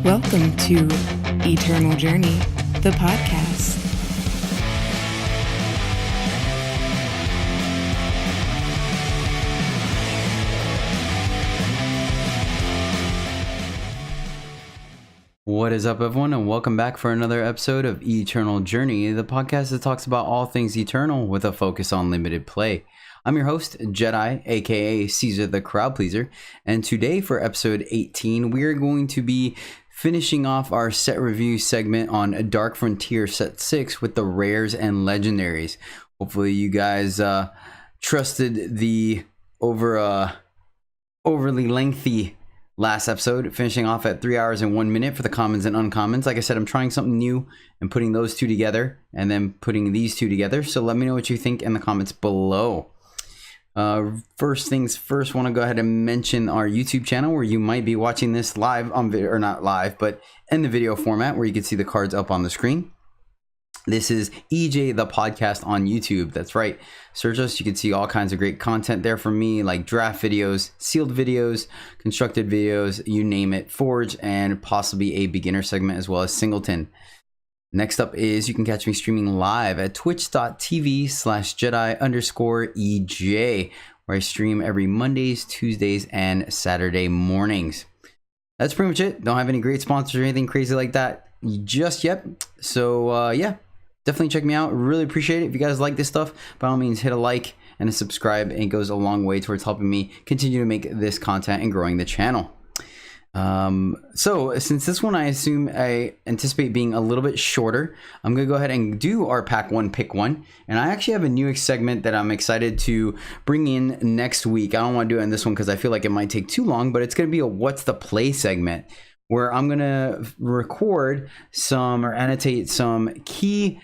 Welcome to Eternal Journey, the podcast. What is up, everyone, and welcome back for another episode of Eternal Journey, the podcast that talks about all things eternal with a focus on limited play. I'm your host, Jedi, aka Caesar the Crowd Pleaser, and today for episode 18, we are going to be finishing off our set review segment on Dark Frontier Set 6 with the rares and legendaries. Hopefully you guys trusted the overly lengthy last episode, finishing off at 3 hours and 1 minute for the commons and uncommons. Like I said, I'm trying something new and putting those two together and then putting these two together. So let me know what you think in the comments below. First things first, want to go ahead and mention our YouTube channel where you might be watching this live on video, or not live, but in the video format where you can see the cards up on the screen. This is EJthePodcast on YouTube. That's right. Search us. You can see all kinds of great content there from me, like draft videos, sealed videos, constructed videos, you name it, Forge, and possibly a beginner segment as well as Singleton. Next up is you can catch me streaming live at twitch.tv/Jedi_EJ, where I stream every Mondays, Tuesdays, and Saturday mornings. That's pretty much it. Don't have any great sponsors or anything crazy like that just yet. So yeah, definitely check me out. Really appreciate it. If you guys like this stuff, by all means, hit a like and a subscribe. It goes a long way towards helping me continue to make this content and growing the channel. So since this one I anticipate being a little bit shorter, I'm gonna go ahead and do our pack one pick one, and I actually have a new segment that I'm excited to bring in next week. I don't want to do it in this one because I feel like it might take too long, but it's gonna be a what's the play segment where I'm gonna record some or annotate some key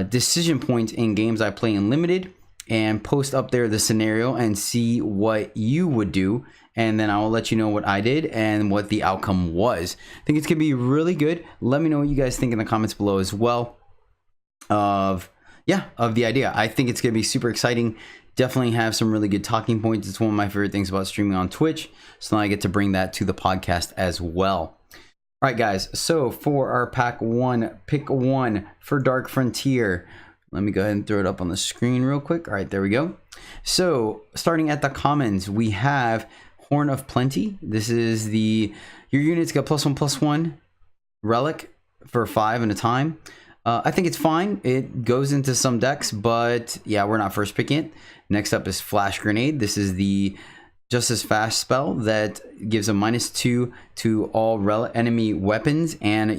decision points in games I play in limited and post up there the scenario and see what you would do, and then I will let you know what I did and what the outcome was. I think it's gonna be really good. Let me know what you guys think in the comments below as well of the idea. I think it's gonna be super exciting. Definitely have some really good talking points. It's one of my favorite things about streaming on Twitch, so now I get to bring that to the podcast as well. All right, guys, so for our pack one pick one for Dark Frontier, let me go ahead and throw it up on the screen real quick. All right, there we go. So starting at the commons, we have Horn of Plenty. This is your units get +1/+1 relic for 5 at a time. I think it's fine. It goes into some decks, but yeah, we're not first picking it. Next up is Flash Grenade. This is the Justice Fast spell that gives a -2 to all enemy weapons and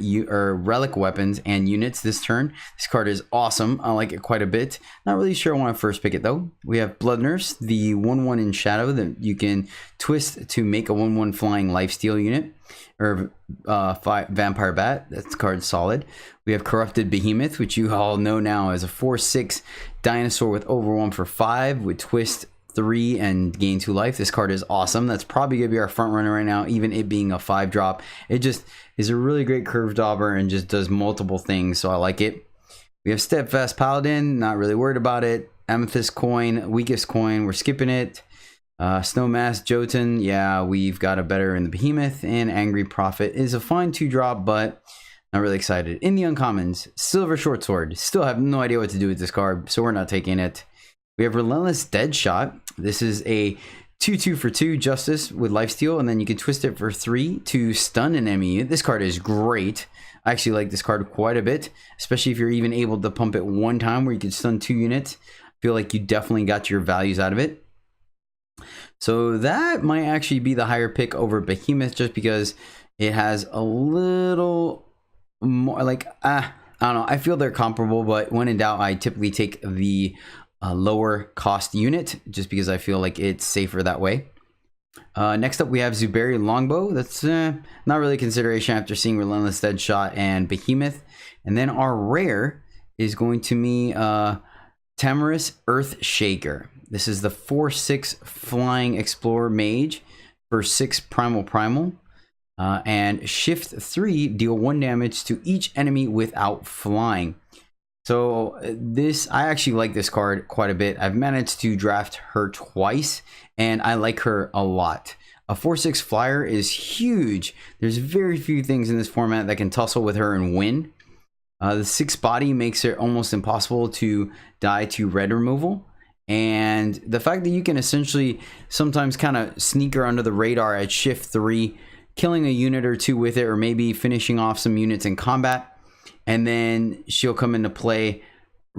relic weapons and units this turn. This card is awesome. I like it quite a bit. Not really sure I want to first pick it though. We have Blood Nurse, the 1/1 in Shadow that you can twist to make a 1/1 flying lifesteal unit, or Vampire Bat. That card's solid. We have Corrupted Behemoth, which you all know now as a 4/6 dinosaur with over 1 for 5 with twist 3 and gain 2 life. This card is awesome. That's probably gonna be our front runner right now, even it being a 5-drop. It just is a really great curve dauber and just does multiple things, so I like it. We have Steadfast Paladin, not really worried about it. Amethyst Coin, weakest coin, we're skipping it. Snowmass Jotun, yeah, we've got a better in the Behemoth, and Angry Prophet is a fine 2-drop, but not really excited. In the uncommons, Silver Short Sword, still have no idea what to do with this card, so we're not taking it. We have Relentless Deadshot. This is a 2/2 for 2 Justice with lifesteal, and then you can twist it for 3 to stun an enemy. This card is great. I actually like this card quite a bit, especially if you're even able to pump it one time where you can stun 2 units. I feel like you definitely got your values out of it. So that might actually be the higher pick over Behemoth, just because it has a little more like, I don't know. I feel they're comparable, but when in doubt, I typically take the lower cost unit just because I feel like it's safer that way. Next up, we have Zuberi Longbow. That's not really a consideration after seeing Relentless Deadshot and Behemoth. And then our rare is going to be Tamarisk Earthshaker. This is the 4/6 Flying Explorer Mage for 6 Primal. And shift 3, deal 1 damage to each enemy without flying. So I actually like this card quite a bit. I've managed to draft her twice, and I like her a lot. A 4/6 flyer is huge. There's very few things in this format that can tussle with her and win. The 6 body makes it almost impossible to die to red removal. And the fact that you can essentially sometimes kind of sneak her under the radar at shift 3, killing a unit or two with it, or maybe finishing off some units in combat, and then she'll come into play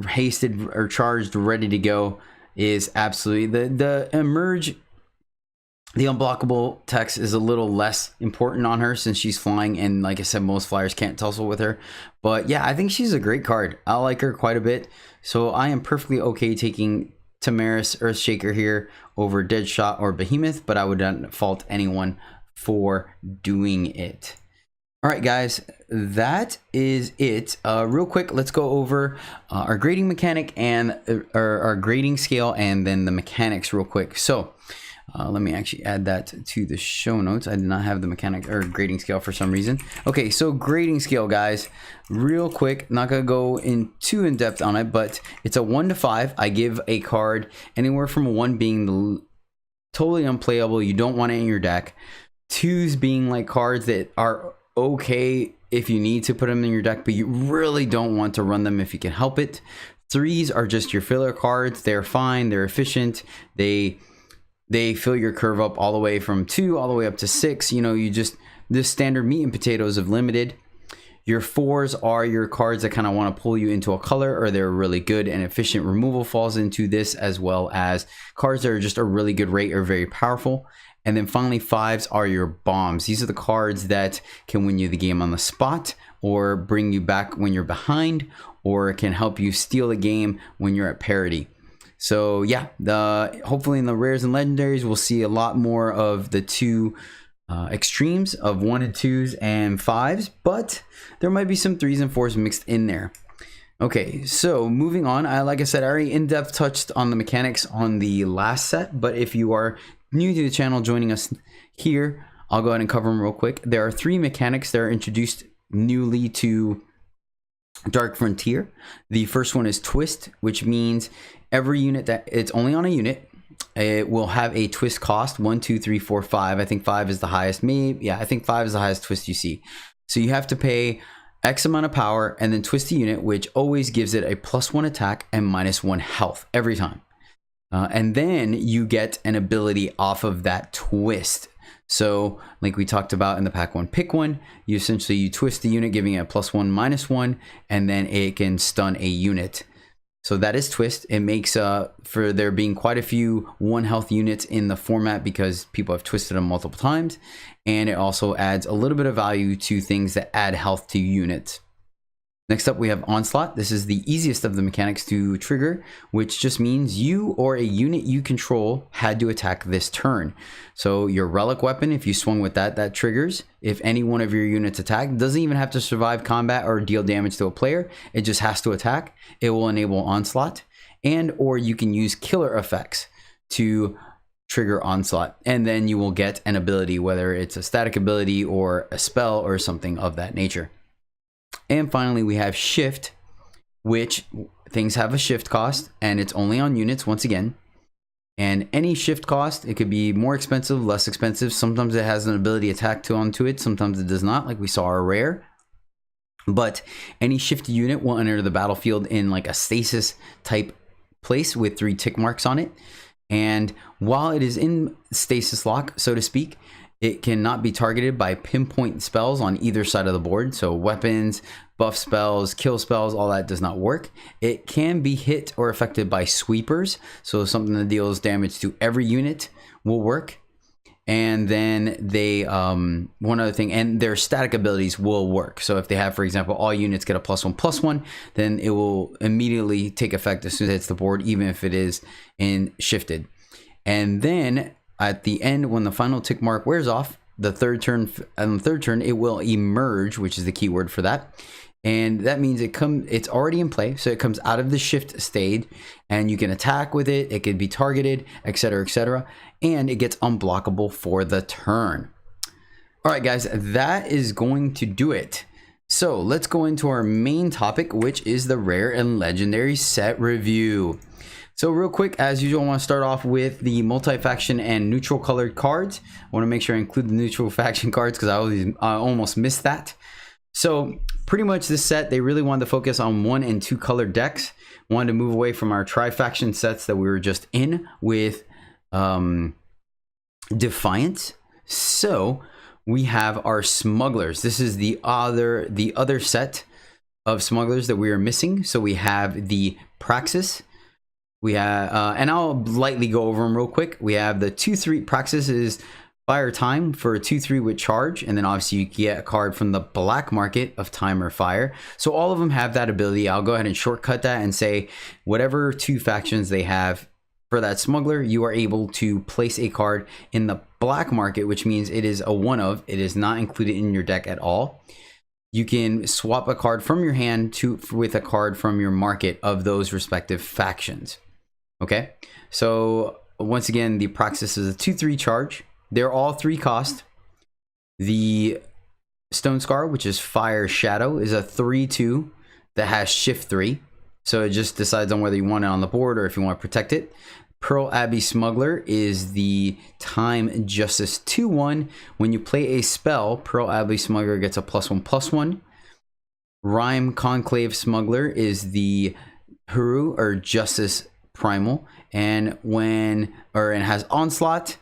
hasted or charged, ready to go, is absolutely the emerge. The unblockable text is a little less important on her since she's flying, and like I said, most flyers can't tussle with her. But yeah, I think she's a great card. I like her quite a bit, so I am perfectly okay taking Tamaris Earthshaker here over Deadshot or Behemoth, but I would not fault anyone for doing it. All right, guys, that is it. Real quick, let's go over our grading mechanic and our grading scale, and then the mechanics real quick. So let me actually add that to the show notes. I did not have the mechanic or grading scale for some reason. Okay, so grading scale, guys, real quick, not gonna go too in depth on it, but it's a 1 to 5. I give a card anywhere from a 1 being totally unplayable, you don't want it in your deck, 2s being like cards that are okay if you need to put them in your deck, but you really don't want to run them if you can help it. 3s are just your filler cards. They're fine, they're efficient, they fill your curve up all the way from 2 all the way up to 6. You know, you just, the standard meat and potatoes of limited. Your 4s are your cards that kind of want to pull you into a color, or they're really good and efficient. Removal falls into this, as well as cards that are just a really good rate or very powerful. And then finally, 5s are your bombs. These are the cards that can win you the game on the spot, or bring you back when you're behind, or can help you steal a game when you're at parity. So yeah, hopefully in the rares and legendaries, we'll see a lot more of the 2 extremes of 1 and 2s and 5s, but there might be some 3s and 4s mixed in there. Okay, so moving on, like I said, I already in-depth touched on the mechanics on the last set, but if you are new to the channel joining us here, I'll go ahead and cover them real quick. There are 3 mechanics that are introduced newly to Dark Frontier. The first one is Twist, which means every unit that it's only on a unit, it will have a twist cost 1, 2, 3, 4, 5. I think 5 is the highest. Maybe, yeah, I think 5 is the highest twist you see. So you have to pay X amount of power and then twist the unit, which always gives it a +1 attack and -1 health every time. And then you get an ability off of that twist. So like we talked about in the pack 1 pick 1, you twist the unit, giving it a +1 -1, and then it can stun a unit. So that is twist. It makes for there being quite a few 1 health units in the format because people have twisted them multiple times, and it also adds a little bit of value to things that add health to units. Next up, we have Onslaught. This is the easiest of the mechanics to trigger, which just means you or a unit you control had to attack this turn. So your relic weapon, if you swung with that, that triggers. If any one of your units attack, doesn't even have to survive combat or deal damage to a player. It just has to attack. It will enable Onslaught. And or you can use killer effects to trigger Onslaught. And then you will get an ability, whether it's a static ability or a spell or something of that nature. And finally, we have Shift, which things have a shift cost, and it's only on units once again. And any shift cost, it could be more expensive, less expensive. Sometimes it has an ability attack onto it, sometimes it does not, like we saw our rare. But any shifted unit will enter the battlefield in like a stasis type place with 3 tick marks on it. And while it is in stasis lock, so to speak, it cannot be targeted by pinpoint spells on either side of the board. So weapons, buff spells, kill spells, all that does not work. It can be hit or affected by sweepers. So something that deals damage to every unit will work. And then they, one other thing, and their static abilities will work. So if they have, for example, all units get a +1/+1, then it will immediately take effect as soon as it hits the board, even if it is in shifted. And then at the end, when the final tick mark wears off, the third turn, it will emerge, which is the keyword for that. And that means it's already in play, so it comes out of the shift state, and you can attack with it. It can be targeted, etc., etc., and it gets unblockable for the turn. All right, guys, that is going to do it. So let's go into our main topic, which is the rare and legendary set review. So real quick, as usual, I want to start off with the multi-faction and neutral colored cards. I want to make sure I include the neutral faction cards because I almost missed that. So pretty much this set, they really wanted to focus on 1 and 2 colored decks. Wanted to move away from our tri-faction sets that we were just in with Defiance. So we have our smugglers. This is the other set of smugglers that we are missing. So we have the Praxis. We have, and I'll lightly go over them real quick. We have the 2/3 Praxis is fire time for a 2/3 with charge, and then obviously you get a card from the black market of time or fire. So all of them have that ability. I'll go ahead and shortcut that and say whatever 2 factions they have for that smuggler, you are able to place a card in the black market, which means it is a one of. It is not included in your deck at all. You can swap a card from your hand with a card from your market of those respective factions. Okay, so once again, the Praxis is a 2/3 charge. They're all 3 cost. The Stone Scar, which is Fire Shadow, is a 3/2 that has Shift 3. So it just decides on whether you want it on the board or if you want to protect it. Pearl Abbey Smuggler is the Time Justice 2/1. When you play a spell, Pearl Abbey Smuggler gets a +1/+1. Rhyme Conclave Smuggler is the Huru or Justice Primal, and it has Onslaught.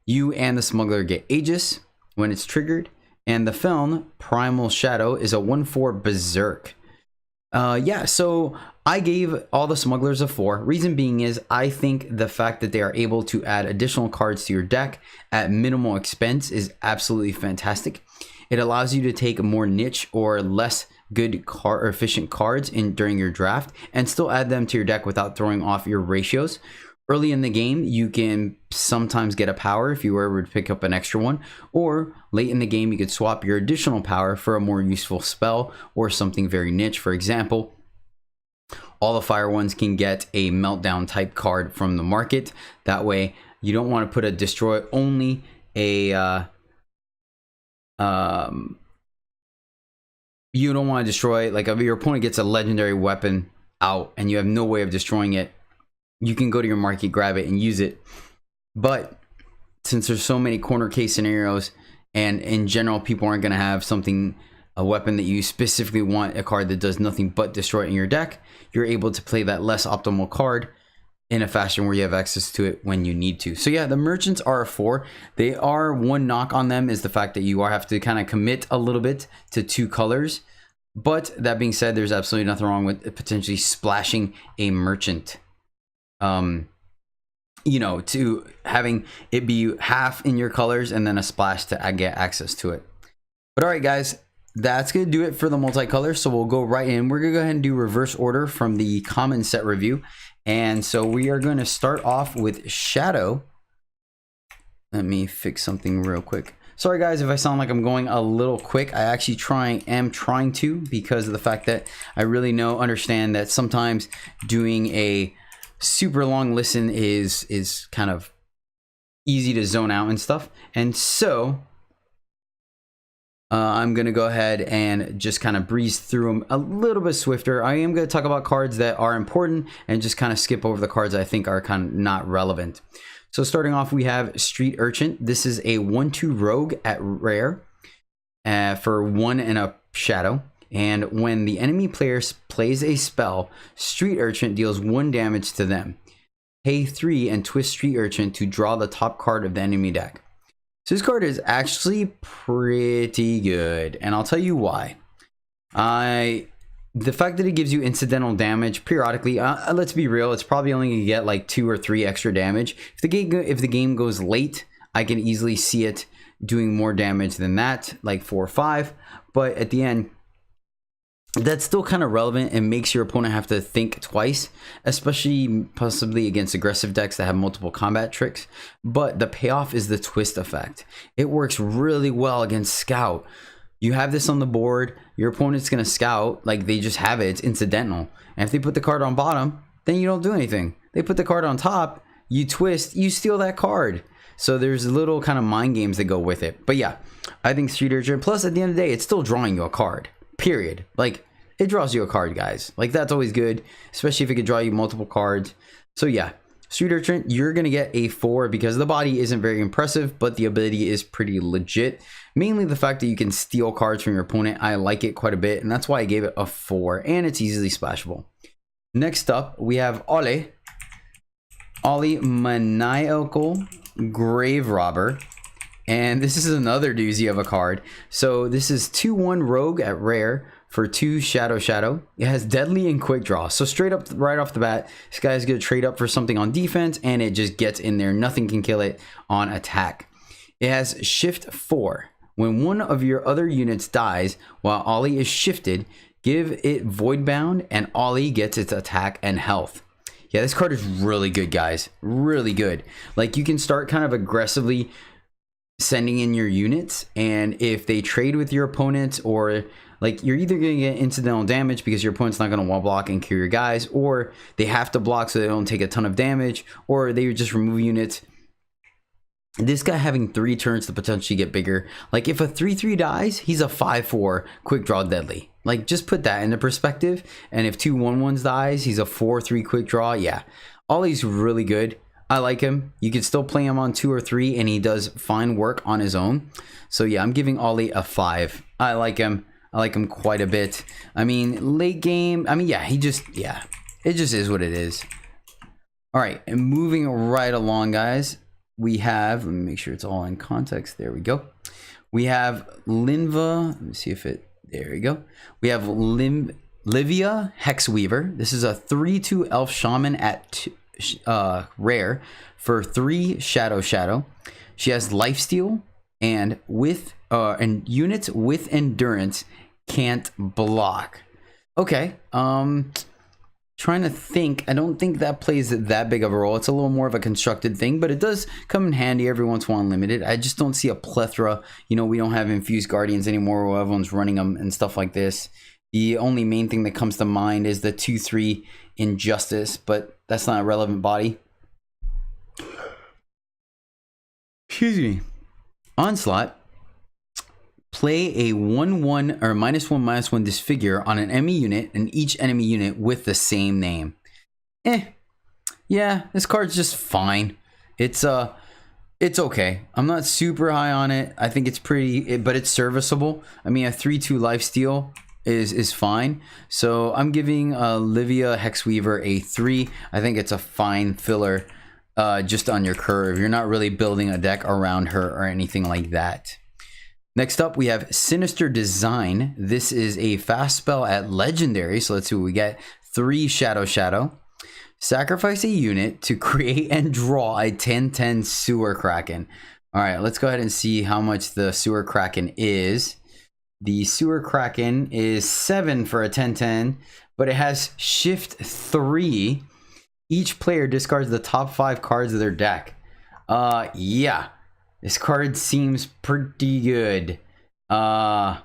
You and the Smuggler get Aegis when it's triggered. And the film Primal Shadow is a 1/4 Berserk. Yeah, so I gave all the smugglers a 4. Reason being is I think the fact that they are able to add additional cards to your deck at minimal expense is absolutely fantastic. It allows you to take more niche or less good or efficient cards during your draft and still add them to your deck without throwing off your ratios. Early in the game, you can sometimes get a power if you were able to pick up an extra one, or late in the game, you could swap your additional power for a more useful spell or something very niche. For example, all the fire ones can get a meltdown type card from the market. That way, you don't want to put a destroy only you don't want to destroy, like if your opponent gets a legendary weapon out and you have no way of destroying it, you can go to your market, grab it, and use it. But since there's so many corner case scenarios, and in general, people aren't going to have a weapon that you specifically want, a card that does nothing but destroy it in your deck, you're able to play that less optimal card in a fashion where you have access to it when you need to. So yeah, the merchants are a 4. They are one knock on them is the fact that you have to kind of commit a little bit to 2 colors. But that being said, there's absolutely nothing wrong with potentially splashing a merchant. You know, to having it be half in your colors and then a splash to get access to it. But all right, guys, that's gonna do it for the multicolor. So we'll go right in. We're gonna go ahead and do reverse order from the common set review. And so we are going to start off with Shadow. Let me fix something real quick. Sorry guys if I sound like I'm going a little quick. I actually am trying to, because of the fact that I really understand that sometimes doing a super long listen is kind of easy to zone out and stuff. And so I'm going to go ahead and just kind of breeze through them a little bit swifter. I am going to talk about cards that are important and just kind of skip over the cards I think are kind of not relevant. So starting off, we have Street Urchin. This is a 1/2 rogue at rare for 1 and a shadow. And when the enemy player plays a spell, Street Urchin deals 1 damage to them. Pay 3 and twist Street Urchin to draw the top card of the enemy deck. So this card is actually pretty good, and I'll tell you why. The fact that it gives you incidental damage periodically, let's be real, it's probably only gonna get like 2 or 3 extra damage. If the game goes late, I can easily see it doing more damage than that, like 4 or 5. But at the end, that's still kind of relevant and makes your opponent have to think twice, especially possibly against aggressive decks that have multiple combat tricks. But the payoff is the twist effect. It works really well against Scout. You have this on the board, your opponent's going to scout, like they just have it, it's incidental. And if they put the card on bottom, then you don't do anything. They put the card on top, you twist, you steal that card. So there's little kind of mind games that go with it. But yeah, I think Street Urchin, plus at the end of the day, it's still drawing you a card. Period. Like, it draws you a card, guys. Like, that's always good, especially if it could draw you multiple cards. So yeah, Street Urchin, you're going to get a 4 because the body isn't very impressive, but the ability is pretty legit. Mainly the fact that you can steal cards from your opponent. I like it quite a bit, and that's why I gave it a 4, and it's easily splashable. Next up, we have Ollie Maniacal Grave Robber. And this is another doozy of a card. So this is 2/1 Rogue at rare for 2 Shadow. It has Deadly and Quick Draw. So straight up, right off the bat, this guy's going to trade up for something on defense, and it just gets in there. Nothing can kill it on attack. It has Shift 4. When one of your other units dies while Ollie is shifted, give it Void Bound, and Ollie gets its attack and health. Yeah, this card is really good, guys. Really good. Like, you can start kind of aggressively sending in your units, and if they trade with your opponents, or like, you're either going to get incidental damage because your opponent's not going to wall block and kill your guys, or they have to block so they don't take a ton of damage, or they just remove units. This guy having 3 turns to potentially get bigger. Like, if a 3/3 dies, he's a 5/4 quick draw deadly. Like, just put that into perspective. And if 2 1/1s dies, he's a 4/3 quick draw. Yeah, Ollie's really good. I like him. You can still play him on 2 or 3, and he does fine work on his own. So yeah, I'm giving Ollie a 5. I like him. I like him quite a bit. I mean, late game, I mean, yeah, it just is what it is. All right, and moving right along, guys, we have, let me make sure it's all in context. There we go. We have Linva. Let me see if it, there we go. We have Livia Hexweaver. This is a 3/2 Elf Shaman at rare for 3 Shadow. She has Lifesteal, and and units with endurance can't block. Okay, trying to think. I don't think that plays that big of a role. It's a little more of a constructed thing, but it does come in handy every once in a while unlimited. I just don't see a plethora. You know, we don't have infused guardians anymore where everyone's running them and stuff like this. The only main thing that comes to mind is the 2/3 Injustice, but that's not a relevant body. Excuse me. Onslaught. Play a 1/1 or -1/-1 disfigure on an enemy unit, and each enemy unit with the same name. Yeah, this card's just fine. It's okay. I'm not super high on it. I think it's pretty, but it's serviceable. I mean, a 3/2 lifesteal is fine. So I'm giving Livia Hexweaver a 3. I think it's a fine filler just on your curve. You're not really building a deck around her or anything like that. Next up, we have Sinister Design. This is a fast spell at Legendary. So let's see what we get. 3 Shadow. Sacrifice a unit to create and draw a 10/10 Sewer Kraken. All right, let's go ahead and see how much the Sewer Kraken is. The Sewer Kraken is 7 for a 10/10, but it has Shift 3. Each player discards the top 5 cards of their deck. Yeah. This card seems pretty good. Yeah,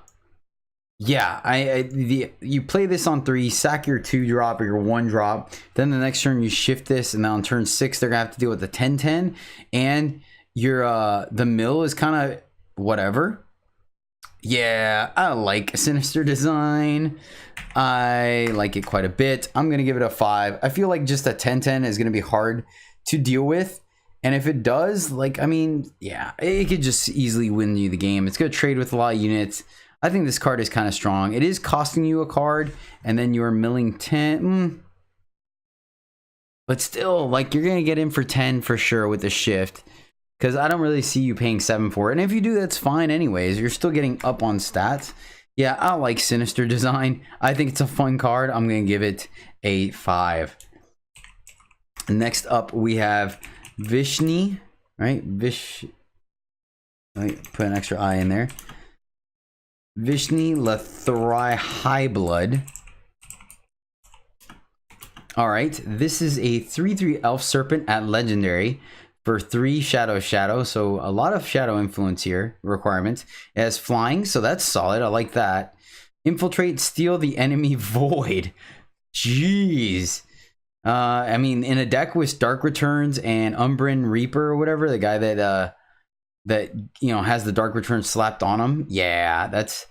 you play this on 3, sack your 2-drop or your 1-drop. Then the next turn you shift this, and then on turn 6 they're gonna have to deal with the 10/10, and your the mill is kind of whatever. Yeah, I like Sinister Design. I like it quite a bit. I'm gonna give it a 5. I feel like just a 10/10 is gonna be hard to deal with. And if it does, like, I mean, yeah, it could just easily win you the game. It's going to trade with a lot of units. I think this card is kind of strong. It is costing you a card, and then you're milling 10. But still, like, you're going to get in for 10 for sure with the shift. Because I don't really see you paying 7 for it. And if you do, that's fine anyways. You're still getting up on stats. Yeah, I like Sinister Design. I think it's a fun card. I'm going to give it a 5. Next up, we have Vishni, right? Let me put an extra I in there. Vishni Lathrai High Blood. All right, this is a 3/3 Elf Serpent at Legendary for 3 Shadow. So a lot of Shadow influence here, requirements. It has flying, so that's solid. I like that. Infiltrate, steal the enemy void. Jeez. I mean, in a deck with Dark Returns and Umbran Reaper or whatever, the guy that you know has the Dark Returns slapped on him. Yeah, that's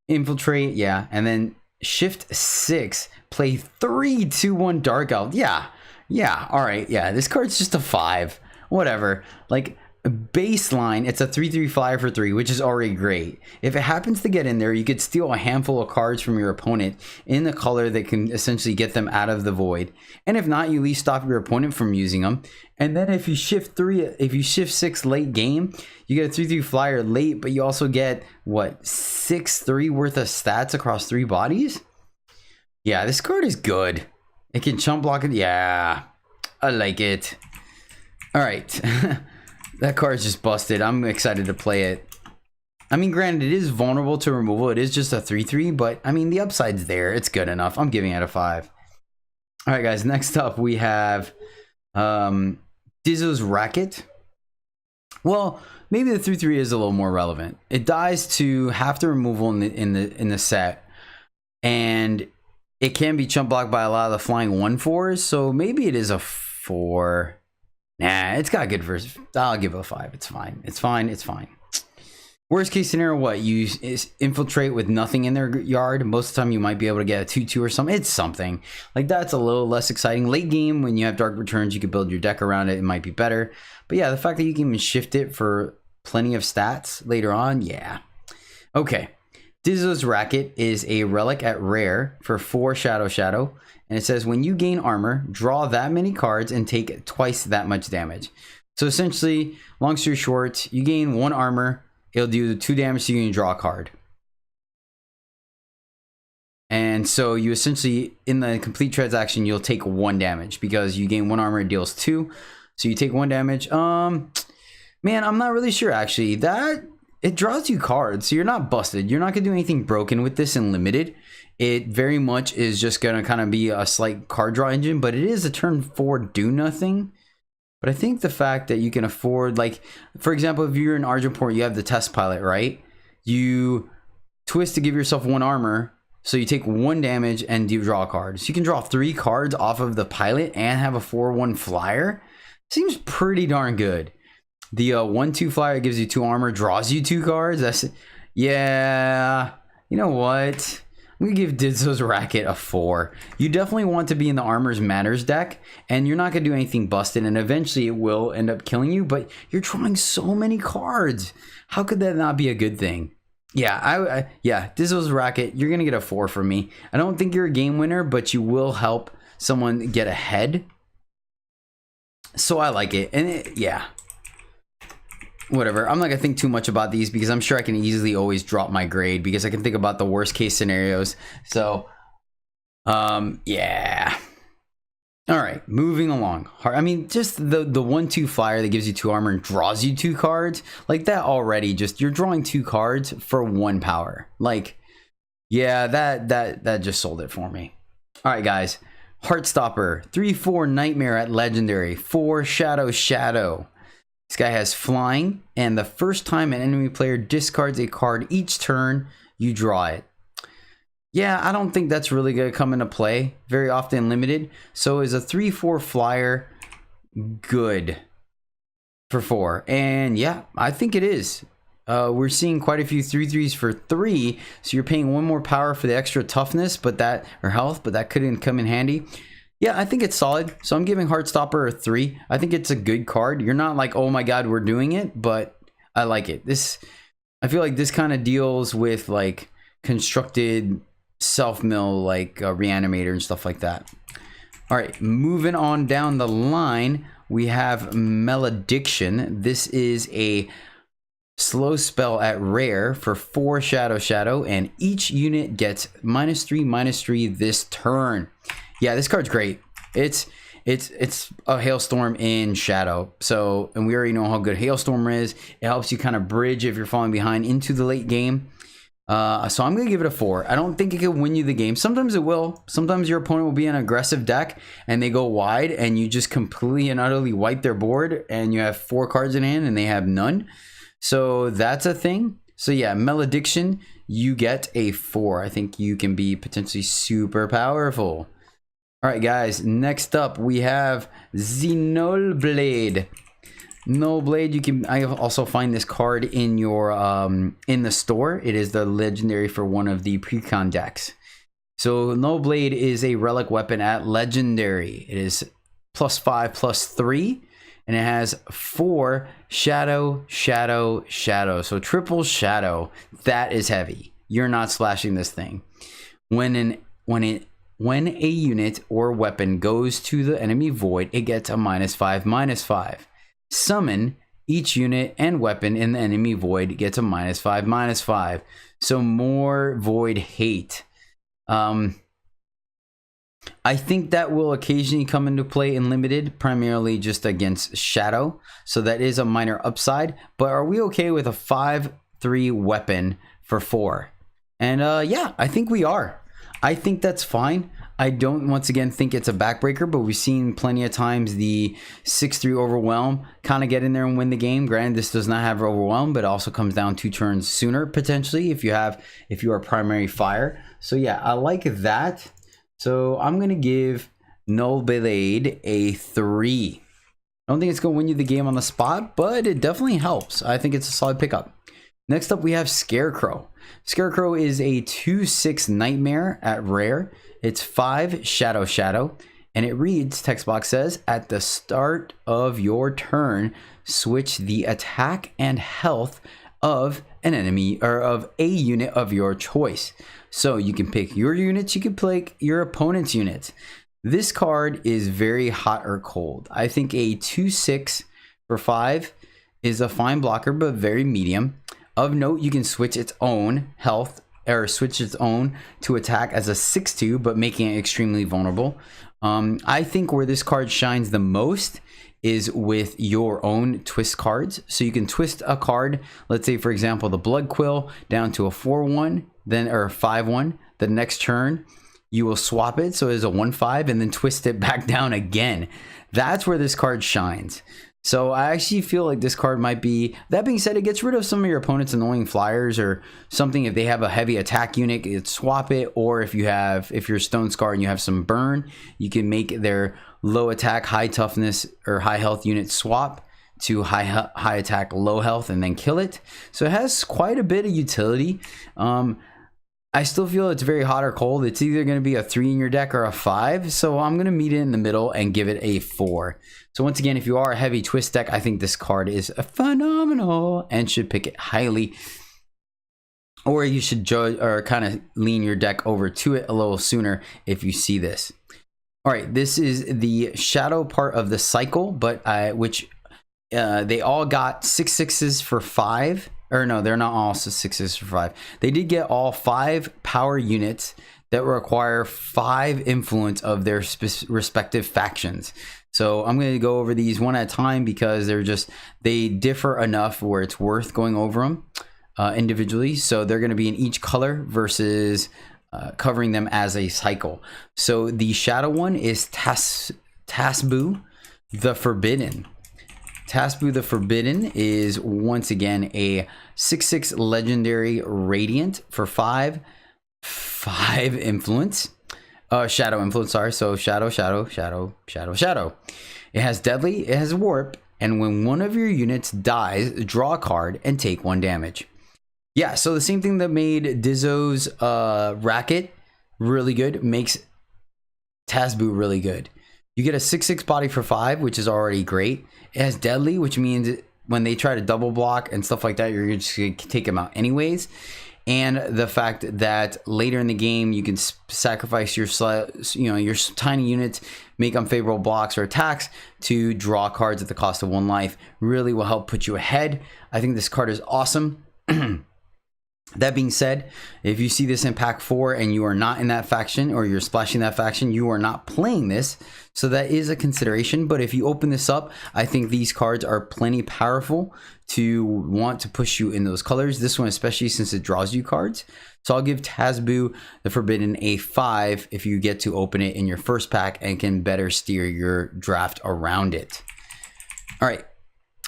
infiltrate. Yeah, and then Shift 6, play 3/2/1 Dark Elf. Yeah, Yeah, all right. Yeah, this card's just a 5. Whatever. Like, baseline, it's a 3/3 flyer for 3, which is already great. If it happens to get in there, you could steal a handful of cards from your opponent in the color that can essentially get them out of the void. And if not, you at least stop your opponent from using them. And then if you shift 6 late game, you get a 3/3 flyer late, but you also get, what, 6/3 worth of stats across 3 bodies? Yeah, this card is good. It can chump block it. Yeah, I like it. All right. That card's just busted. I'm excited to play it. I mean, granted, it is vulnerable to removal. It is just a 3/3, but I mean, the upside's there. It's good enough. I'm giving it a 5. All right, guys. Next up, we have Dizzo's Racket. Well, maybe the 3/3 is a little more relevant. It dies to half the removal in the set, and it can be chump blocked by a lot of the flying 1/4s. So maybe it is a 4. Nah, it's got good verse. I'll give it a 5. It's fine. It's fine. It's fine. Worst case scenario, what? You infiltrate with nothing in their yard. Most of the time, you might be able to get a 2/2 or something. It's something. Like, that's a little less exciting. Late game, when you have Dark Returns, you can build your deck around it. It might be better. But yeah, the fact that you can even shift it for plenty of stats later on, yeah. Okay. Dizzo's Racket is a relic at rare for 4 Shadow. And it says, when you gain armor, draw that many cards and take twice that much damage. So essentially, long story short, you gain 1 armor, it'll do 2 damage to you and you draw a card. And so you essentially, in the complete transaction, you'll take 1 damage because you gain 1 armor, it deals 2. So you take 1 damage. Man, I'm not really sure actually. It draws you cards, so you're not busted. You're not gonna do anything broken with this in limited. It very much is just gonna kind of be a slight card draw engine, but it is a turn 4 do nothing. But I think the fact that you can afford, like, for example, if you're in Argenport, you have the test pilot, right? You twist to give yourself 1 armor, so you take 1 damage and you draw a card. So you can draw 3 cards off of the pilot and have a 4/1 flyer. Seems pretty darn good. The 1/2 flyer gives you 2 armor, draws you 2 cards. That's, yeah. You know what? I'm gonna give Dizzo's Racket a 4. You definitely want to be in the Armors Matters deck, and you're not gonna do anything busted, and eventually it will end up killing you. But you're drawing so many cards. How could that not be a good thing? Yeah, yeah. Dizzo's Racket. You're gonna get a 4 from me. I don't think you're a game winner, but you will help someone get ahead. So I like it, and yeah. Whatever, I'm not gonna think too much about these because I'm sure I can easily always drop my grade because I can think about the worst case scenarios. So yeah, all right, moving along. I mean, just the 1/2 flyer that gives you 2 armor and draws you 2 cards, like that already, just you're drawing 2 cards for 1 power. Like, yeah, that just sold it for me. All right, guys, Heartstopper, 3/4 Nightmare at Legendary, 4 Shadow. This guy has flying, and the first time an enemy player discards a card each turn, you draw it. Yeah, I don't think that's really going to come into play very often limited. So is a 3/4 flyer good for 4? And yeah, I think it is. We're seeing quite a few 3/3s for 3, so you're paying 1 more power for the extra toughness, but that, or health, but that couldn't come in handy. Yeah, I think it's solid. So I'm giving Heartstopper a 3. I think it's a good card. You're not like, oh my god, we're doing it, but I like it. I feel like this kind of deals with like constructed self-mill, like Reanimator and stuff like that. All right, moving on down the line, we have Malediction. This is a slow spell at rare for 4 Shadow, and each unit gets -3/-3 this turn. Yeah, this card's great. It's a Hailstorm in Shadow. So, and we already know how good Hailstorm is. It helps you kind of bridge if you're falling behind into the late game. So I'm going to give it a 4. I don't think it can win you the game. Sometimes it will. Sometimes your opponent will be an aggressive deck and they go wide and you just completely and utterly wipe their board and you have 4 cards in hand and they have none. So that's a thing. So yeah, Malediction, you get a 4. I think you can be potentially super powerful. All right, guys, next up we have the Null Blade. Null Blade, you can also find this card in your in the store. It is the legendary for one of the precon decks. So Null Blade is a relic weapon at legendary. It is +5 +3, and it has 4 shadow, shadow, shadow. So triple shadow. That is heavy. You're not splashing this thing. When a unit or weapon goes to the enemy void, it gets a -5/-5. Summon each unit and weapon in the enemy void gets a -5/-5. So more void hate. I think that will occasionally come into play in limited, primarily just against shadow. So that is a minor upside. But are we okay with a 5/3 weapon for 4? And yeah, I think we are. I think that's fine. I don't, once again, think it's a backbreaker, but we've seen plenty of times the 6/3 overwhelm kind of get in there and win the game. Granted, this does not have overwhelm, but it also comes down 2 turns sooner potentially if you are primary fire. So yeah, I like that. So I'm gonna give Null Blade a 3. I don't think it's gonna win you the game on the spot, but it definitely helps. I think it's a solid pickup. Next up, we have Scarecrow. Scarecrow is a 2/6 nightmare at rare. It's 5 shadow shadow, and it reads, text box says, at the start of your turn, switch the attack and health of an enemy or of a unit of your choice. So you can pick your units, you can pick your opponent's units. This card is very hot or cold. I think a 2/6 for 5 is a fine blocker, but very medium. Of note, you can switch its own health or switch its own to attack as a 6/2, but making it extremely vulnerable. I think where this card shines the most is with your own twist cards. So you can twist a card, let's say for example the Blood Quill, down to a 4/1, then or a 5/1. The next turn you will swap it so it's a 1/5 and then twist it back down again. That's where this card shines. So I actually feel like this card might be, that being said, it gets rid of some of your opponent's annoying flyers or something. If they have a heavy attack unit, you'd swap it. Or if you're Stone Scar and you have some burn, you can make their low attack, high toughness or high health unit swap to high attack, low health, and then kill it. So it has quite a bit of utility. I still feel it's very hot or cold. It's either going to be a 3 in your deck or a 5. So I'm going to meet it in the middle and give it a 4. So once again, if you are a heavy twist deck, I think this card is phenomenal and should pick it highly. Or you should judge or kind of lean your deck over to it a little sooner if you see this. All right, this is the shadow part of the cycle, but they all got 6/6s for 5. Or no, they're not all 6/6s for 5. They did get all 5 power units that require 5 influence of their respective factions. So I'm going to go over these one at a time because they differ enough where it's worth going over them individually. So they're going to be in each color versus covering them as a cycle. So the shadow one is Tasbu the Forbidden. Tasbu the Forbidden is once again a 6/6 legendary radiant for 5 influence. Shadow influence, sorry. So shadow. It has deadly, it has warp, and when one of your units dies, draw a card and take 1 damage. Yeah, so the same thing that made Dizzo's Racket really good makes Tasbu really good. You get a 6/6 body for 5, which is already great. It has deadly, which means when they try to double block and stuff like that, you're just going to take them out anyways. And the fact that later in the game, you can sacrifice your tiny units, make unfavorable blocks or attacks to draw cards at the cost of 1 life, really will help put you ahead. I think this card is awesome. That being said, if you see this in pack 4 and you are not in that faction or you're splashing that faction, you are not playing this. So that is a consideration. But if you open this up, I think these cards are plenty powerful to want to push you in those colors. This one, especially since it draws you cards. So I'll give Tasbu the Forbidden a 5 if you get to open it in your first pack and can better steer your draft around it. All right.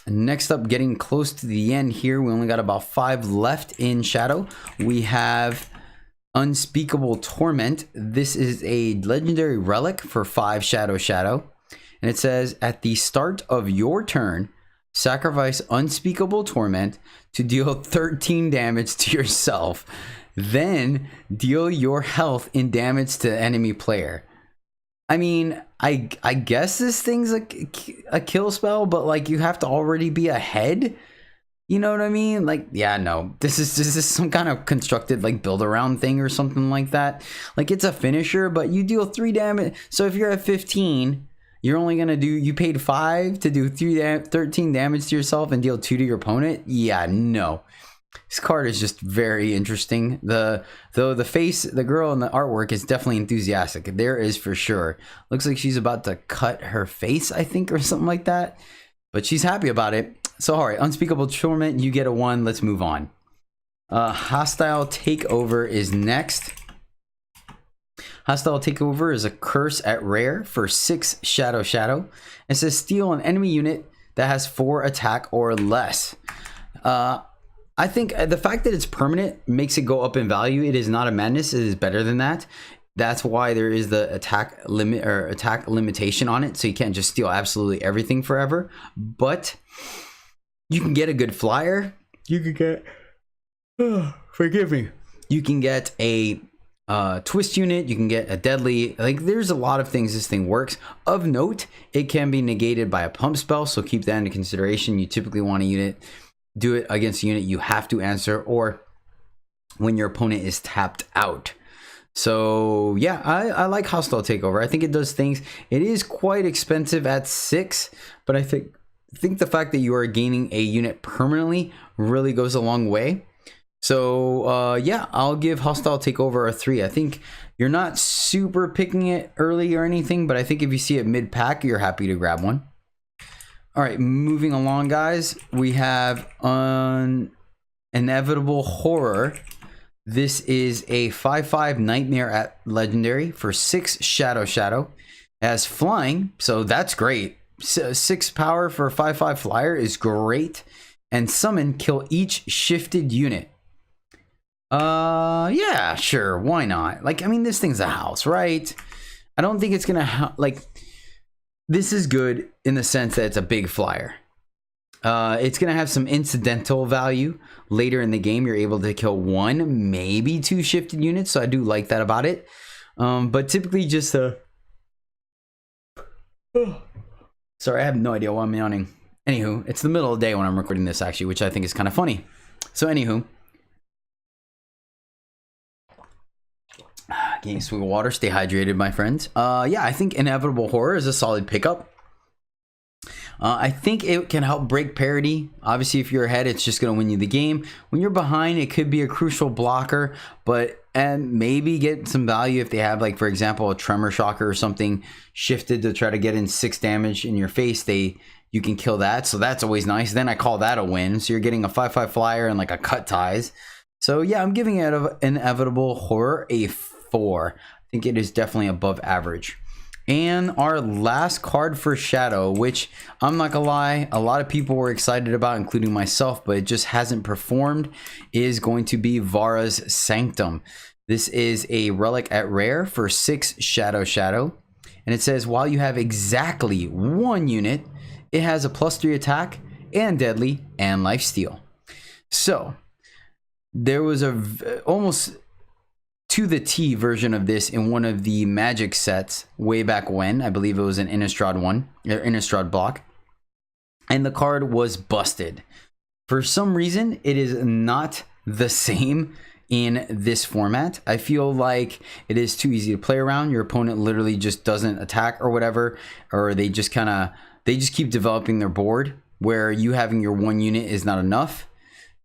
Next up, getting close to the end here, we only got about 5 left in Shadow. We have Unspeakable Torment. This is a legendary relic for 5 Shadow. And it says, at the start of your turn, sacrifice Unspeakable Torment to deal 13 damage to yourself. Then deal your health in damage to the enemy player. I mean, I guess this thing's a kill spell, but like you have to already be ahead. You know what I mean? Like, yeah, no, this is some kind of constructed like build around thing or something like that. Like it's a finisher, but you deal 3 damage. So if you're at 15, you're only gonna do, you paid 5 to do 13 damage to yourself and deal 2 to your opponent. Yeah, no. This card is just very interesting. Though the face, the girl in the artwork is definitely enthusiastic. There is for sure. Looks like she's about to cut her face, I think, or something like that. But she's happy about it. So, all right, Unspeakable Torment, you get a 1. Let's move on. Hostile Takeover is next. Hostile Takeover is a curse at rare for 6 Shadow. It says steal an enemy unit that has 4 attack or less. I think the fact that it's permanent makes it go up in value. It is not a madness. It is better than that. That's why there is the attack limit or attack limitation on it. So you can't just steal absolutely everything forever. But you can get a good flyer. You can get, forgive me. You can get a twist unit. You can get a deadly. Like there's a lot of things this thing works. Of note, it can be negated by a pump spell. So keep that into consideration. You typically want a unit. Do it against a unit you have to answer or when your opponent is tapped out. So yeah, I like Hostile Takeover. I think it does things. It is quite expensive at 6, but I think the fact that you are gaining a unit permanently really goes a long way. So yeah, I'll give Hostile Takeover a 3. I think you're not super picking it early or anything, but I think if you see it mid-pack, you're happy to grab one. All right, moving along, guys. We have Inevitable Horror. This is a 5/5 Nightmare at Legendary for 6 Shadow. It has flying, so that's great. 6 power for a 5/5 flyer is great. And summon, kill each shifted unit. Yeah, sure, why not? Like, I mean, this thing's a house, right? I don't think it's gonna this is good in the sense that it's a big flyer. It's going to have some incidental value later in the game. You're able to kill 1, maybe 2 shifted units. So I do like that about it. But typically just sorry, I have no idea why I'm yawning. Anywho, it's the middle of the day when I'm recording this actually, which I think is kind of funny. So anywho. Getting sweet water, stay hydrated, my friends. Yeah, I think Inevitable Horror is a solid pickup. I think it can help break parity. Obviously, if you're ahead, it's just going to win you the game. When you're behind, it could be a crucial blocker, and maybe get some value if they have, like, for example, a Tremor Shocker or something shifted to try to get in 6 damage in your face. You can kill that, so that's always nice. Then I call that a win. So you're getting a 5/5 flyer and like a cut ties. So yeah, I'm giving it Inevitable Horror a 4. I think it is definitely above average. And our last card for Shadow, which I'm not gonna lie, a lot of people were excited about, including myself, but it just hasn't performed, is going to be Vara's Sanctum. This is a relic at rare for 6 Shadow. And it says while you have exactly 1 unit, it has a +3 attack and deadly and lifesteal. So there was almost to the T version of this in one of the Magic sets way back when. I believe it was an Innistrad one, or Innistrad block. And the card was busted. For some reason, it is not the same in this format. I feel like it is too easy to play around. Your opponent literally just doesn't attack or whatever, or they just keep developing their board where you having your 1 unit is not enough.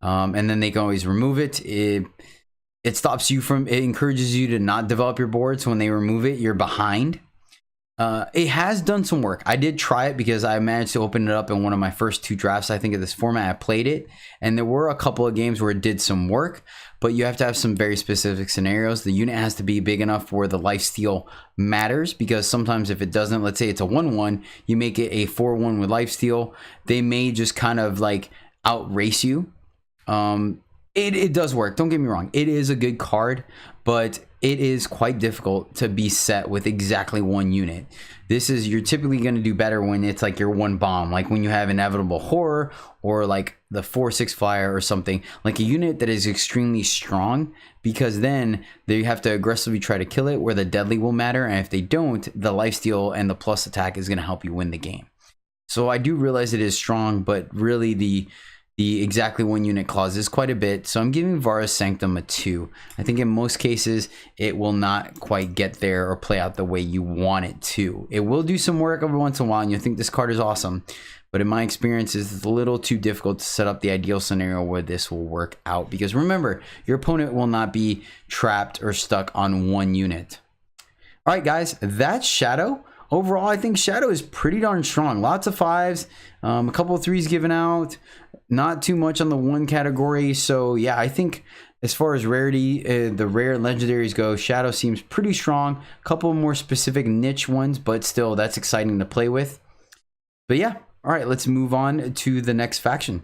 And then they can always remove it. It stops you from, it encourages you to not develop your board. So when they remove it, you're behind. It has done some work. I did try it because I managed to open it up in one of my first 2 drafts, I think, of this format. I played it, and there were a couple of games where it did some work, but you have to have some very specific scenarios. The unit has to be big enough where the lifesteal matters, because sometimes if it doesn't, let's say it's a 1/1, you make it a 4/1 with lifesteal, they may just kind of like outrace you. It does work. Don't get me wrong. It is a good card, but it is quite difficult to be set with exactly one unit. You're typically going to do better when it's like your one bomb, like when you have inevitable horror or like the 4/6 flyer or something, like a unit that is extremely strong, because then they have to aggressively try to kill it where the deadly will matter. And if they don't, the lifesteal and the plus attack is going to help you win the game. So I do realize it is strong, but really the exactly one unit clause is quite a bit. So I'm giving Vara's Sanctum a 2. I think in most cases it will not quite get there or play out the way you want it to. It will do some work every once in a while and you'll think this card is awesome, but in my experience it's a little too difficult to set up the ideal scenario where this will work out, because remember, your opponent will not be trapped or stuck on one unit. All right guys, that's Shadow. Overall, I think Shadow is pretty darn strong. Lots of 5s, a couple of 3s given out, not too much on the 1 category. So yeah, I think as far as rarity, the rare legendaries go, Shadow seems pretty strong. A couple more specific niche ones, but still, that's exciting to play with. But yeah, all right, let's move on to the next faction.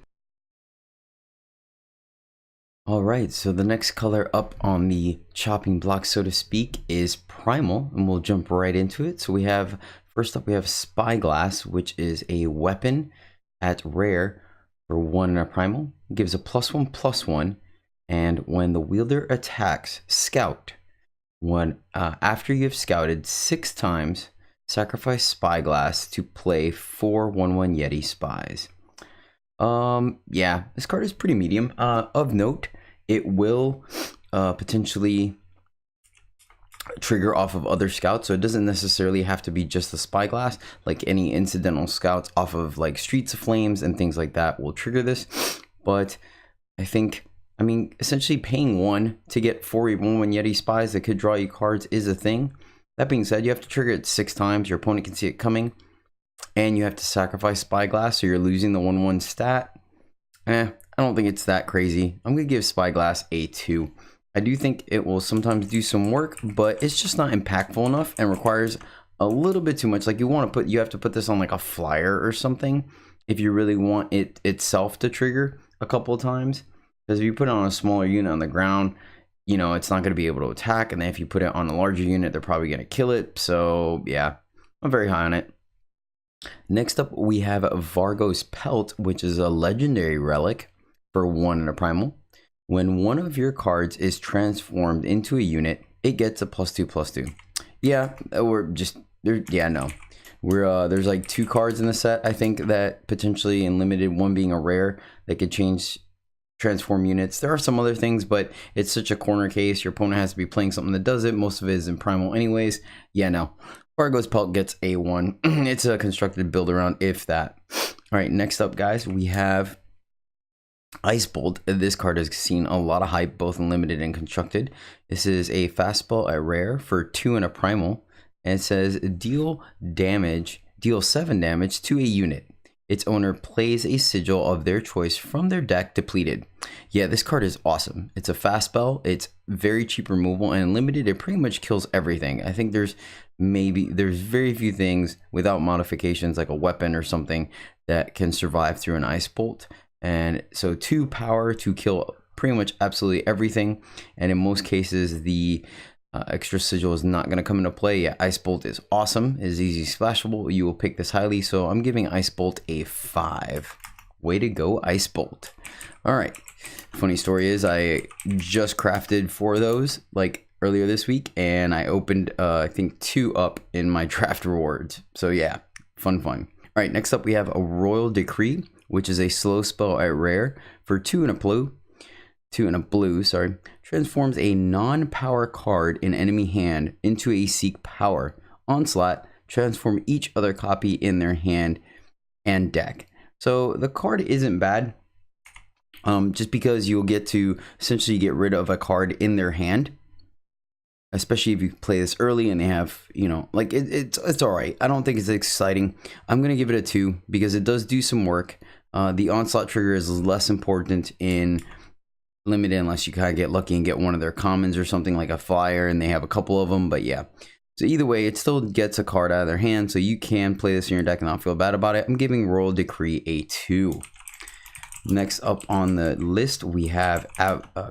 All right, so the next color up on the chopping block, so to speak, is Primal, and we'll jump right into it. So we have, first up, we have Spyglass, which is a weapon at rare for 1 in a Primal. It gives a +1/+1, and when the wielder attacks, scout. After you have scouted 6 times, sacrifice Spyglass to play 4 1/1 Yeti spies. Yeah, this card is pretty medium. Of note, it will potentially trigger off of other scouts, so it doesn't necessarily have to be just the Spyglass. Like any incidental scouts off of like Streets of Flames and things like that will trigger this. But I mean, essentially paying 1 to get 4 1/1 Yeti spies that could draw you cards is a thing. That being said, you have to trigger it 6 times. Your opponent can see it coming, and you have to sacrifice Spyglass, so you're losing the 1/1 stat. I don't think it's that crazy. I'm going to give Spyglass a 2. I do think it will sometimes do some work, but it's just not impactful enough and requires a little bit too much. Like you have to put this on like a flyer or something if you really want it itself to trigger a couple of times. Because if you put it on a smaller unit on the ground, you know, it's not going to be able to attack. And then if you put it on a larger unit, they're probably going to kill it. So yeah, I'm very high on it. Next up, we have Vargo's Pelt, which is a legendary relic for 1 in a Primal. When one of your cards is transformed into a unit, it gets a +2/+2. Yeah, there's like 2 cards in the set, I think, that potentially in limited, one being a rare that could transform units. There are some other things, but it's such a corner case. Your opponent has to be playing something that does it. Most of it is in Primal anyways. Yeah, no. Vargo's Pelt gets a 1. It's a constructed build around, if that. All right, next up, guys, we have Ice Bolt. This card has seen a lot of hype, both in limited and constructed. This is a fast spell at rare for 2 in a Primal, and it says deal 7 damage to a unit. Its owner plays a sigil of their choice from their deck depleted. Yeah, this card is awesome. It's a fast spell. It's very cheap removal, and in limited, it pretty much kills everything. I think there's very few things without modifications, like a weapon or something, that can survive through an Ice Bolt. And so 2 power to kill pretty much absolutely everything. And in most cases, the extra sigil is not going to come into play. Yeah, Ice Bolt is awesome. It is easy splashable. You will pick this highly. So I'm giving Ice Bolt a 5. Way to go, Ice Bolt. All right. Funny story is I just crafted 4 of those like earlier this week. And I opened, I think, 2 up in my draft rewards. So yeah, fun. All right, next up we have a Royal Decree, which is a slow spell at rare for 2 in a blue. Transforms a non-power card in enemy hand into a Seek power. Onslaught, transform each other copy in their hand and deck. So the card isn't bad, just because you'll get to essentially get rid of a card in their hand, especially if you play this early and they have, you know, like it's all right. I don't think it's exciting. I'm going to give it a 2 because it does do some work. The onslaught trigger is less important in limited unless you kind of get lucky and get one of their commons or something like a flyer, and they have a couple of them. But yeah, so either way, it still gets a card out of their hand, so you can play this in your deck and not feel bad about it. I'm giving Royal Decree a 2. Next up on the list, we have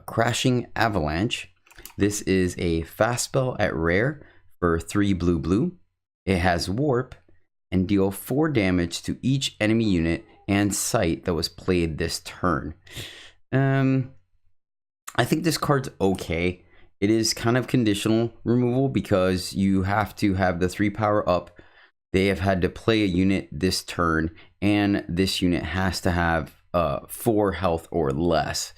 Crashing Avalanche. This is a fast spell at rare for 3 blue blue. It has warp and deal 4 damage to each enemy unit and sight that was played this turn. I think this card's okay. It is kind of conditional removal because you have to have the 3 power up. They have had to play a unit this turn, and this unit has to have 4 health or less.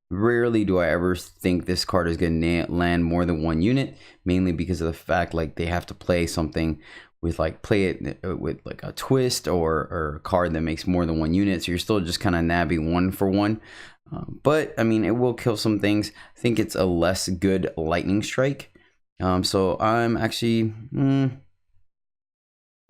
Rarely do I ever think this card is going to land more than 1 unit, mainly because of the fact like they have to play something with like play it with like a twist or a card that makes more than 1 unit. So you're still just kind of nabbing 1 for 1. But I mean, it will kill some things. I think it's a less good lightning strike. So I'm actually, I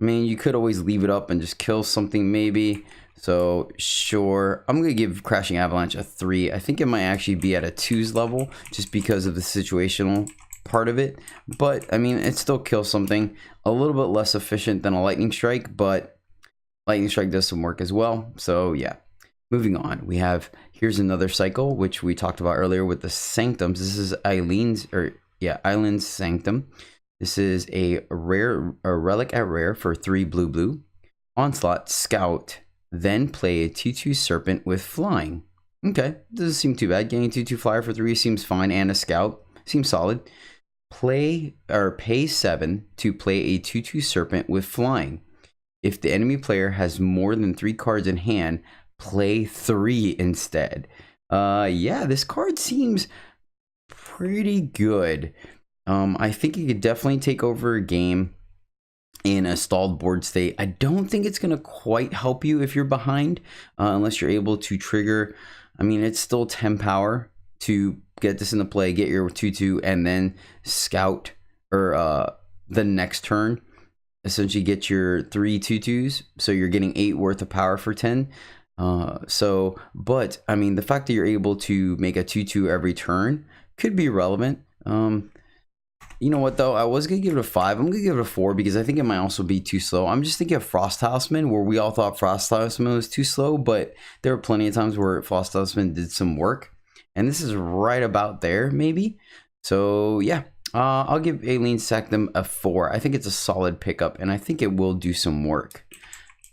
mean, you could always leave it up and just kill something maybe. So sure, I'm gonna give Crashing Avalanche a 3. I think it might actually be at a 2's level just because of the situational part of it. But I mean, it still kills something. A little bit less efficient than a lightning strike, but lightning strike does some work as well. So yeah, moving on. We have, here's another cycle, which we talked about earlier with the Sanctums. This is Island's Sanctum. This is a relic at rare for 3 blue blue. Onslaught, Scout, then play a 2/2 Serpent with flying. Okay, doesn't seem too bad. Getting a 2/2 flyer for 3 seems fine, and a Scout seems solid. Pay 7 to play a 2/2 Serpent with flying. If the enemy player has more than 3 cards in hand, play 3 instead. Yeah, this card seems pretty good. I think it could definitely take over a game in a stalled board state. I don't think it's going to quite help you if you're behind, unless you're able to trigger. I mean, it's still 10 power to get this into play, get your 2/2, and then Scout or the next turn. Essentially get your 3 2/2s, so you're getting 8 worth of power for 10. But I mean, the fact that you're able to make a 2/2 every turn could be relevant. You know what though? I was gonna give it a 5. I'm gonna give it a 4 because I think it might also be too slow. I'm just thinking of Frost Houseman, where we all thought Frost Houseman was too slow, but there were plenty of times where Frost Houseman did some work, and this is right about there, maybe. So yeah, I'll give Aileen Sanctum a 4. I think it's a solid pickup, and I think it will do some work.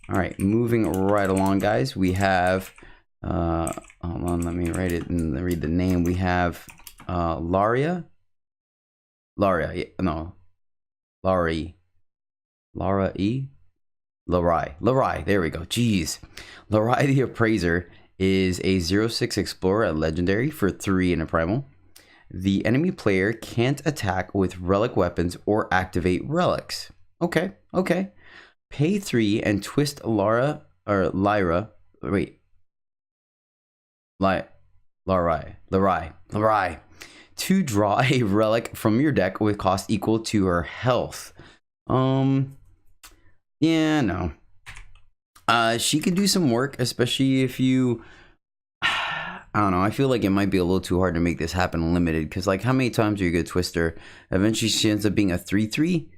All right, moving right along, guys. We have, hold on, let me write it and read the name. We have Laria, Larai, there we go. Jeez. Larai the Appraiser is a 0/6 Explorer at Legendary for 3 and a Primal. The enemy player can't attack with relic weapons or activate relics. Okay. Pay 3 and twist Larai to draw a relic from your deck with cost equal to her health. Yeah, no. She could do some work, especially if you, I don't know, I feel like it might be a little too hard to make this happen limited, because like how many times are you gonna twist her? Eventually she ends up being a 3/3.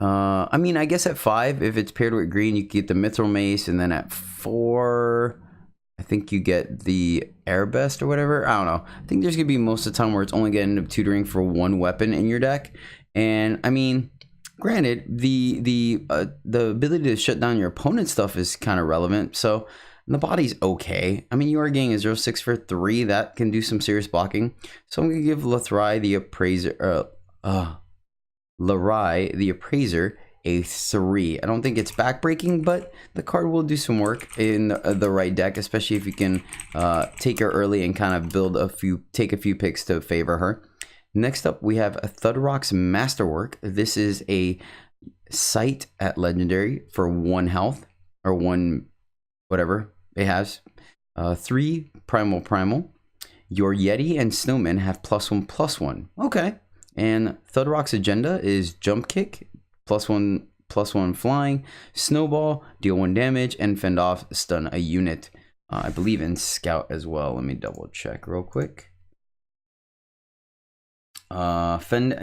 I mean, I guess at 5, if it's paired with green, you get the Mithril Mace, and then at 4, I think you get the Airbest or whatever. I don't know. I think there's gonna be most of the time where it's only gonna end up tutoring for 1 weapon in your deck. And I mean, granted, the ability to shut down your opponent's stuff is kind of relevant. So the body's okay. I mean, you are getting a 0/6 for 3. That can do some serious blocking. So I'm gonna give Larai the Appraiser a 3. I don't think it's backbreaking, but the card will do some work in the right deck, especially if you can take her early and kind of take a few picks to favor her. Next up, we have a Thudrock's Masterwork. This is a sight at Legendary for 1 health, or 1 whatever it has. 3 primal. Your Yeti and Snowman have +1/+1. Okay. And Thudrock's agenda is Jump Kick, +1/+1 flying, Snowball, deal 1 damage, and fend off, stun a unit. I believe in Scout as well. Let me double check real quick. Stun,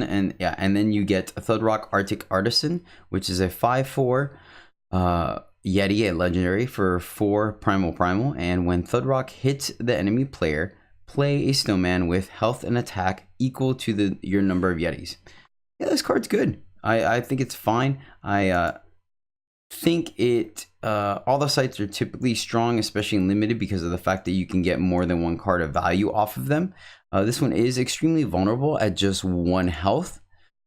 and then you get Thudrock Arctic Artisan, which is a 5/4 Yeti at Legendary for 4 primal, and when Thudrock hits the enemy player, play a snowman with health and attack equal to your number of Yetis. Yeah, this card's good. I think it's fine. I think it all the sites are typically strong, especially in limited, because of the fact that you can get more than one card of value off of them. This one is extremely vulnerable at just 1 health,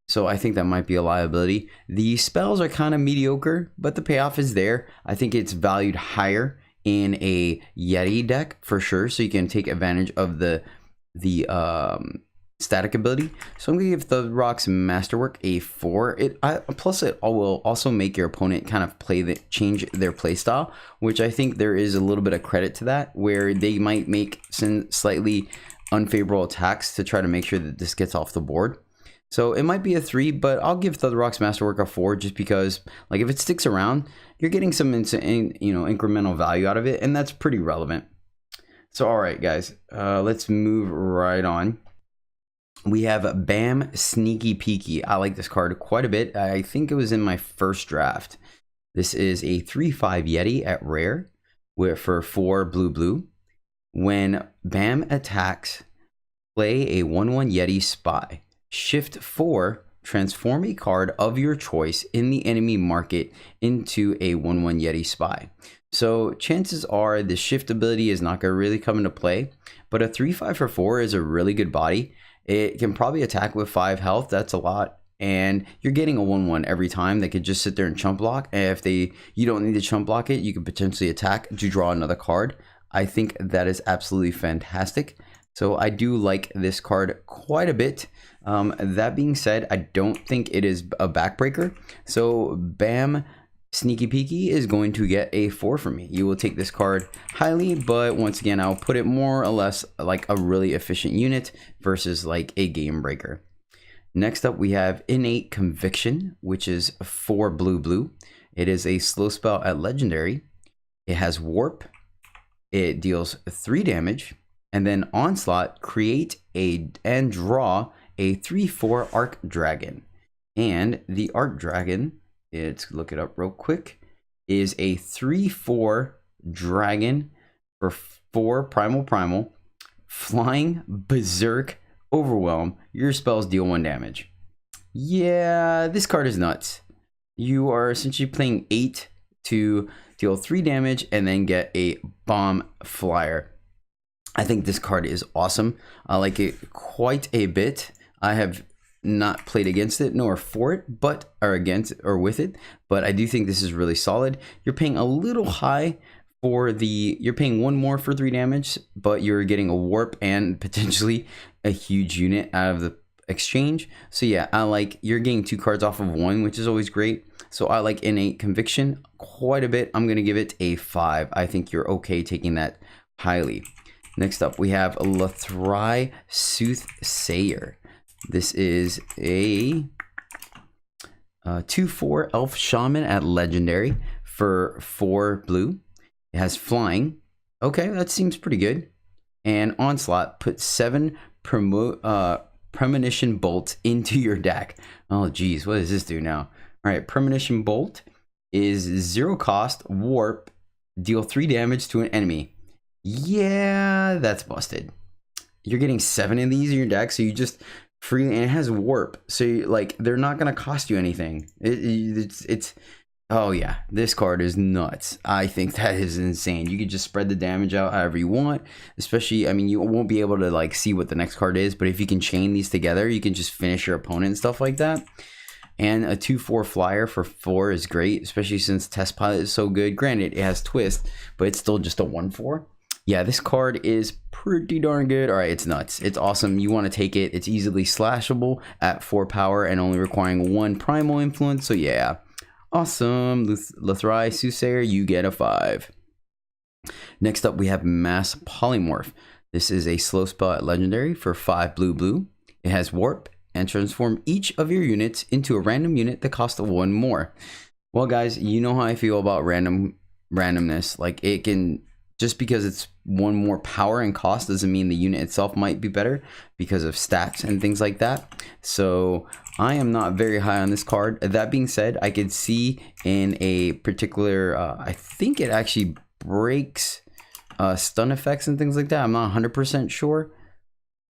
so I think that might be a liability. The spells are kind of mediocre, but the payoff is there. I think it's valued higher in a Yeti deck for sure, so you can take advantage of the static ability. So I'm gonna give the Rock's Masterwork a 4. Plus it will also make your opponent kind of change their play style, which I think there is a little bit of credit to that, where they might make some slightly unfavorable attacks to try to make sure that this gets off the board. So it might be a 3, but I'll give the Rock's Masterwork a 4 just because, like, if it sticks around, you're getting some incremental value out of it, and that's pretty relevant. So all right, guys, let's move right on. We have Bam Sneaky Peeky. I like this card quite a bit. I think it was in my first draft. This is a 3/5 Yeti at rare for 4 blue. When Bam attacks, play a 1/1 Yeti Spy. Shift 4, transform a card of your choice in the enemy market into a 1/1 Yeti Spy. So chances are the shift ability is not going to really come into play, but a 3/5 for 4 is a really good body. It can probably attack with 5 health. That's a lot. And you're getting a 1/1 every time. They could just sit there and chump block. And if you don't need to chump block it, you could potentially attack to draw another card. I think that is absolutely fantastic. So I do like this card quite a bit. That being said, I don't think it is a backbreaker. So Bam Sneaky Peeky is going to get a 4 from me. You will take this card highly, but once again, I'll put it more or less like a really efficient unit versus like a game breaker. Next up, we have Innate Conviction, which is 4 blue. It is a slow spell at legendary. It has warp. It deals 3 damage, and then Onslaught, create and draw a 3/4 Arc Dragon. And the Arc Dragon, let's look it up real quick, is a 3/4 dragon for 4 primal, flying, berserk, overwhelm. Your spells deal 1 damage. Yeah, this card is nuts. You are essentially playing 8 to deal 3 damage and then get a bomb flyer. I think this card is awesome. I like it quite a bit. I have not played against it nor for it, but with it, but I do think this is really solid. You're paying a little high for you're paying 1 more for 3 damage, but you're getting a warp and potentially a huge unit out of the exchange. So yeah, you're getting 2 cards off of 1, which is always great. So I like Innate Conviction quite a bit. I'm gonna give it a 5. I think you're okay taking that highly. Next up, we have Lothrai Soothsayer. This is a 2/4 Elf Shaman at legendary for 4 blue. It has flying. Okay, that seems pretty good. And Onslaught, put 7 Premonition Bolt into your deck. Oh geez, what does this do now? All right, Premonition Bolt is 0 cost, warp, deal 3 damage to an enemy. Yeah, that's busted. You're getting 7 of these in your deck, so you just freely, and it has warp, so they're not gonna cost you anything. It's oh yeah, this card is nuts. I think that is insane. You could just spread the damage out however you want, especially, I mean, you won't be able to see what the next card is, but if you can chain these together, you can just finish your opponent and stuff like that. And a 2/4 flyer for 4 is great, especially since Test Pilot is so good. Granted, it has twist, but it's still just a 1/4. Yeah, this card is pretty darn good. All right, it's nuts. It's awesome. You want to take it. It's easily slashable at 4 power and only requiring 1 primal influence. So yeah, awesome. Lothrai Soothsayer, you get a 5. Next up, we have Mass Polymorph. This is a slow spell at legendary for 5 blue. It has warp and transform each of your units into a random unit that costs 1 more. Well, guys, you know how I feel about randomness. It can, just because it's 1 more power and cost doesn't mean the unit itself might be better because of stats and things like that. So I am not very high on this card. That being said, I could see in a particular, I think it actually breaks stun effects and things like that. I'm not 100% sure.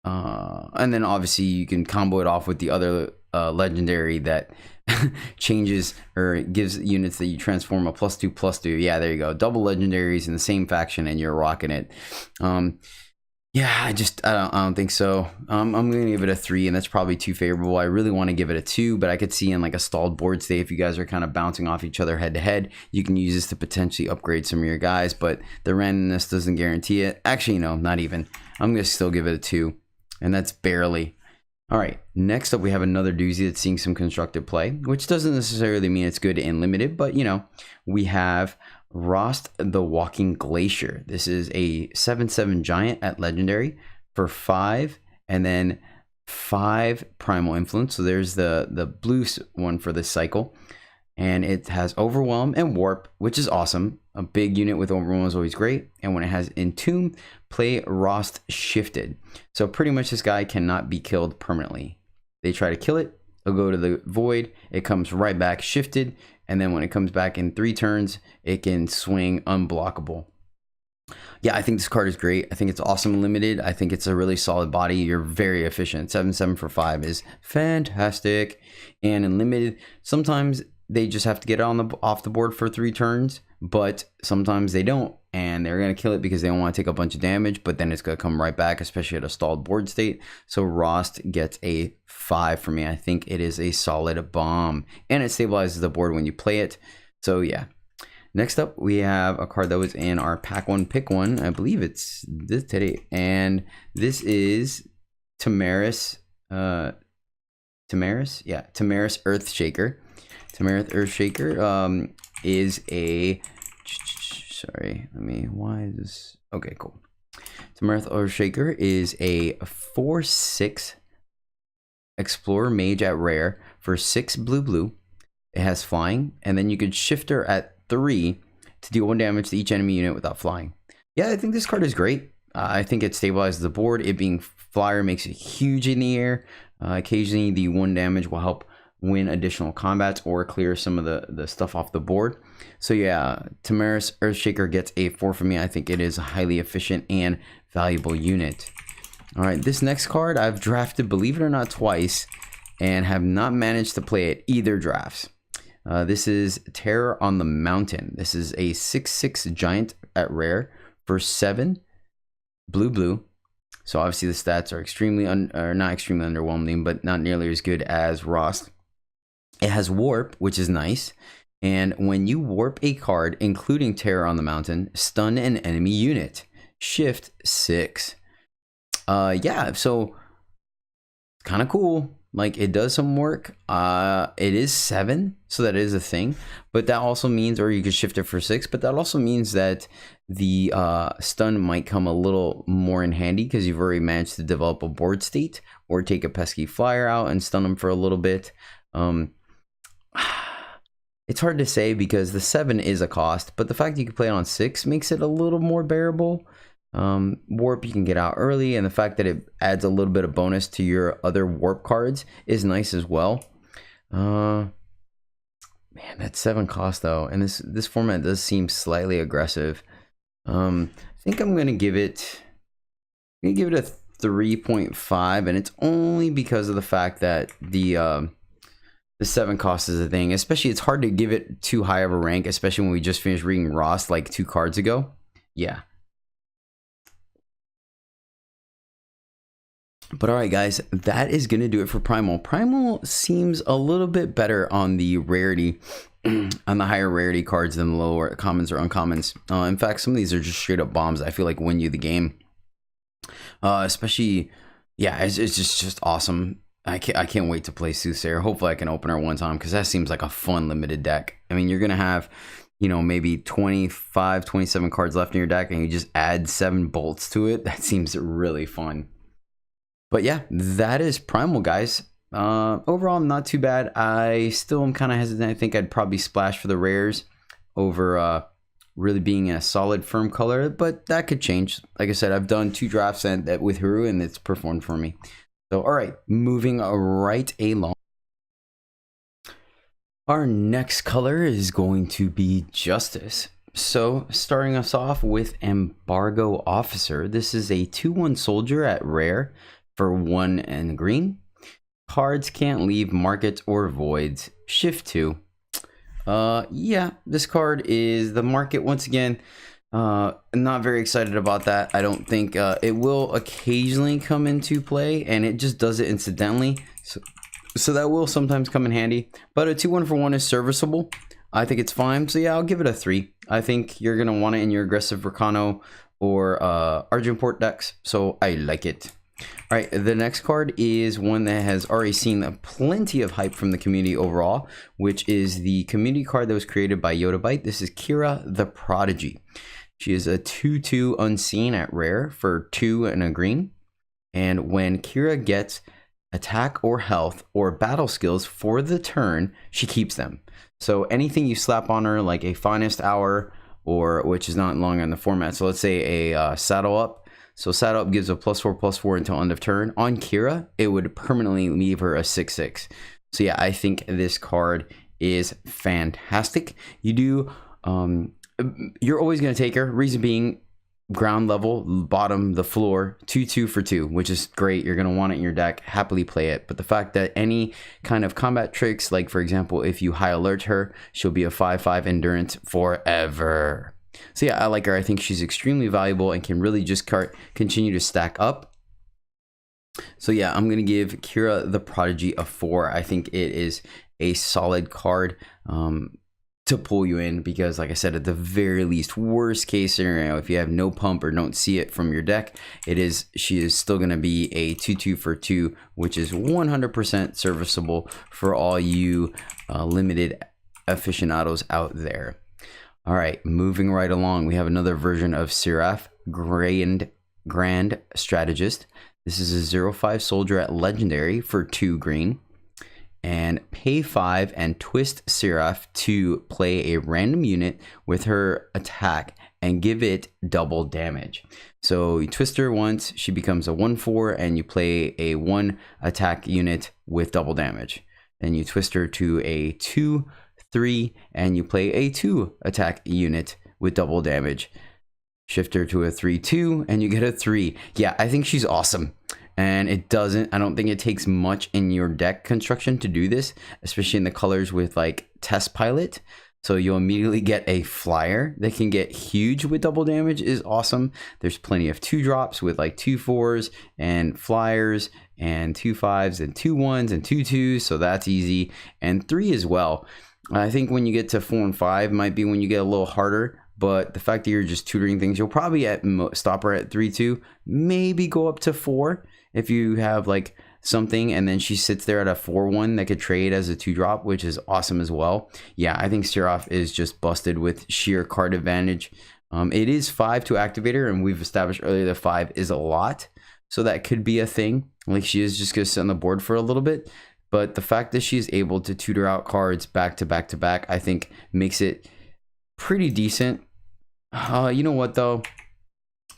And then obviously you can combo it off with the other legendary that changes or gives units that you transform a +2/+2. Yeah, there you go. Double legendaries in the same faction and you're rocking it. Yeah, I don't think so. I'm gonna give it a 3, and that's probably too favorable. I really want to give it a 2, but I could see in like a stalled board state, if you guys are kind of bouncing off each other head to head, you can use this to potentially upgrade some of your guys, but the randomness doesn't guarantee it. Actually, no, not even. I'm gonna still give it a 2, and that's barely. All right, next up we have another doozy that's seeing some constructive play, which doesn't necessarily mean it's good and limited, but you know, we have Rost the Walking Glacier. This is a 7/7 giant at legendary for 5, and then 5 primal influence. So there's the blue one for this cycle, and it has overwhelm and warp, which is awesome. A big unit with overwhelm is always great. And when it has entomb, play Rost Shifted. So pretty much this guy cannot be killed permanently. They try to kill it, it'll go to the void, it comes right back shifted, and then when it comes back in 3 turns, it can swing unblockable. Yeah, I think this card is great. I think it's awesome limited. I think it's a really solid body. You're very efficient. 7/7 for 5 is fantastic. And in limited, sometimes they just have to get it off the board for 3 turns, but sometimes they don't, and they're going to kill it because they don't want to take a bunch of damage, but then it's going to come right back, especially at a stalled board state. So Rost gets a 5 for me. I think it is a solid bomb, and it stabilizes the board when you play it. So yeah. Next up, we have a card that was in our pack 1 pick 1. I believe it's this today, and this is Tamaris. Tamaris Earthshaker. Tamaris Earthshaker is a, sorry, why is this? Okay, cool. Tamaris Earthshaker is a 4/6 Explorer Mage at rare for 6 blue. It has flying, and then you could shift her at 3 to deal 1 damage to each enemy unit without flying. Yeah, I think this card is great. I think it stabilizes the board. It being flyer makes it huge in the air. Occasionally, the 1 damage will help win additional combats or clear some of the stuff off the board. So yeah, Tamaris Earthshaker gets a 4 from me. I think it is a highly efficient and valuable unit. All right, this next card I've drafted, believe it or not, twice, and have not managed to play it either drafts. This is Terror on the Mountain. This is a 6/6 giant at rare for 7 blue. So obviously the stats are extremely not extremely underwhelming, but not nearly as good as Rost. It has warp, which is nice. And when you warp a card, including Terror on the Mountain, stun an enemy unit. Shift 6. Yeah, so kind of cool. Like, it does some work. It is 7, so that is a thing. But that also means, or you could shift it for 6, but that also means that the stun might come a little more in handy because you've already managed to develop a board state or take a pesky flyer out and stun them for a little bit. It's hard to say because the 7 is a cost, but the fact you can play it on 6 makes it a little more bearable. Warp you can get out early, and the fact that it adds a little bit of bonus to your other warp cards is nice as well. Man, that 7 cost though, and this format does seem slightly aggressive. I think I'm gonna give it a 3.5, and it's only because of the fact that the 7 cost is a thing. Especially, it's hard to give it too high of a rank, especially when we just finished reading Rost like 2 cards ago. Yeah. But all right, guys, that is going to do it for Primal. Primal seems a little bit better on the rarity, on the higher rarity cards than the lower commons or uncommons. In fact, some of these are just straight up bombs that I feel like win you the game. Especially, yeah, it's just awesome. I can't wait to play Soothsayer. Hopefully I can open her one time because that seems like a fun limited deck. I mean, you're going to have, you know, maybe 25, 27 cards left in your deck, and you just add 7 bolts to it. That seems really fun. But yeah, that is Primal, guys. Overall, not too bad. I still am kind of hesitant. I think I'd probably splash for the rares over really being in a solid, firm color, but that could change. Like I said, I've done 2 drafts with Huru, and it's performed for me. So, all right, moving right along. Our next color is going to be Justice. So starting us off with Embargo Officer. This is a 2/1 soldier at rare for 1 and green. Cards can't leave markets or voids. Shift 2. Yeah, this card is the market once again. Not very excited about that. I don't think it will occasionally come into play, and it just does it incidentally. So that will sometimes come in handy. But a 2/1 for 1 is serviceable. I think it's fine. So yeah, I'll give it a 3. I think you're gonna want it in your aggressive Rakano or Argenport decks. So I like it. All right, the next card is one that has already seen plenty of hype from the community overall, which is the community card that was created by Yoda. This is Kira the Prodigy. She is a 2/2 unseen at rare for 2 and a green. And when Kira gets attack or health or battle skills for the turn, she keeps them. So anything you slap on her, like a Finest Hour, or which is not longer in the format. So let's say a Saddle Up. So Saddle Up gives a +4/+4 until end of turn. On Kira, it would permanently leave her a 6/6. So yeah, I think this card is fantastic. You do, you're always going to take her. Reason being, ground level, bottom, the floor, 2/2 for 2, which is great. You're going to want it in your deck, happily play it. But the fact that any kind of combat tricks, like for example, if you high alert her, she'll be a 5/5 endurance forever. So yeah, I like her. I think she's extremely valuable and can really just continue to stack up. So yeah, I'm going to give Kira the Prodigy a 4. I think it is a solid card to pull you in, because like I said, at the very least, worst case scenario, if you have no pump or don't see it from your deck, she is still going to be a 2/2 for 2, which is 100% serviceable for all you limited aficionados out there. All right, moving right along, we have another version of Seraph, Grand Strategist. This is a 0/5 soldier at legendary for 2 green. And pay 5 and twist Seraph to play a random unit with her attack and give it double damage. So you twist her once, she becomes a 1/4, and you play a 1 attack unit with double damage. Then you twist her to a 2/3, and you play a 2 attack unit with double damage. Shift her to a 3/2, and you get a 3. Yeah, I think she's awesome. And I don't think it takes much in your deck construction to do this, especially in the colors with like Test Pilot. So you'll immediately get a flyer that can get huge with double damage. Is awesome. There's plenty of 2-drops with like 2/4s and flyers and 2/5s and 2/1s and 2/2s. So that's easy. And 3 as well. I think when you get to 4 and 5 might be when you get a little harder. But the fact that you're just tutoring things, you'll probably stop her at 3/2, maybe go up to 4 if you have like something, and then she sits there at a 4/1 that could trade as a 2-drop, which is awesome as well. Yeah, I think Seraph is just busted with sheer card advantage. It is 5 to activate her, and we've established earlier that 5 is a lot, so that could be a thing. Like, she is just going to sit on the board for a little bit, but the fact that she's able to tutor out cards back to back to back, I think makes it pretty decent. You know what though?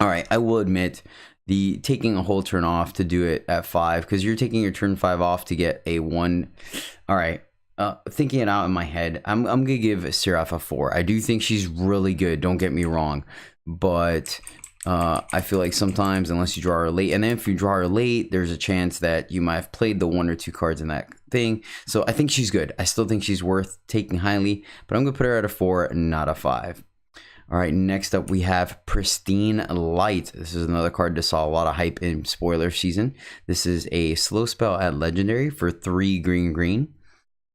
All right, I will admit, the taking a whole turn off to do it at 5, because you're taking your turn 5 off to get a 1. All right, thinking it out in my head, I'm gonna give Seraph a 4. I do think she's really good, don't get me wrong, but I feel like sometimes, unless you draw her late, and then if you draw her late, there's a chance that you might have played the 1 or 2 cards in that thing. So I think she's good. I still think she's worth taking highly, but I'm gonna put her at a 4, not a 5. All right, next up we have Pristine Light. This is another card that saw a lot of hype in spoiler season. This is a slow spell at legendary for 3 green.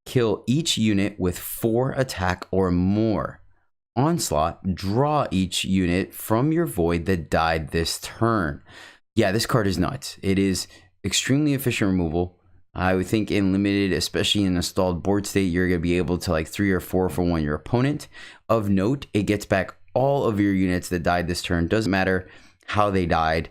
Kill each unit with 4 attack or more. Onslaught, draw each unit from your void that died this turn. Yeah, this card is nuts. It is extremely efficient removal. I would think in limited, especially in a stalled board state, you're going to be able to like 3 or 4 for 1 your opponent. Of note, it gets back all of your units that died this turn. Doesn't matter how they died.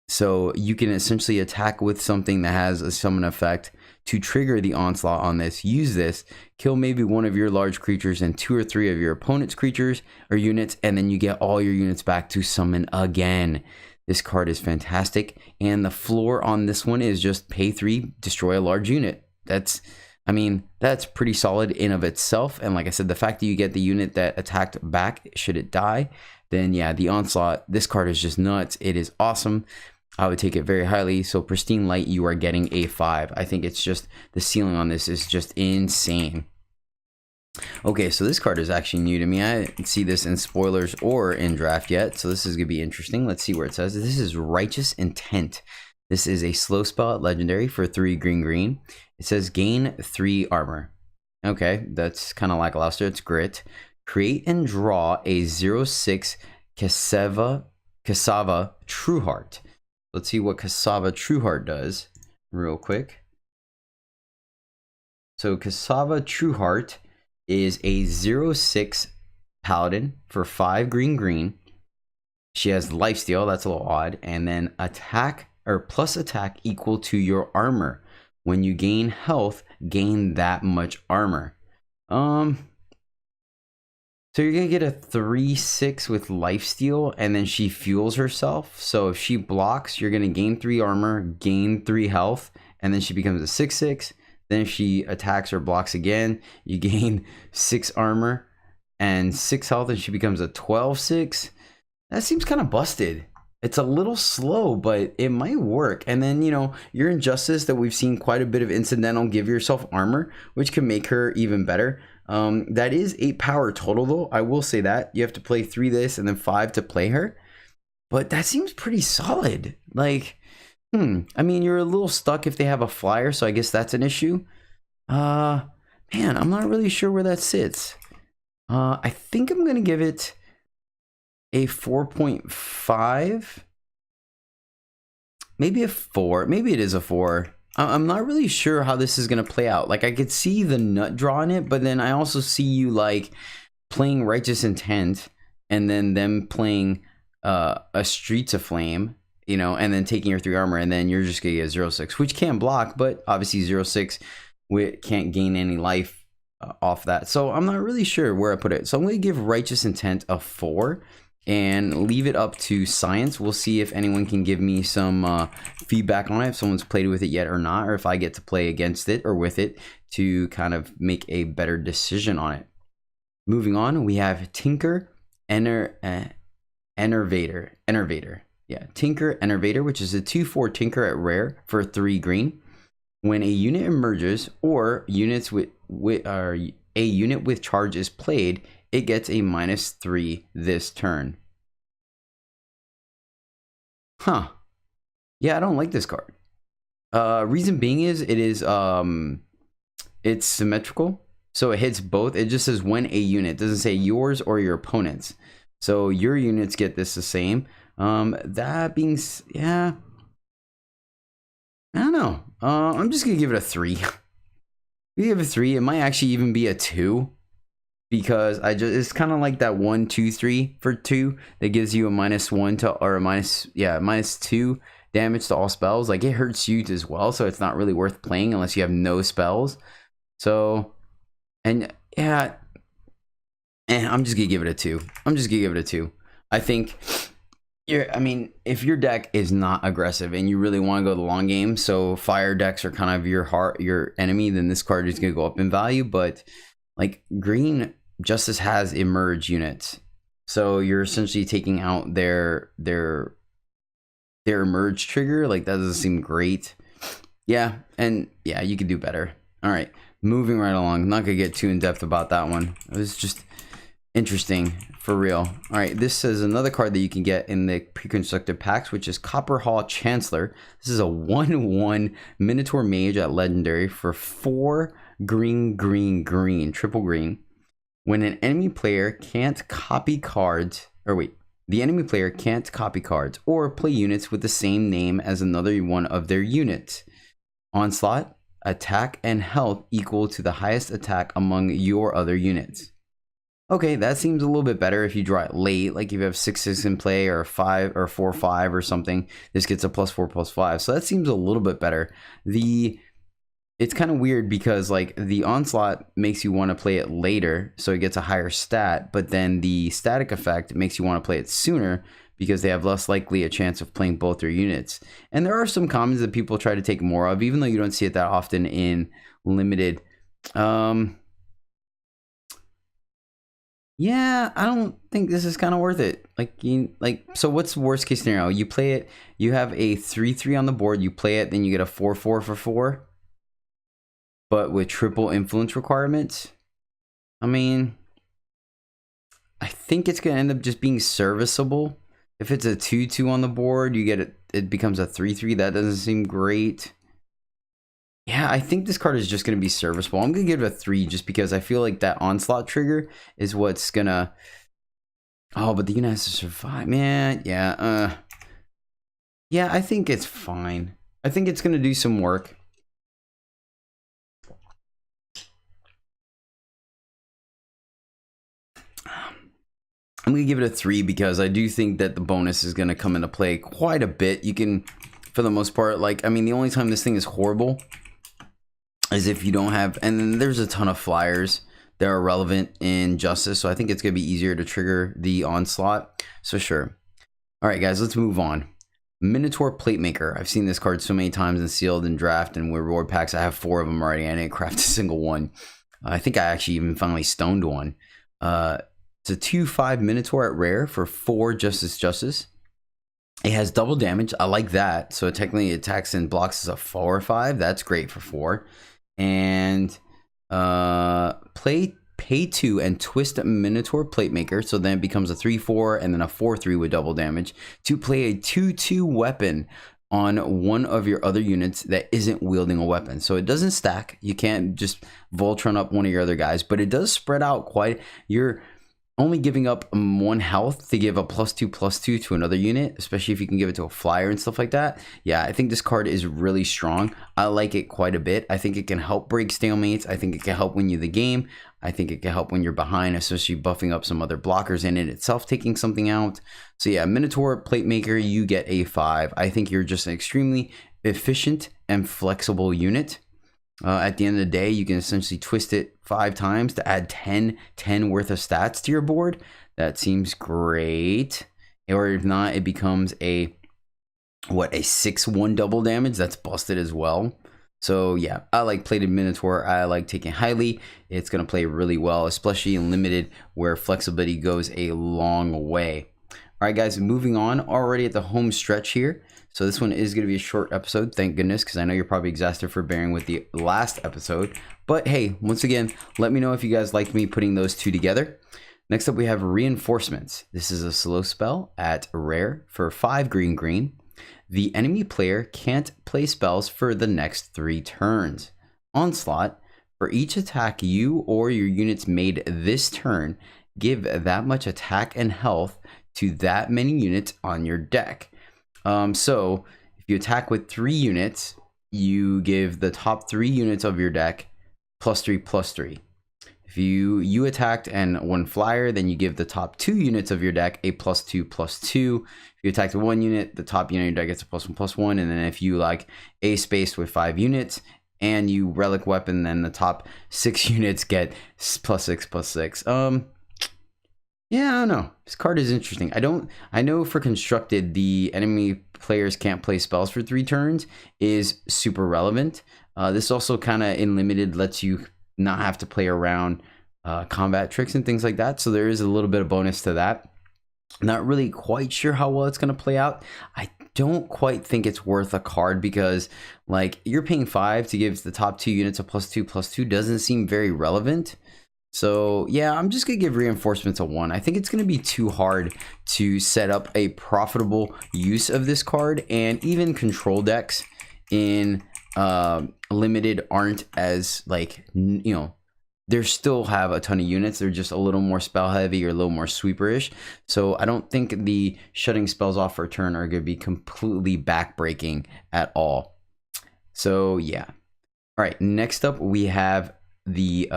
So you can essentially attack with something that has a summon effect to trigger the onslaught on this. Use this, kill maybe 1 of your large creatures and 2 or 3 of your opponent's creatures or units, and then you get all your units back to summon again. This card is fantastic, and the floor on this one is just pay 3, destroy a large unit. That's I mean, that's pretty solid in of itself. And like I said, the fact that you get the unit that attacked back should it die, then yeah, the Onslaught, this card is just nuts. It is awesome. I would take it very highly. So Pristine Light, you are getting a 5. I think it's just, the ceiling on this is just insane. Okay, so this card is actually new to me. I didn't see this in spoilers or in draft yet, so this is going to be interesting. Let's see where it says. This is Righteous Intent. This is a slow spell at legendary for 3 green. It says gain 3 armor. Okay, that's kind of lackluster. It's grit. Create and draw a 0/6 Cassava Trueheart. Let's see what Cassava Trueheart does real quick. So Cassava Trueheart is a 0/6 paladin for 5 green. She has lifesteal, that's a little odd, and then attack or plus attack equal to your armor. When you gain health, gain that much armor. So you're gonna get a 3/6 with lifesteal, and then she fuels herself. So if she blocks, you're gonna gain 3 armor, gain 3 health, and then she becomes a 6/6. Then if she attacks or blocks again, you gain 6 armor and 6 health, and she becomes a 12/6. That seems kind of busted. It's a little slow, but it might work. And then, you know, your Injustice that we've seen quite a bit of incidental give yourself armor, which can make her even better. That is 8 power total, though. I will say that. You have to play 3 this and then 5 to play her. But that seems pretty solid. Like, I mean, you're a little stuck if they have a flyer, so I guess that's an issue. Man, I'm not really sure where that sits. I think I'm going to give it a 4.5. Maybe a 4. Maybe it is a 4. I'm not really sure how this is going to play out. Like, I could see the nut draw in it, but then I also see you, like, playing Righteous Intent and then them playing a Streets of Flame, you know, and then taking your 3 armor, and then you're just going to get 0/6, which can block, but obviously 0/6 can't gain any life off that. So I'm not really sure where I put it. So I'm going to give Righteous Intent a 4 and leave it up to science. We'll see if anyone can give me some feedback on it, if someone's played with it yet or not, or if I get to play against it or with it to kind of make a better decision on it. Moving on, we have Tinker Enervator. Yeah, Tinker Enervator, which is a 2/4 Tinker at rare for 3 green. When a unit emerges or a unit with charge is played, it gets a -3 this turn. Huh. Yeah, I don't like this card. Reason being is it's symmetrical. So it hits both. It just says when a unit. It doesn't say yours or your opponent's. So your units get this the same. That being, yeah, I don't know. I'm just gonna give it a 3. We give it a 3. It might actually even be a 2 because it's kind of like that 1, 2, 3 for 2 that gives you a -1 to or a -2 damage to all spells. Like, it hurts you as well, so it's not really worth playing unless you have no spells. So, and yeah, I'm just gonna give it a 2. I think. I mean, if your deck is not aggressive and you really want to go the long game, so fire decks are kind of your enemy, then this card is going to go up in value. But like, green Justice has emerge units, so you're essentially taking out their emerge trigger. Like, that doesn't seem great. Yeah, and yeah, you could do better. All right, moving right along. I'm not gonna get too in depth about that one. It was just interesting for real. All right, this is another card that you can get in the pre-constructed packs, which is Copperhall Chancellor. This is a 1/1 Minotaur Mage at legendary for 4 green, triple green. When an enemy player can't copy cards, the enemy player can't copy cards or play units with the same name as another one of their units. Onslaught, attack and health equal to the highest attack among your other units. Okay, that seems a little bit better if you draw it late, like if you have 6/6 in play or 5 or 4/5 or something. This gets a +4/+5, so that seems a little bit better. It's kind of weird because like the Onslaught makes you want to play it later, so it gets a higher stat, but then the static effect makes you want to play it sooner because they have less likely a chance of playing both their units. And there are some commons that people try to take more of, even though you don't see it that often in limited Yeah, I don't think this is kind of worth it. So what's worst case scenario? You play it, you have a 3/3 on the board, you play it, then you get a 4/4 for 4, but with triple influence requirements. I mean, I think it's gonna end up just being serviceable. If it's a 2/2 on the board, you get it, it becomes a 3/3. That doesn't seem great. Yeah, I think this card is just going to be serviceable. I'm going to give it a 3 just because I feel like that onslaught trigger is what's going to... Oh, but the unit has to survive. Man, yeah. Yeah, I think it's fine. I think it's going to do some work. I'm going to give it a 3 because I do think that the bonus is going to come into play quite a bit. You can, for the most part, like, I mean, the only time this thing is horrible is if you don't have, and then there's a ton of flyers that are relevant in Justice, so I think it's going to be easier to trigger the onslaught. So sure. All right, guys, let's move on. Minotaur Plate Maker. I've seen this card so many times in sealed and draft and reward packs. I have 4 of them already, and I didn't craft a single one. I think I actually even finally stoned one. It's a 2/5 Minotaur at rare for 4 Justice. It has double damage. I like that. So it technically attacks and blocks as a 4 or 5. That's great for 4. And pay 2 and twist a Minotaur Plate Maker, so then it becomes a 3/4 and then a 4/3 with double damage to play a 2/2 weapon on one of your other units that isn't wielding a weapon. So it doesn't stack. You can't just Voltron up one of your other guys, but it does spread out quite. You're only giving up 1 health to give a +2/+2 to another unit, especially if you can give it to a flyer and stuff like that. Yeah, I think this card is really strong. I like it quite a bit. I think it can help break stalemates. I think it can help win you the game. I think it can help when you're behind, especially buffing up some other blockers in it itself, taking something out. So yeah, Minotaur Plate Maker, you get a 5. I think you're just an extremely efficient and flexible unit. At the end of the day, you can essentially twist it 5 times to add 10 worth of stats to your board. That seems great. Or if not, it becomes a 6/1 double damage. That's busted as well. So yeah, I like Plated Minotaur. I like taking highly. It's going to play really well, especially in limited where flexibility goes a long way. All right, guys, moving on. Already at the home stretch here. So this one is going to be a short episode, thank goodness, because I know you're probably exhausted for bearing with the last episode. But hey, once again, let me know if you guys liked me putting those two together. Next up, we have Reinforcements. This is a slow spell at rare for 5 green. The enemy player can't play spells for the next 3 turns. Onslaught. For each attack you or your units made this turn, give that much attack and health to that many units on your deck. So if you attack with 3 units, you give the top 3 units of your deck +3/+3. If you attacked and 1 flyer, then you give the top 2 units of your deck a +2/+2. If you attacked with 1 unit, the top unit of your deck gets a +1/+1. And then if you like a spaced with 5 units and you relic weapon, then the top 6 units get +6/+6. Yeah, I don't know. This card is interesting. I know for constructed, the enemy players can't play spells for 3 turns is super relevant. This also kind of in limited lets you not have to play around combat tricks and things like that. So there is a little bit of bonus to that. Not really quite sure how well it's going to play out. I don't quite think it's worth a card because like you're paying 5 to give the top 2 units a +2/+2 doesn't seem very relevant. So yeah, I'm just going to give Reinforcements a 1. I think it's going to be too hard to set up a profitable use of this card, and even control decks in limited aren't as like, you know, they still have a ton of units. They're just a little more spell heavy or a little more sweeperish. So I don't think the shutting spells off for a turn are going to be completely backbreaking at all. So yeah. All right, next up we have the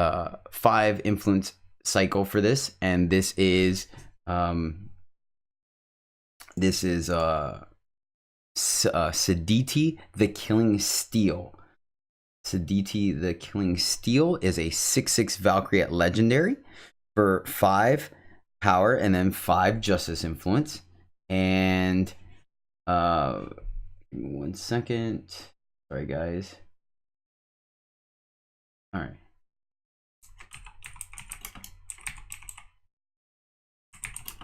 5 influence cycle for this, and this is Siditi the Killing Steel. Siditi the Killing Steel is a 6/6 Valkyrie at legendary for 5 power and then 5 justice influence. And give me 1 second. Sorry guys. All right.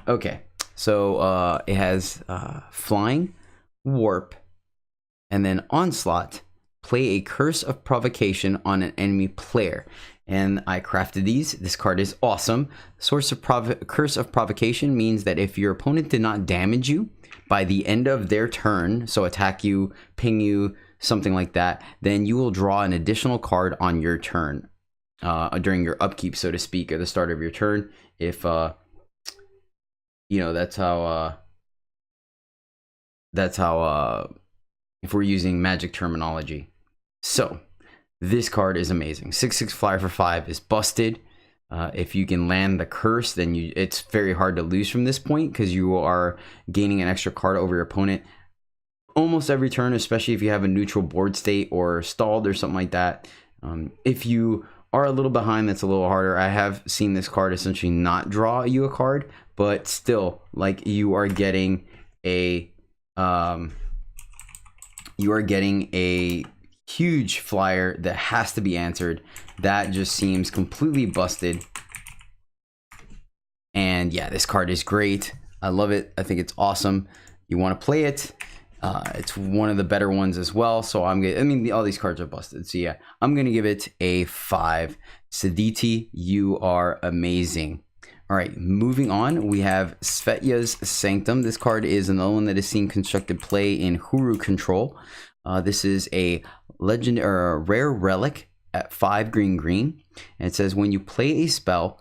Okay, so it has flying, warp, and then onslaught. Play a curse of provocation on an enemy player. And I crafted these. This card is awesome. Curse of provocation means that if your opponent did not damage you by the end of their turn, so attack you, ping you, something like that, then you will draw an additional card on your turn during your upkeep, so to speak, or the start of your turn. If that's how if we're using Magic terminology. So this card is amazing. 6/6 flyer for 5 is busted. If you can land the curse, then it's very hard to lose from this point, because you are gaining an extra card over your opponent almost every turn, especially if you have a neutral board state or stalled or something like that. If you are a little behind, that's a little harder. I have seen this card essentially not draw you a card, but still, like, you are getting a huge flyer that has to be answered. That just seems completely busted. And yeah, this card is great. I love it. I think it's awesome. You want to play it. It's one of the better ones as well. So all these cards are busted. So yeah, I'm going to give it a 5. Siditi, you are amazing. All right, moving on, we have Svetya's Sanctum. This card is another one that is seen constructed play in Huru Control. This is a legend or a rare relic at 5 green. And it says when you play a spell,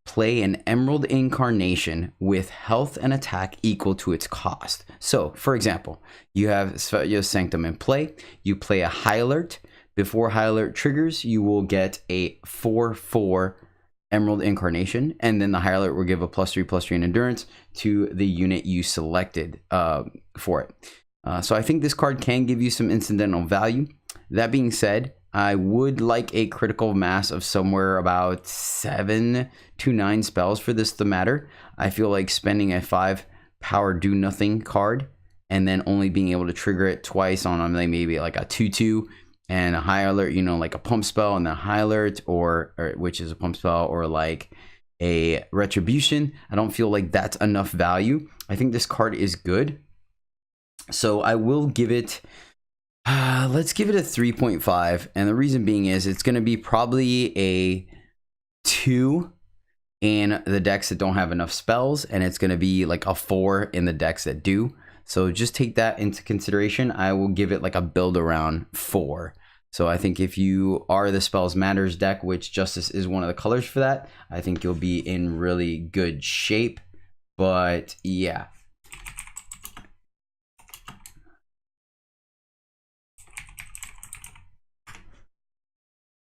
play an Emerald Incarnation with health and attack equal to its cost. So, for example, you have Svetya's Sanctum in play. You play a High Alert. Before High Alert triggers, you will get a 4/4 Emerald Incarnation, and then the High Alert will give a +3/+3 in endurance to the unit you selected for it. So I think this card can give you some incidental value. That being said, I would like a critical mass of somewhere about 7 to 9 spells for this to matter. I feel like spending a 5 power do nothing card and then only being able to trigger it twice on maybe like a 2/2 and a High Alert, like a pump spell and then High Alert, or which is a pump spell, or like a Retribution. I don't feel like that's enough value. I think this card is good. So I will give it, let's give it a 3.5. And the reason being is it's going to be probably a 2 in the decks that don't have enough spells. And it's going to be like a 4 in the decks that do. So just take that into consideration. I will give it like a build around 4. So I think if you are the Spells Matters deck, which Justice is one of the colors for that, I think you'll be in really good shape. But yeah.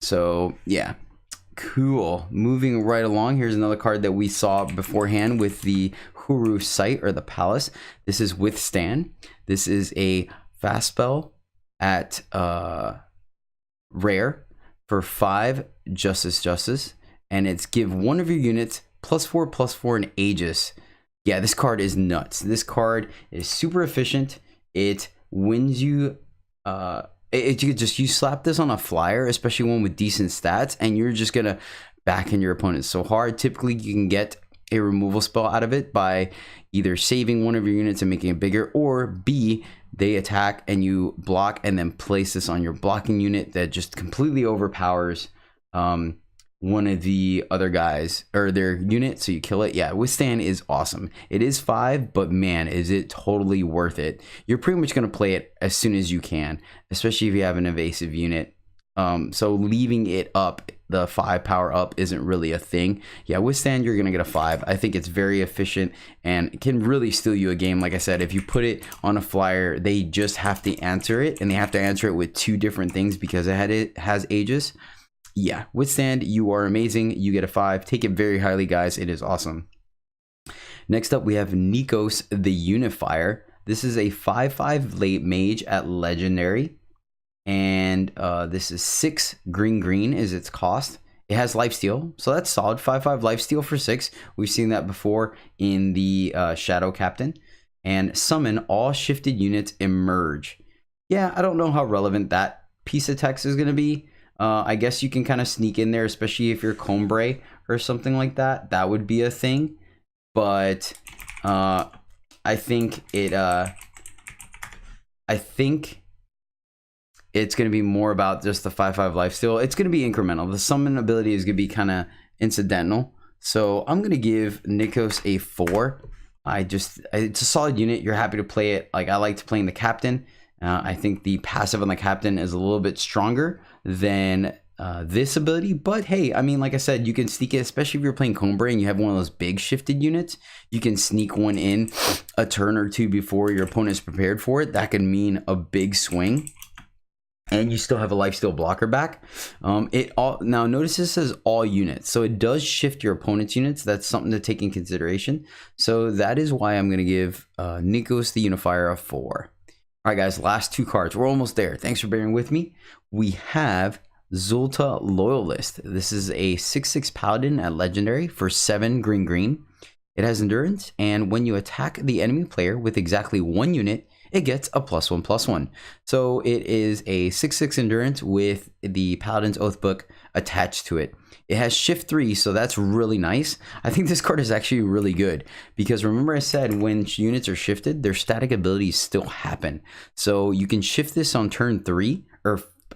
So yeah, cool. Moving right along, here's another card that we saw beforehand with the Huru site or the palace. This is Withstand. This is a fast spell at rare for 5 Justice, and it's give one of your units +4/+4 in Aegis. Yeah, this card is nuts. This card is super efficient. It wins you. You slap this on a flyer, especially one with decent stats, and you're just gonna back in your opponent so hard. Typically, you can get a removal spell out of it by either saving one of your units and making it bigger, or B, they attack and you block and then place this on your blocking unit that just completely overpowers one of the other guys or their unit, so you kill it. Yeah, Withstand is awesome. It is 5, but man, is it totally worth it. You're pretty much going to play it as soon as you can, especially if you have an evasive unit. So leaving it up, the 5 power up, isn't really a thing. Yeah, Withstand, you're going to get a 5. I think it's very efficient and can really steal you a game. Like I said, if you put it on a flyer, they just have to answer it, and they have to answer it with 2 different things because it has Aegis. Yeah, Withstand, you are amazing. You get a 5. Take it very highly, guys. It is awesome. Next up, we have Nikos the Unifier. This is a 5/5 late mage at legendary. And this is 6 green is its cost. It has lifesteal, so that's solid. 5/5 lifesteal for 6. We've seen that before in the Shadow Captain. And summon all shifted units emerge. Yeah, I don't know how relevant that piece of text is going to be. I guess you can kind of sneak in there, especially if you're Combray or something like that. That would be a thing. but I think it's going to be more about just the 5/5 lifesteal. It's going to be incremental. The summon ability is going to be kind of incidental. So I'm going to give Nikos a 4. It's a solid unit. You're happy to play it. Like, I like to play the captain. I think the passive on the captain is a little bit stronger than this ability. But hey, I mean, like I said, you can sneak it, especially if you're playing Cobra and you have one of those big shifted units. You can sneak one in a turn or two before your opponent is prepared for it. That could mean a big swing. And you still have a lifesteal blocker back. Now notice this says all units, so it does shift your opponent's units. That's something to take in consideration. So that is why I'm going to give Nikos the Unifier a 4. All right, guys, last 2 cards. We're almost there. Thanks for bearing with me. We have Zulta Loyalist. This is a 6/6 Paladin at Legendary for 7 green. It has Endurance, and when you attack the enemy player with exactly 1 unit, it gets a +1/+1. So it is a 6/6 Endurance with the Paladin's Oath book attached to it. It has Shift 3, so that's really nice. I think this card is actually really good because remember I said when units are shifted, their static abilities still happen. So you can shift this on turn 3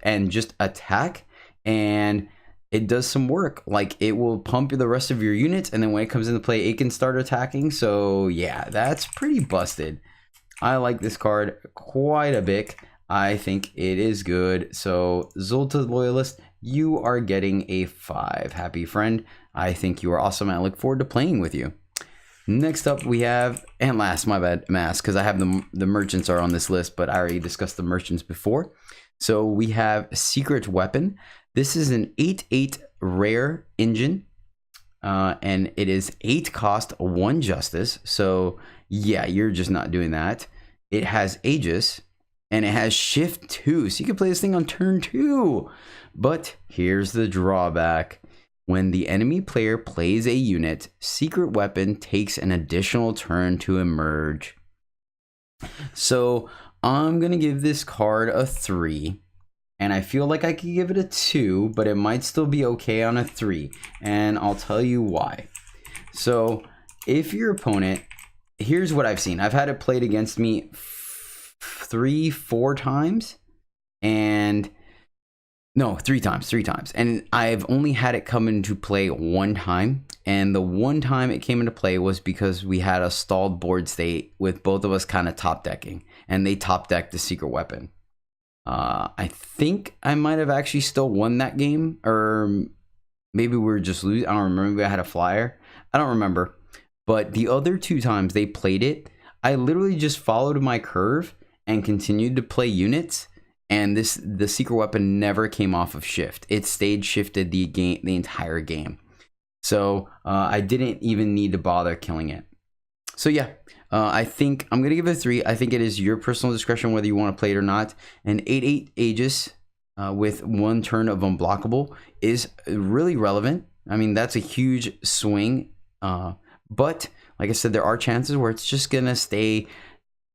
and just attack, and it does some work. Like, it will pump the rest of your units, and then when it comes into play, it can start attacking. So yeah, that's pretty busted. I like this card quite a bit. I think it is good. So Zulta Loyalist, you are getting a 5. Happy friend. I think you are awesome. I look forward to playing with you. Next up we have, and last, my bad, Mask, because I have the merchants are on this list, but I already discussed the merchants before. So we have Secret Weapon. This is an 8/8 rare engine. And it is 8 cost, 1 justice. So yeah, you're just not doing that. It has Aegis, and it has Shift 2. So you can play this thing on turn 2. But here's the drawback. When the enemy player plays a unit, Secret Weapon takes an additional turn to emerge. So I'm going to give this card a 3. And I feel like I could give it a 2, but it might still be okay on a 3. And I'll tell you why. So if your opponent, here's what I've seen. I've had it played against me 3-4 times. And no, 3 times. And I've only had it come into play 1 time. And the 1 time it came into play was because we had a stalled board state with both of us kind of top decking. And they top decked the Secret Weapon. I think I might have actually still won that game, or maybe we were just losing. I don't remember. Maybe I had a flyer. I don't remember. But the other 2 times they played it, I literally just followed my curve and continued to play units. And the Secret Weapon never came off of shift. It stayed shifted the entire game. So I didn't even need to bother killing it. So yeah. I think I'm going to give it a 3. I think it is your personal discretion whether you want to play it or not. An 8/8 Aegis with 1 turn of unblockable is really relevant. I mean, that's a huge swing. But like I said, there are chances where it's just going to stay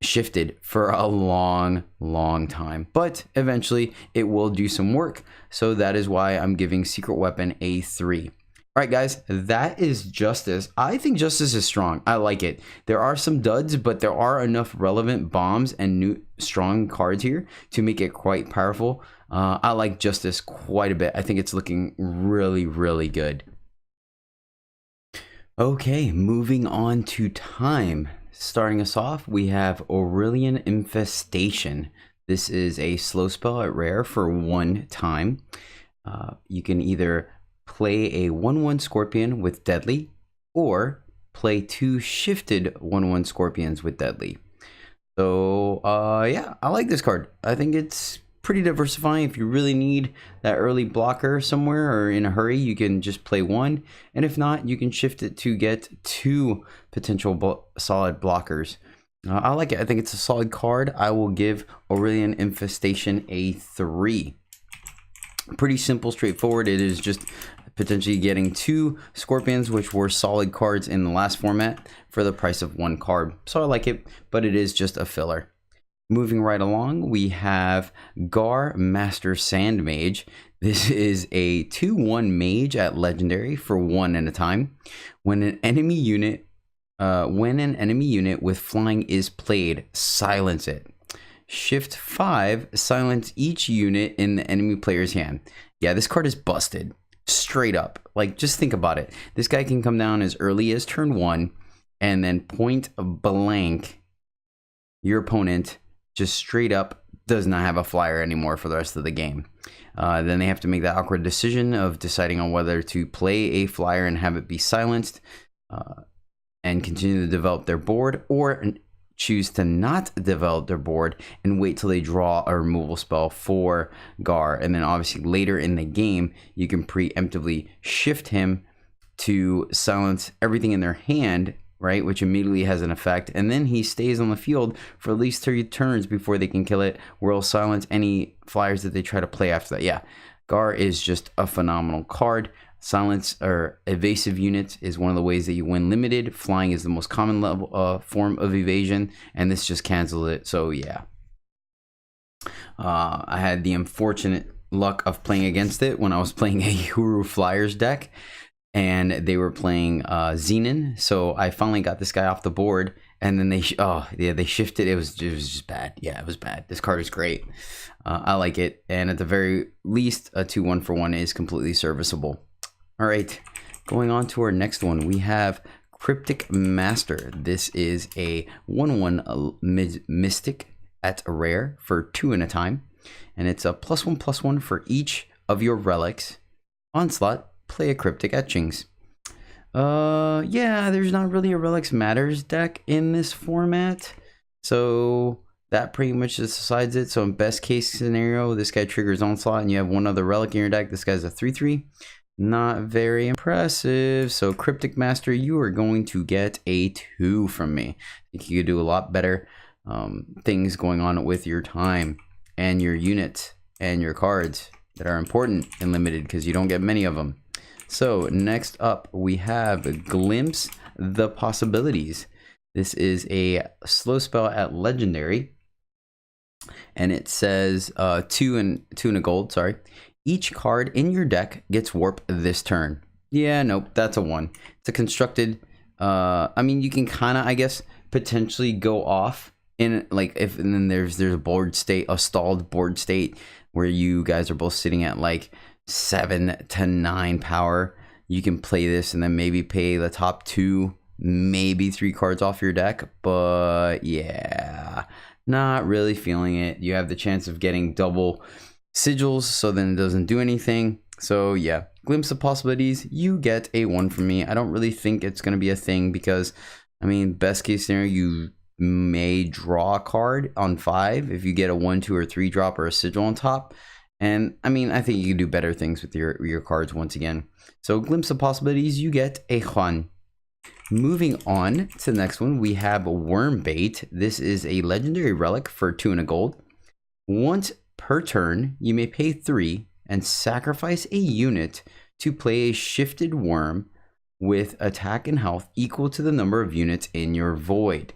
shifted for a long time. But eventually it will do some work. So that is why I'm giving Secret Weapon a 3. All right, guys, that is Justice. I think Justice is strong. I like it. There are some duds, but there are enough relevant bombs and new strong cards here to make it quite powerful. I like Justice quite a bit. I think it's looking really good. Okay, moving on to time. Starting us off, we have Aurelian Infestation. This is a slow spell at rare for 1 time. You can either play a 1/1 Scorpion with Deadly, or play 2 shifted 1/1 Scorpions with Deadly. So yeah, I like this card. I think it's pretty diversifying. If you really need that early blocker somewhere or in a hurry, you can just play 1, and if not, you can shift it to get 2 potential solid blockers. I like it. I think it's a solid card. I will give Aurelian Infestation a 3. Pretty simple, straightforward. It is just potentially getting 2 Scorpions, which were solid cards in the last format, for the price of 1 card. So I like it, but it is just a filler. Moving right along, we have Gar Master Sand Mage. This is a 2/1 mage at Legendary for 1 at a time. When an enemy unit when an enemy unit with flying is played, silence it. Shift 5, silence each unit in the enemy player's hand. Yeah, this card is busted. Straight up. Like, just think about it. This guy can come down as early as turn 1 and then point blank your opponent just straight up does not have a flyer anymore for the rest of the game. Then they have to make that awkward decision of deciding on whether to play a flyer and have it be silenced and continue to develop their board, or choose to not develop their board and wait till they draw a removal spell for Gar. And then obviously later in the game, you can preemptively shift him to silence everything in their hand, right, which immediately has an effect, and then he stays on the field for at least 3 turns before they can kill it, where it'll silence any flyers that they try to play after that. Yeah, Gar is just a phenomenal card. Silence or evasive units is one of the ways that you win limited. Flying is the most common level form of evasion, and this just cancels it. So yeah, I had the unfortunate luck of playing against it when I was playing a Huru Flyers deck, and they were playing Xenon. So I finally got this guy off the board, and then they shifted. It was just bad. Yeah, it was bad. This card is great. I like it, and at the very least, a 2/1 for 1 is completely serviceable. All right, going on to our next one, we have Cryptic Master. This is a 1/1 mystic at a rare for 2 in a time, and it's a +1/+1 for each of your relics. Onslaught, play a Cryptic Etchings. Yeah, there's not really a Relics Matters deck in this format, so that pretty much just decides it. So in best case scenario, this guy triggers Onslaught and you have one other relic in your deck. This guy's a 3/3. Not very impressive. So Cryptic Master, you are going to get a 2 from me. I think you could do a lot better things going on with your time and your units and your cards that are important and limited, because you don't get many of them. So next up, we have Glimpse the Possibilities. This is a slow spell at Legendary, and it says 2 and a gold. Sorry. Each card in your deck gets warp this turn. Yeah, nope, that's a 1. It's a constructed. I mean, you can kind of, I guess, potentially go off in like if, and then there's a board state, a stalled board state where you guys are both sitting at like 7 to 9 power. You can play this and then maybe pay the top 2, maybe 3 cards off your deck. But yeah, not really feeling it. You have the chance of getting double sigils, so then it doesn't do anything. So yeah, Glimpse of Possibilities, you get a 1 from me. I don't really think it's going to be a thing, because I mean, best case scenario, you may draw a card on 5 if you get a 1, 2, or 3 drop or a sigil on top. And I mean, I think you can do better things with your cards once again. So Glimpse of Possibilities, you get a 1. Moving on to the next one, we have Wormbait. This is a legendary relic for 2 and a gold. Once per turn, you may pay 3 and sacrifice a unit to play a shifted worm with attack and health equal to the number of units in your void.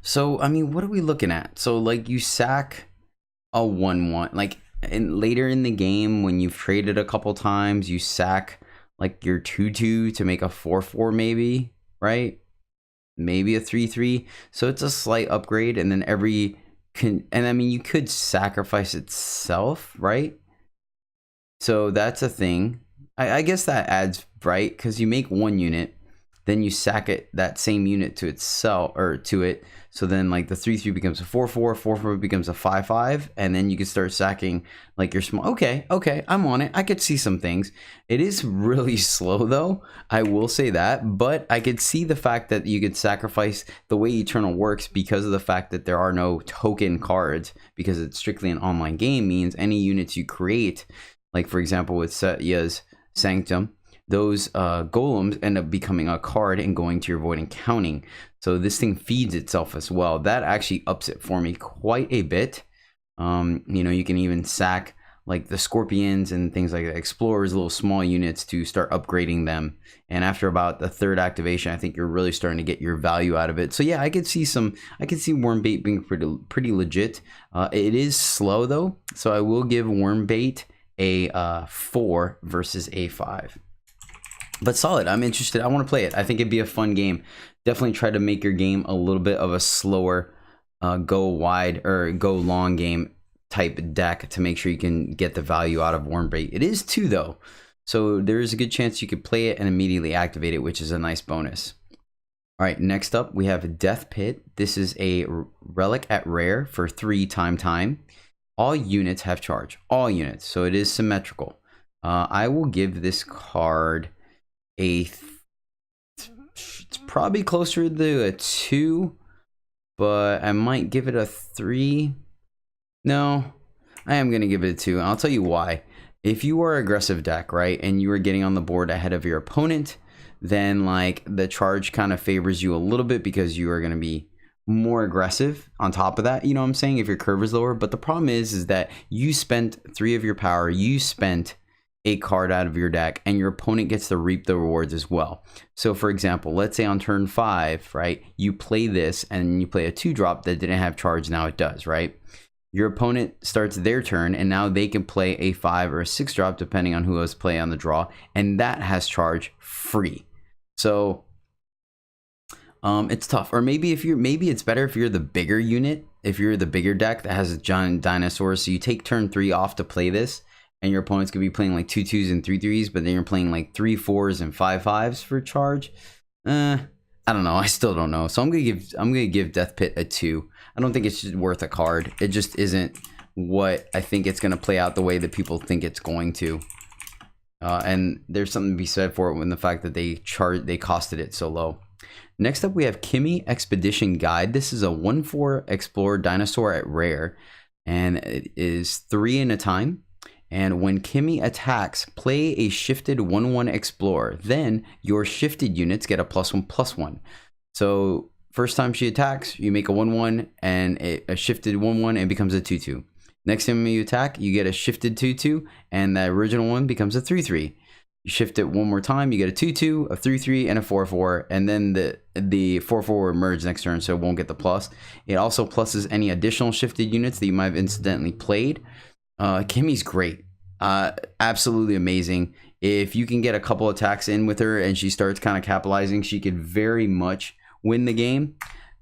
So I mean, what are we looking at? So like, you sack a 1/1, like later in the game when you've traded a couple times, you sack like your 2/2 to make a 4/4 maybe, right? Maybe a 3/3. So it's a slight upgrade, and then and I mean, you could sacrifice itself, right? So that's a thing. I guess that adds, right? Because you make 1 unit, then you sack that same unit to itself, or to it. So then like the 3/3 becomes a 4/4, 4/4 becomes a 5/5, and then you can start sacking like your small. Okay, I'm on it. I could see some things. It is really slow though, I will say that, but I could see the fact that you could sacrifice the way Eternal works, because of the fact that there are no token cards, because it's strictly an online game, means any units you create, like for example with Setya's Sanctum, those golems end up becoming a card and going to your void and counting. So this thing feeds itself as well. That actually ups it for me quite a bit. You know, you can even sack like the Scorpions and things like that, Explorers, little small units, to start upgrading them. And after about the 3rd activation, I think you're really starting to get your value out of it. So yeah, I could see Wormbait being pretty legit. It is slow though, so I will give Wormbait a 4 versus a 5. But solid. I'm interested. I want to play it. I think it'd be a fun game. Definitely try to make your game a little bit of a slower go wide or go long game type deck to make sure you can get the value out of Wormbait. It is 2 though, so there is a good chance you could play it and immediately activate it, which is a nice bonus. All right, next up we have Death Pit. This is a relic at rare for 3 time. All units have charge. All units, so it is symmetrical. I will give this card it's probably closer to a 2, but I might give it a 3. No, I am going to give it a 2. And I'll tell you why. If you are aggressive deck, right, and you are getting on the board ahead of your opponent, then like the charge kind of favors you a little bit because you are going to be more aggressive on top of that. You know what I'm saying? If your curve is lower. But the problem is that you spent 3 of your power. You spent a card out of your deck and your opponent gets to reap the rewards as well. So for example, let's say on turn 5, right, you play this and you play a 2-drop that didn't have charge. Now it does, right? Your opponent starts their turn and now they can play a 5 or a 6-drop depending on who has play on the draw, and that has charge free. So it's tough. Or maybe it's better if you're the bigger unit, if you're the bigger deck that has a giant dinosaur, so you take turn 3 off to play this, and your opponents could be playing like 2 2s and 3 3s, but then you're playing like 3 4s and 5 5s for charge. I don't know. I still don't know. So I'm gonna give Death Pit a 2. I don't think it's worth a card. It just isn't what I think it's gonna play out the way that people think it's going to. And there's something to be said for it when the fact that they costed it so low. Next up we have Kimmy Expedition Guide. This is a 1/4 Explorer dinosaur at rare, and it is 3 in a time. And when Kimmy attacks, play a shifted 1/1 Explorer. Then your shifted units get a +1/+1. So first time she attacks, you make a 1/1 and a shifted 1/1 and becomes a 2/2. Next time you attack, you get a shifted 2/2 and the original one becomes a 3/3. You shift it one more time, you get a 2/2, a 3/3, and a 4/4, and then the 4/4 will merge next turn, so it won't get the plus. It also pluses any additional shifted units that you might have incidentally played. Kimmy's great. Absolutely amazing. If you can get a couple attacks in with her and she starts kind of capitalizing, she could very much win the game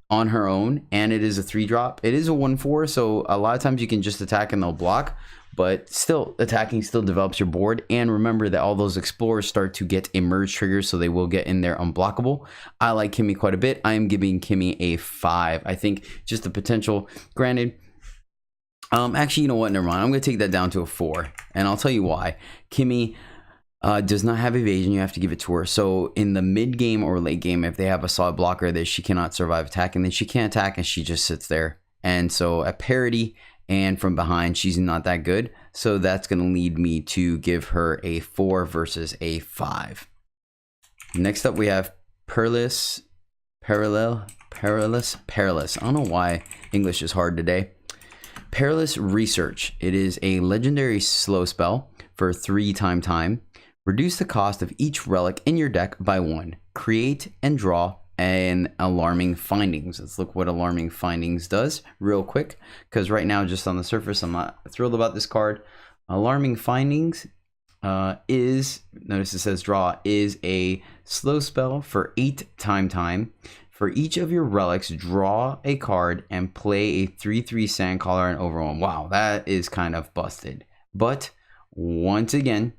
on her own. And it is a 3-drop. It is a 1/4, so a lot of times you can just attack and they'll block, but still attacking still develops your board. And remember that all those explorers start to get emerge triggers, so they will get in there unblockable. I like Kimmy quite a bit. I am giving Kimmy a 5. I think just the potential, granted, actually, you know what? Never mind. I'm going to take that down to a 4. And I'll tell you why. Kimmy does not have evasion. You have to give it to her. So in the mid game or late game, if they have a solid blocker that she cannot survive attacking, then she can't attack and she just sits there. And so at parity and from behind, she's not that good. So that's going to lead me to give her a 4 versus a 5. Next up, we have Perilous. I don't know why English is hard today. Perilous Research. It is a legendary slow spell for 3 time. Reduce the cost of each relic in your deck by 1. Create and draw an Alarming Findings. Let's look what Alarming Findings does real quick, because right now, just on the surface, I'm not thrilled about this card. Alarming Findings is, notice it says draw, is a slow spell for 8 time. For each of your relics, draw a card and play a 3/3 Sandcaller and Overwhelm. Wow, that is kind of busted. But once again,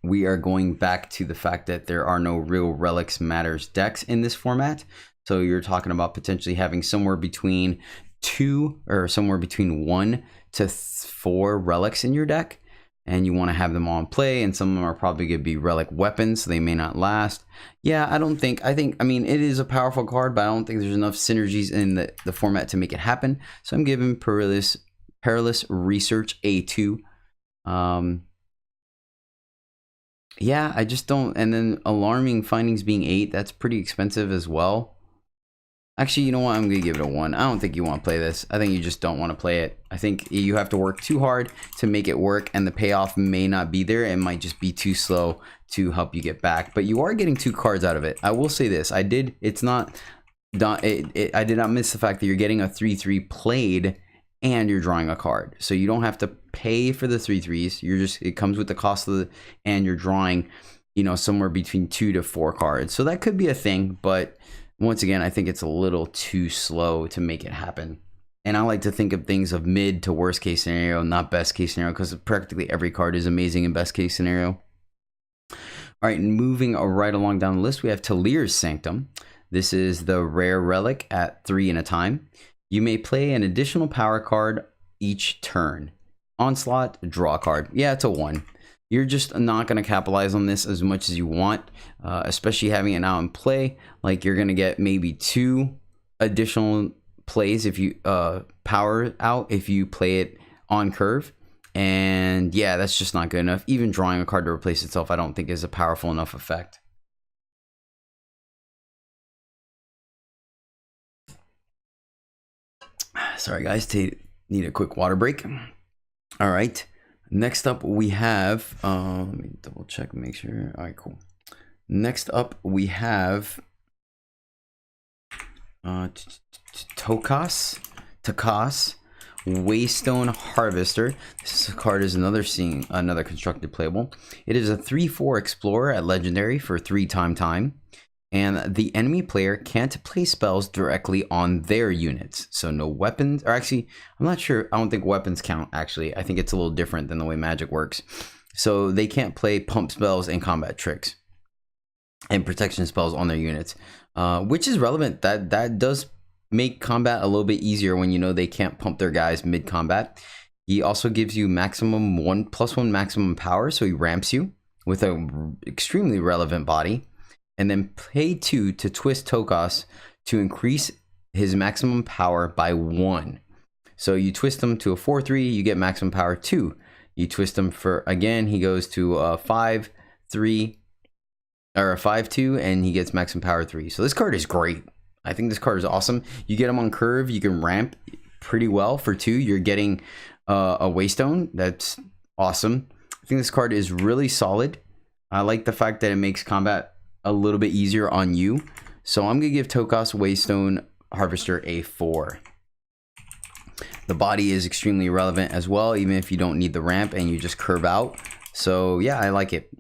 we are going back to the fact that there are no real Relics Matters decks in this format. So you're talking about potentially having somewhere between 1 to 4 relics in your deck. And you want to have them all in play, and some of them are probably going to be relic weapons, so they may not last. Yeah, I mean, it is a powerful card, but I don't think there's enough synergies in the format to make it happen. So I'm giving Perilous Research a 2. Yeah, I just don't. And then Alarming Findings being 8, that's pretty expensive as well. Actually, you know what? I'm going to give it a 1. I don't think you want to play this. I think you just don't want to play it. I think you have to work too hard to make it work, and the payoff may not be there. It might just be too slow to help you get back. But you are getting 2 cards out of it. I will say this. I did not miss the fact that you're getting a 3/3 played and you're drawing a card. So you don't have to pay for the 3/3s. It comes with the cost of and you're drawing somewhere between 2 to 4 cards. So that could be a thing, but once again, I think it's a little too slow to make it happen. And I like to think of things of mid to worst case scenario, not best case scenario, because practically every card is amazing in best case scenario. All right, moving right along down the list, we have Talir's Sanctum. This is the rare relic at 3 in a time. You may play an additional power card each turn. Onslaught, draw a card. Yeah, it's a 1. You're just not going to capitalize on this as much as you want, especially having it out in play. Like, you're going to get maybe 2 additional plays if you power out if you play it on curve. And yeah, that's just not good enough. Even drawing a card to replace itself, I don't think is a powerful enough effect. Sorry guys, need a quick water break. All right, next up we have let me double check and make sure. All right, cool. Next up we have Takas Waystone Harvester. This card is another constructed playable. It is a 3/4 explorer at legendary for 3 time, and the enemy player can't play spells directly on their units. So no weapons, or actually, I'm not sure. I don't think weapons count. Actually, I think it's a little different than the way Magic works. So they can't play pump spells and combat tricks and protection spells on their units, which is relevant. That does make combat a little bit easier when they can't pump their guys mid combat. He also gives you maximum 1+1 maximum power, so he ramps you with a extremely relevant body. And then pay 2 to twist Takas to increase his maximum power by 1. So you twist him to a 4/3, you get maximum power 2. You twist him again, he goes to a 5/3 or a 5/2, and he gets maximum power 3. So this card is great. I think this card is awesome. You get him on curve, you can ramp pretty well for 2. You're getting a Waystone. That's awesome. I think this card is really solid. I like the fact that it makes combat a little bit easier on you. So I'm going to give Takas Waystone Harvester a 4. The body is extremely relevant as well, even if you don't need the ramp and you just curve out. So yeah, I like it.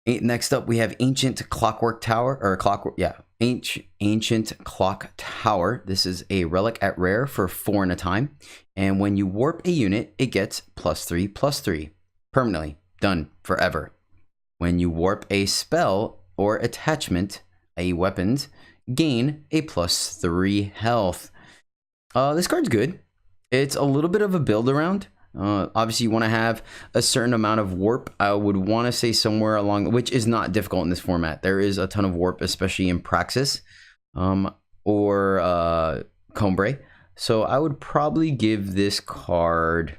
Next up, we have Ancient Clockwork Tower, or Clockwork, yeah. Ancient Clock Tower. This is a relic at rare for 4 in a time, and when you warp a unit, it gets +3/+3 permanently. Done forever. When you warp a spell or attachment, i.e. weapons, gain a +3 health. This card's good. It's a little bit of a build around. Obviously, you want to have a certain amount of warp. I would want to say somewhere along, which is not difficult in this format. There is a ton of warp, especially in Praxis or Combre. So I would probably give this card,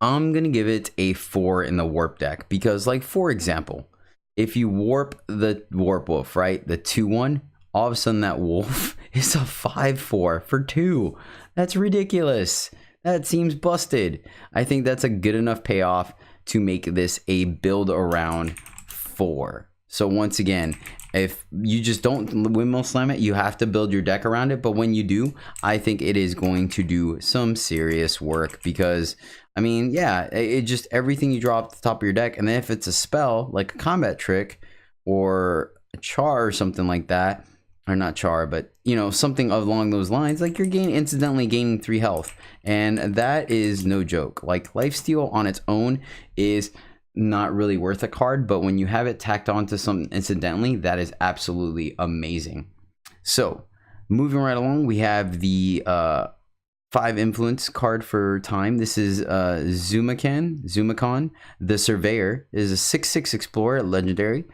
I'm going to give it a 4 in the warp deck. Because, like, for example, if you warp the Warp Wolf, right, the 2/1, all of a sudden that wolf is a 5/4 for 2. That's ridiculous. That seems busted. I think that's a good enough payoff to make this a build around 4. So once again, if you just don't windmill slam it, you have to build your deck around it. But when you do, I think it is going to do some serious work, because I mean, yeah, it just everything you draw off the top of your deck. And then if it's a spell like a combat trick or a char or something like that, or not char, but something along those lines, like you're incidentally gaining 3 health, and that is no joke. Like, lifesteal on its own is not really worth a card, but when you have it tacked onto something incidentally, that is absolutely amazing. So moving right along, we have the 5 influence card for time. This is Zumakon the Surveyor. It is a 6/6 explorer at legendary.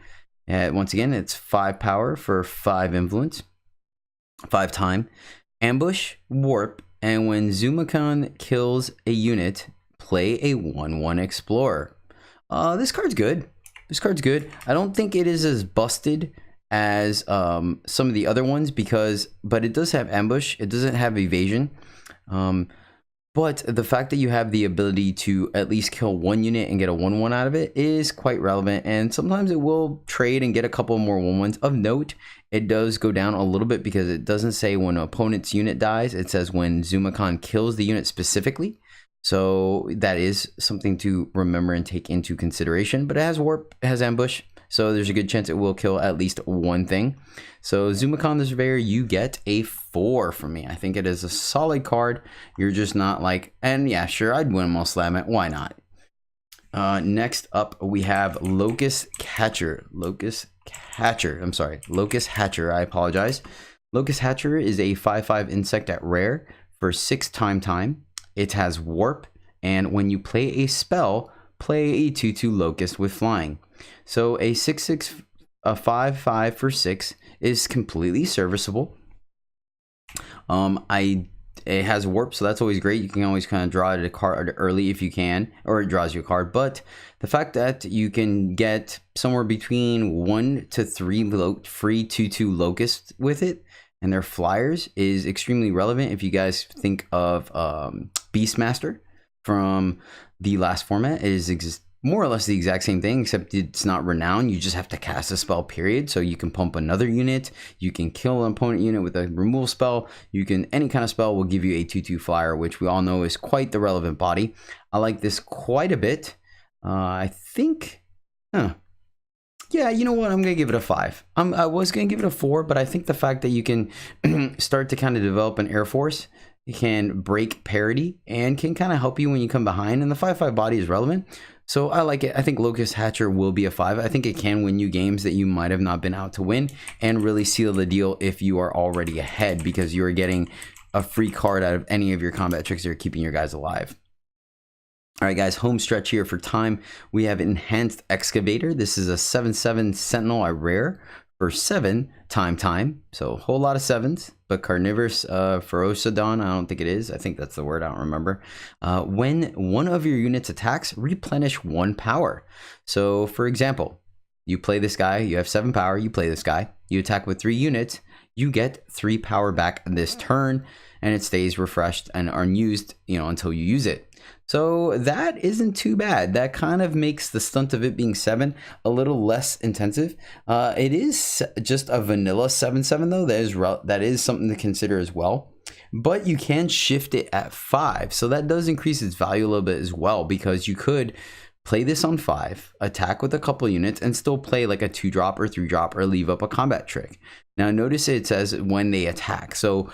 Once again, it's 5 power for 5 influence, 5 time, ambush, warp, and when Zumakon kills a unit, play a 1/1 explorer. This card's good. This card's good. I don't think it is as busted as some of the other ones, but it does have ambush. It doesn't have evasion. But the fact that you have the ability to at least kill 1 unit and get a 1/1 out of it is quite relevant. And sometimes it will trade and get a couple more 1/1s. Of note, it does go down a little bit because it doesn't say when an opponent's unit dies. It says when Zumakon kills the unit specifically. So that is something to remember and take into consideration. But it has warp, it has ambush, so there's a good chance it will kill at least one thing. So Zumikon the Surveyor, you get a 4 from me. I think it is a solid card. You're just not like, and yeah, sure, I'd win Windmill Slam it. Why not? Next up, we have Locust Catcher. Locust Hatcher. I apologize. Locust Hatcher is a 5/5 insect at rare for 6 time. It has warp, and when you play a spell, play a 2/2 Locust with flying. So a 6/6, a 5/5 for 6 is completely serviceable. It has warp, so that's always great. You can always kind of draw it a card early if you can, or it draws you a card. But the fact that you can get somewhere between 1 to 3 free 2/2 locusts with it, and their flyers, is extremely relevant. If you guys think of Beastmaster from the last format, it is more or less the exact same thing, except it's not renowned. You just have to cast a spell, period. So you can pump another unit, you can kill an opponent unit with a removal spell, you can, any kind of spell will give you a 2/2 flyer, which we all know is quite the relevant body. I like this quite a bit. I think, yeah, you know what, I'm gonna give it a 5. I was gonna give it a 4, but I think the fact that you can start to kind of develop an air force, it can break parity and can kind of help you when you come behind, and the 5/5 body is relevant. So I like it. I think Locust Hatcher will be a 5. I think it can win you games that you might have not been out to win, and really seal the deal if you are already ahead, because you are getting a free card out of any of your combat tricks that are keeping your guys alive. All right, guys, home stretch here for time. We have Enhanced Excavator. This is a 7/7 Sentinel at rare for 7 time. So a whole lot of 7s, but carnivorous Ferocidon, I don't think it is. I think that's the word, I don't remember. When one of your units attacks, replenish 1 power. So for example, you play this guy, you have 7 power, you play this guy, you attack with 3 units, you get 3 power back this turn, and it stays refreshed and unused, until you use it. So that isn't too bad. That kind of makes the stunt of it being 7 a little less intensive. It is just a vanilla 7/7 though. That is something to consider as well. But you can shift it at 5. So that does increase its value a little bit as well, because you could play this on 5, attack with a couple units, and still play like a 2-drop or 3-drop or leave up a combat trick. Now notice it says when they attack. So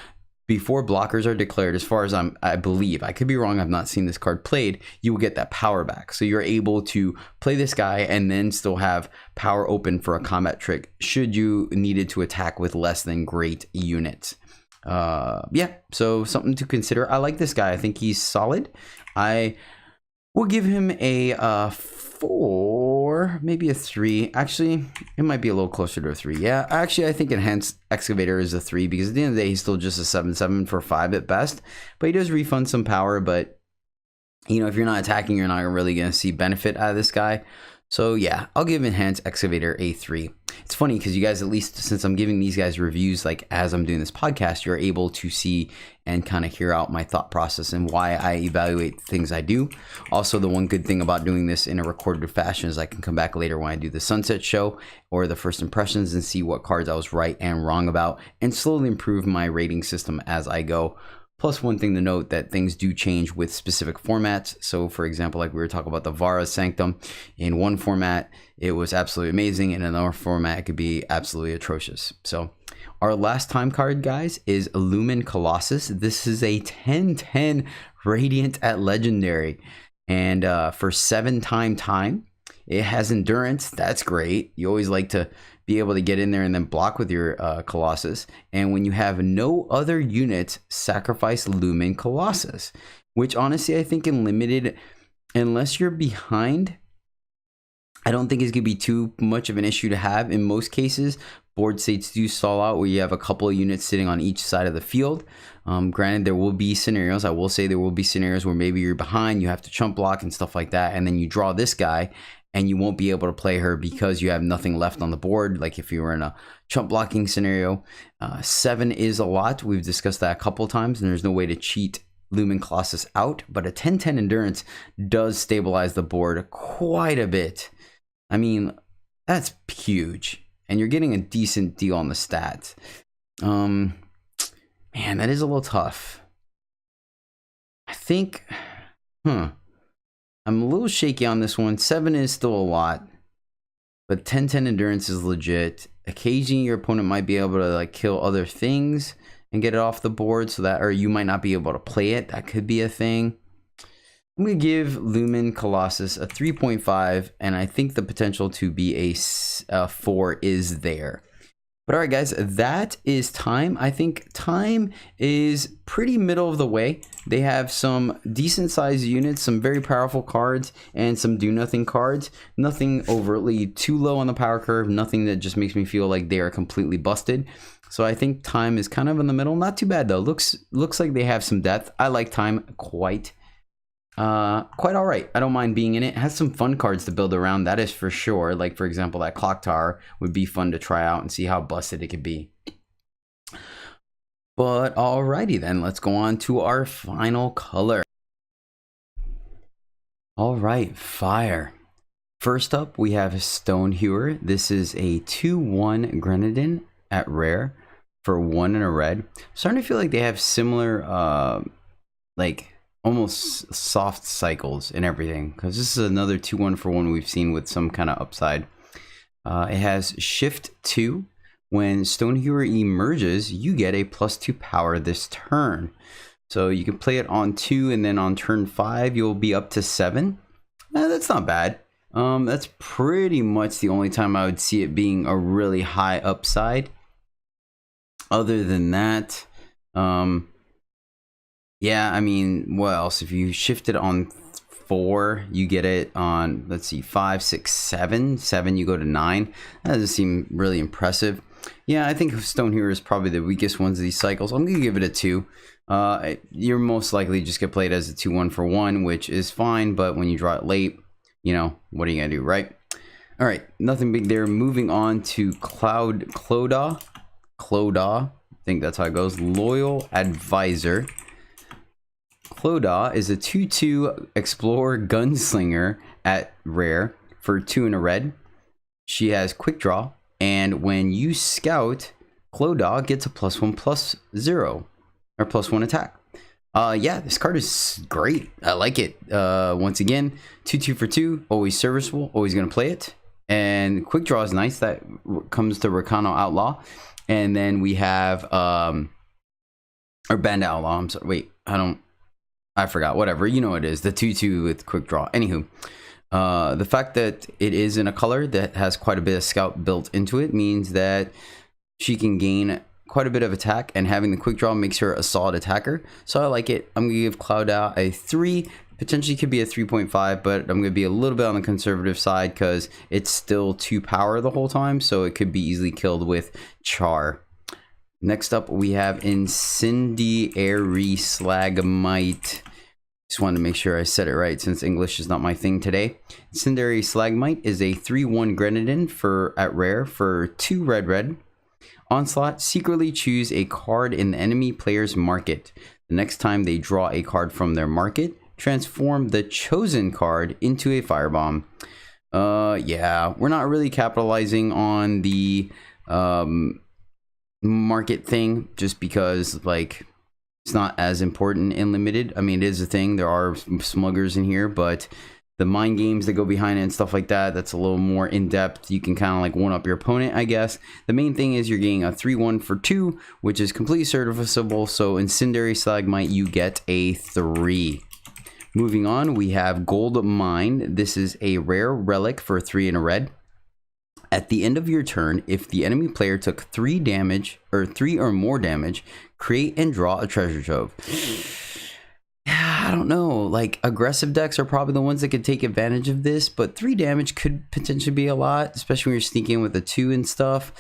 before blockers are declared, as far as I believe, I could be wrong, I've not seen this card played, you will get that power back. So you're able to play this guy and then still have power open for a combat trick should you needed to attack with less than great units. Yeah, so something to consider. I like this guy. I think he's solid. I will give him a 4, maybe a 3. Actually, it might be a little closer to a 3. Yeah, actually, I think Enhanced Excavator is a 3, because at the end of the day, he's still just a 7/7 for 5 at best. But he does refund some power, but, if you're not attacking, you're not really going to see benefit out of this guy. So yeah, I'll give Enhanced Excavator a 3. It's funny because you guys, at least since I'm giving these guys reviews, like as I'm doing this podcast, you're able to see and kind of hear out my thought process and why I evaluate things I do. Also, the one good thing about doing this in a recorded fashion is I can come back later when I do the Sunset Show or the first impressions and see what cards I was right and wrong about, and slowly improve my rating system as I go. Plus, one thing to note, that things do change with specific formats. So for example, like we were talking about the Vara Sanctum, in one format it was absolutely amazing, in another format it could be absolutely atrocious. So our last time card, guys, is Lumen Colossus. This is a 10/10 Radiant at Legendary, and for 7 time, it has endurance. That's great. You always like to be able to get in there and then block with your Colossus. And when you have no other units, sacrifice Lumen Colossus, which honestly I think in limited, unless you're behind, I don't think it's gonna be too much of an issue to have. In most cases, board states do stall out where you have a couple of units sitting on each side of the field. Granted, there will be scenarios, I will say there will be scenarios where maybe you're behind, you have to chump block and stuff like that, and then you draw this guy and you won't be able to play her because you have nothing left on the board. Like if you were in a chump blocking scenario, 7 is a lot. We've discussed that a couple times, and there's no way to cheat Lumen Colossus out, but a 10/10 endurance does stabilize the board quite a bit. I mean, that's huge, and you're getting a decent deal on the stats. Man, that is a little tough. I think I'm a little shaky on this one. 7 is still a lot, but 10-10 endurance is legit. Occasionally your opponent might be able to like kill other things and get it off the board, so that, or you might not be able to play it. That could be a thing. I'm going to give Lumen Colossus a 3.5, and I think the potential to be a 4 is there. But all right, guys, that is Time. I think Time is pretty middle of the way. They have some decent sized units, some very powerful cards, and some do nothing cards. Nothing overtly too low on the power curve, nothing that just makes me feel like they are completely busted. So I think Time is kind of in the middle. Not too bad though. Looks like they have some depth. I like Time quite all right. I don't mind being in it. It has some fun cards to build around, that is for sure. Like, for example, that Clock Tower would be fun to try out and see how busted it could be. But alrighty then, let's go on to our final color. All right, Fire. First up, we have Stonehewer. This is a 2/1 Grenadin at rare for 1 and a red. Starting to feel like they have similar, like, almost soft cycles and everything, because this is another 2/1 for 1 we've seen with some kind of upside. It has Shift 2. When Stonehewer emerges, you get a +2 power this turn. So you can play it on 2, and then on turn 5 you'll be up to 7. That's not bad. That's pretty much the only time I would see it being a really high upside. Other than that, yeah, I mean, what else? If you shift it on 4, you get it on, let's see, 5, 6, 7. 7, you go to 9. That doesn't seem really impressive. Yeah, I think Stonehewer is probably the weakest ones of these cycles. I'm going to give it a 2. You're most likely just get played as a 2/1 for 1, which is fine, but when you draw it late, you know, what are you going to do, right? All right, nothing big there. Moving on to Cloda. I think that's how it goes. Loyal Advisor. Cloda is a 2/2 Explorer Gunslinger at rare for 2 and a red. She has Quick Draw, and when you scout, Cloda gets a +1/+0 or +1 attack. Yeah, this card is great. I like it. Once again, 2/2 for 2, always serviceable, always gonna play it. And Quick Draw is nice. That comes to Rakano Outlaw, and then we have or Bandit Outlaw. I'm sorry. Wait, I forgot. Whatever, you know what it is. The 2/2 with Quick Draw. Anywho, the fact that it is in a color that has quite a bit of scout built into it means that she can gain quite a bit of attack, and having the Quick Draw makes her a solid attacker. So I like it. I'm gonna give Cloda a 3. Potentially could be a 3.5, but I'm gonna be a little bit on the conservative side because it's still 2 power the whole time, so it could be easily killed with Char. Next up, we have Incendiary Slagmite. Just wanted to make sure I said it right since English is not my thing today. Incendiary Slagmite is a 3/1 Grenadin at rare for 2 red. Onslaught, secretly choose a card in the enemy player's market. The next time they draw a card from their market, transform the chosen card into a firebomb. Yeah, we're not really capitalizing on the market thing just because, like, it's not as important in limited. I mean, it is a thing. There are smuggers in here, but the mind games that go behind it and stuff like that, that's a little more in depth. You can kind of like one up your opponent, I guess. The main thing is you're getting a 3/1 for 2, which is completely serviceable. So Incendiary Slagmite, you get a 3. Moving on, we have Gold Mine. This is a rare relic for 3 and a red. At the end of your turn, if the enemy player took 3 damage or 3 or more damage, create and draw a treasure trove. I don't know, like aggressive decks are probably the ones that could take advantage of this, but 3 damage could potentially be a lot, especially when you're sneaking with a 2 and stuff.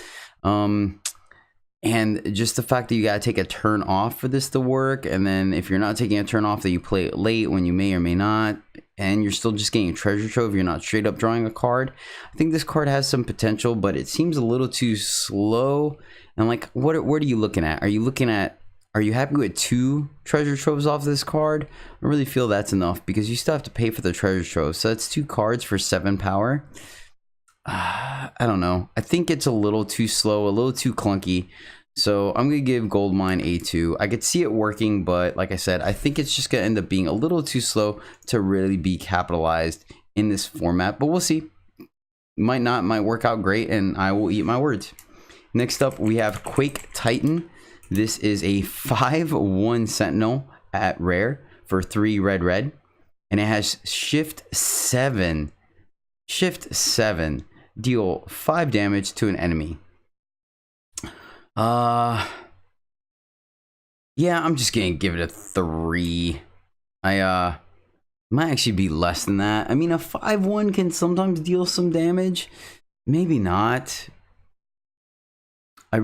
And just the fact that you gotta take a turn off for this to work, and then if you're not taking a turn off, that you play it late when you may or may not, and you're still just getting a treasure trove, you're not straight up drawing a card. I think this card has some potential, but it seems a little too slow. And like, what are you looking at? Are you happy with 2 treasure troves off this card? I really feel that's enough because you still have to pay for the treasure trove. So that's 2 cards for 7 power. I don't know. I think it's a little too slow, a little too clunky. So I'm going to give Goldmine a 2. I could see it working, but like I said, I think it's just going to end up being a little too slow to really be capitalized in this format. But we'll see. Might not, might work out great, and I will eat my words. Next up, we have Quake Titan. This is a 5/1 Sentinel at rare for 3 red. And it has Shift 7. Shift 7. Deal 5 damage to an enemy. Yeah, I'm just gonna give it a 3. I might actually be less than that. I mean, a 5/1 can sometimes deal some damage. Maybe not. I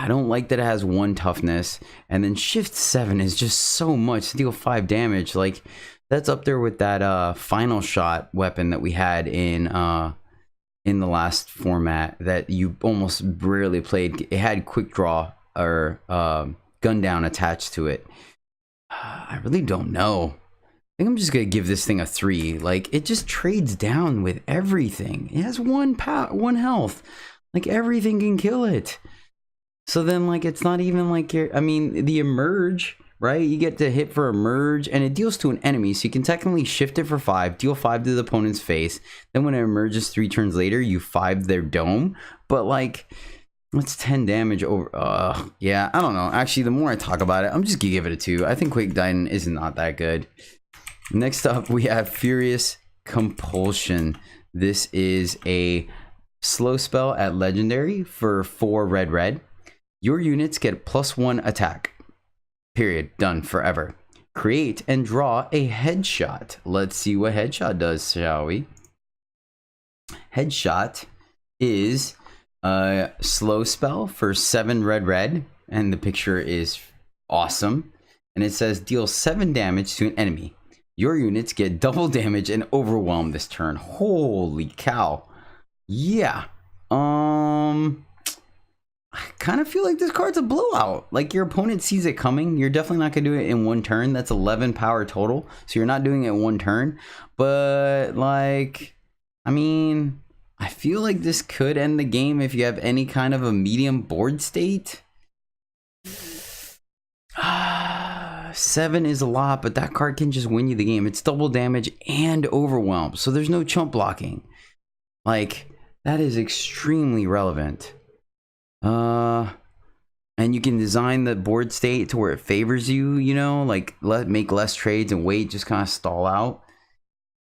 don't like that it has 1 toughness, and then Shift 7 is just so much to deal 5 damage. Like, that's up there with that final shot weapon that we had in the last format that you almost rarely played. It had quick draw or gun down attached to it. I really don't know. I think I'm just gonna give this thing a 3. Like, it just trades down with everything. It has 1 health. Like, everything can kill it. So then, like, it's not even like I mean, the emerge, right? You get to hit for emerge, and it deals to an enemy, so you can technically shift it for 5, deal 5 to the opponent's face. Then when it emerges 3 turns later, you 5 their dome. But like, that's 10 damage over. Yeah, I don't know. Actually, the more I talk about it, I'm just gonna give it a 2. I think Quake Titan is not that good. Next up, we have Furious Compulsion. This is a slow spell at legendary for 4 red. Your units get +1 attack. Period. Done. Forever. Create and draw a headshot. Let's see what headshot does, shall we? Headshot is a slow spell for 7 red, and the picture is awesome. And it says deal 7 damage to an enemy. Your units get double damage and overwhelm this turn. Holy cow. Yeah. I kind of feel like this card's a blowout. Like, your opponent sees it coming. You're definitely not going to do it in 1 turn. That's 11 power total. So you're not doing it in 1 turn. But, like, I mean, I feel like this could end the game if you have any kind of a medium board state. 7 is a lot, but that card can just win you the game. It's double damage and overwhelm. So there's no chump blocking. Like, that is extremely relevant. And you can design the board state to where it favors you, you know, like make less trades and wait, just kind of stall out.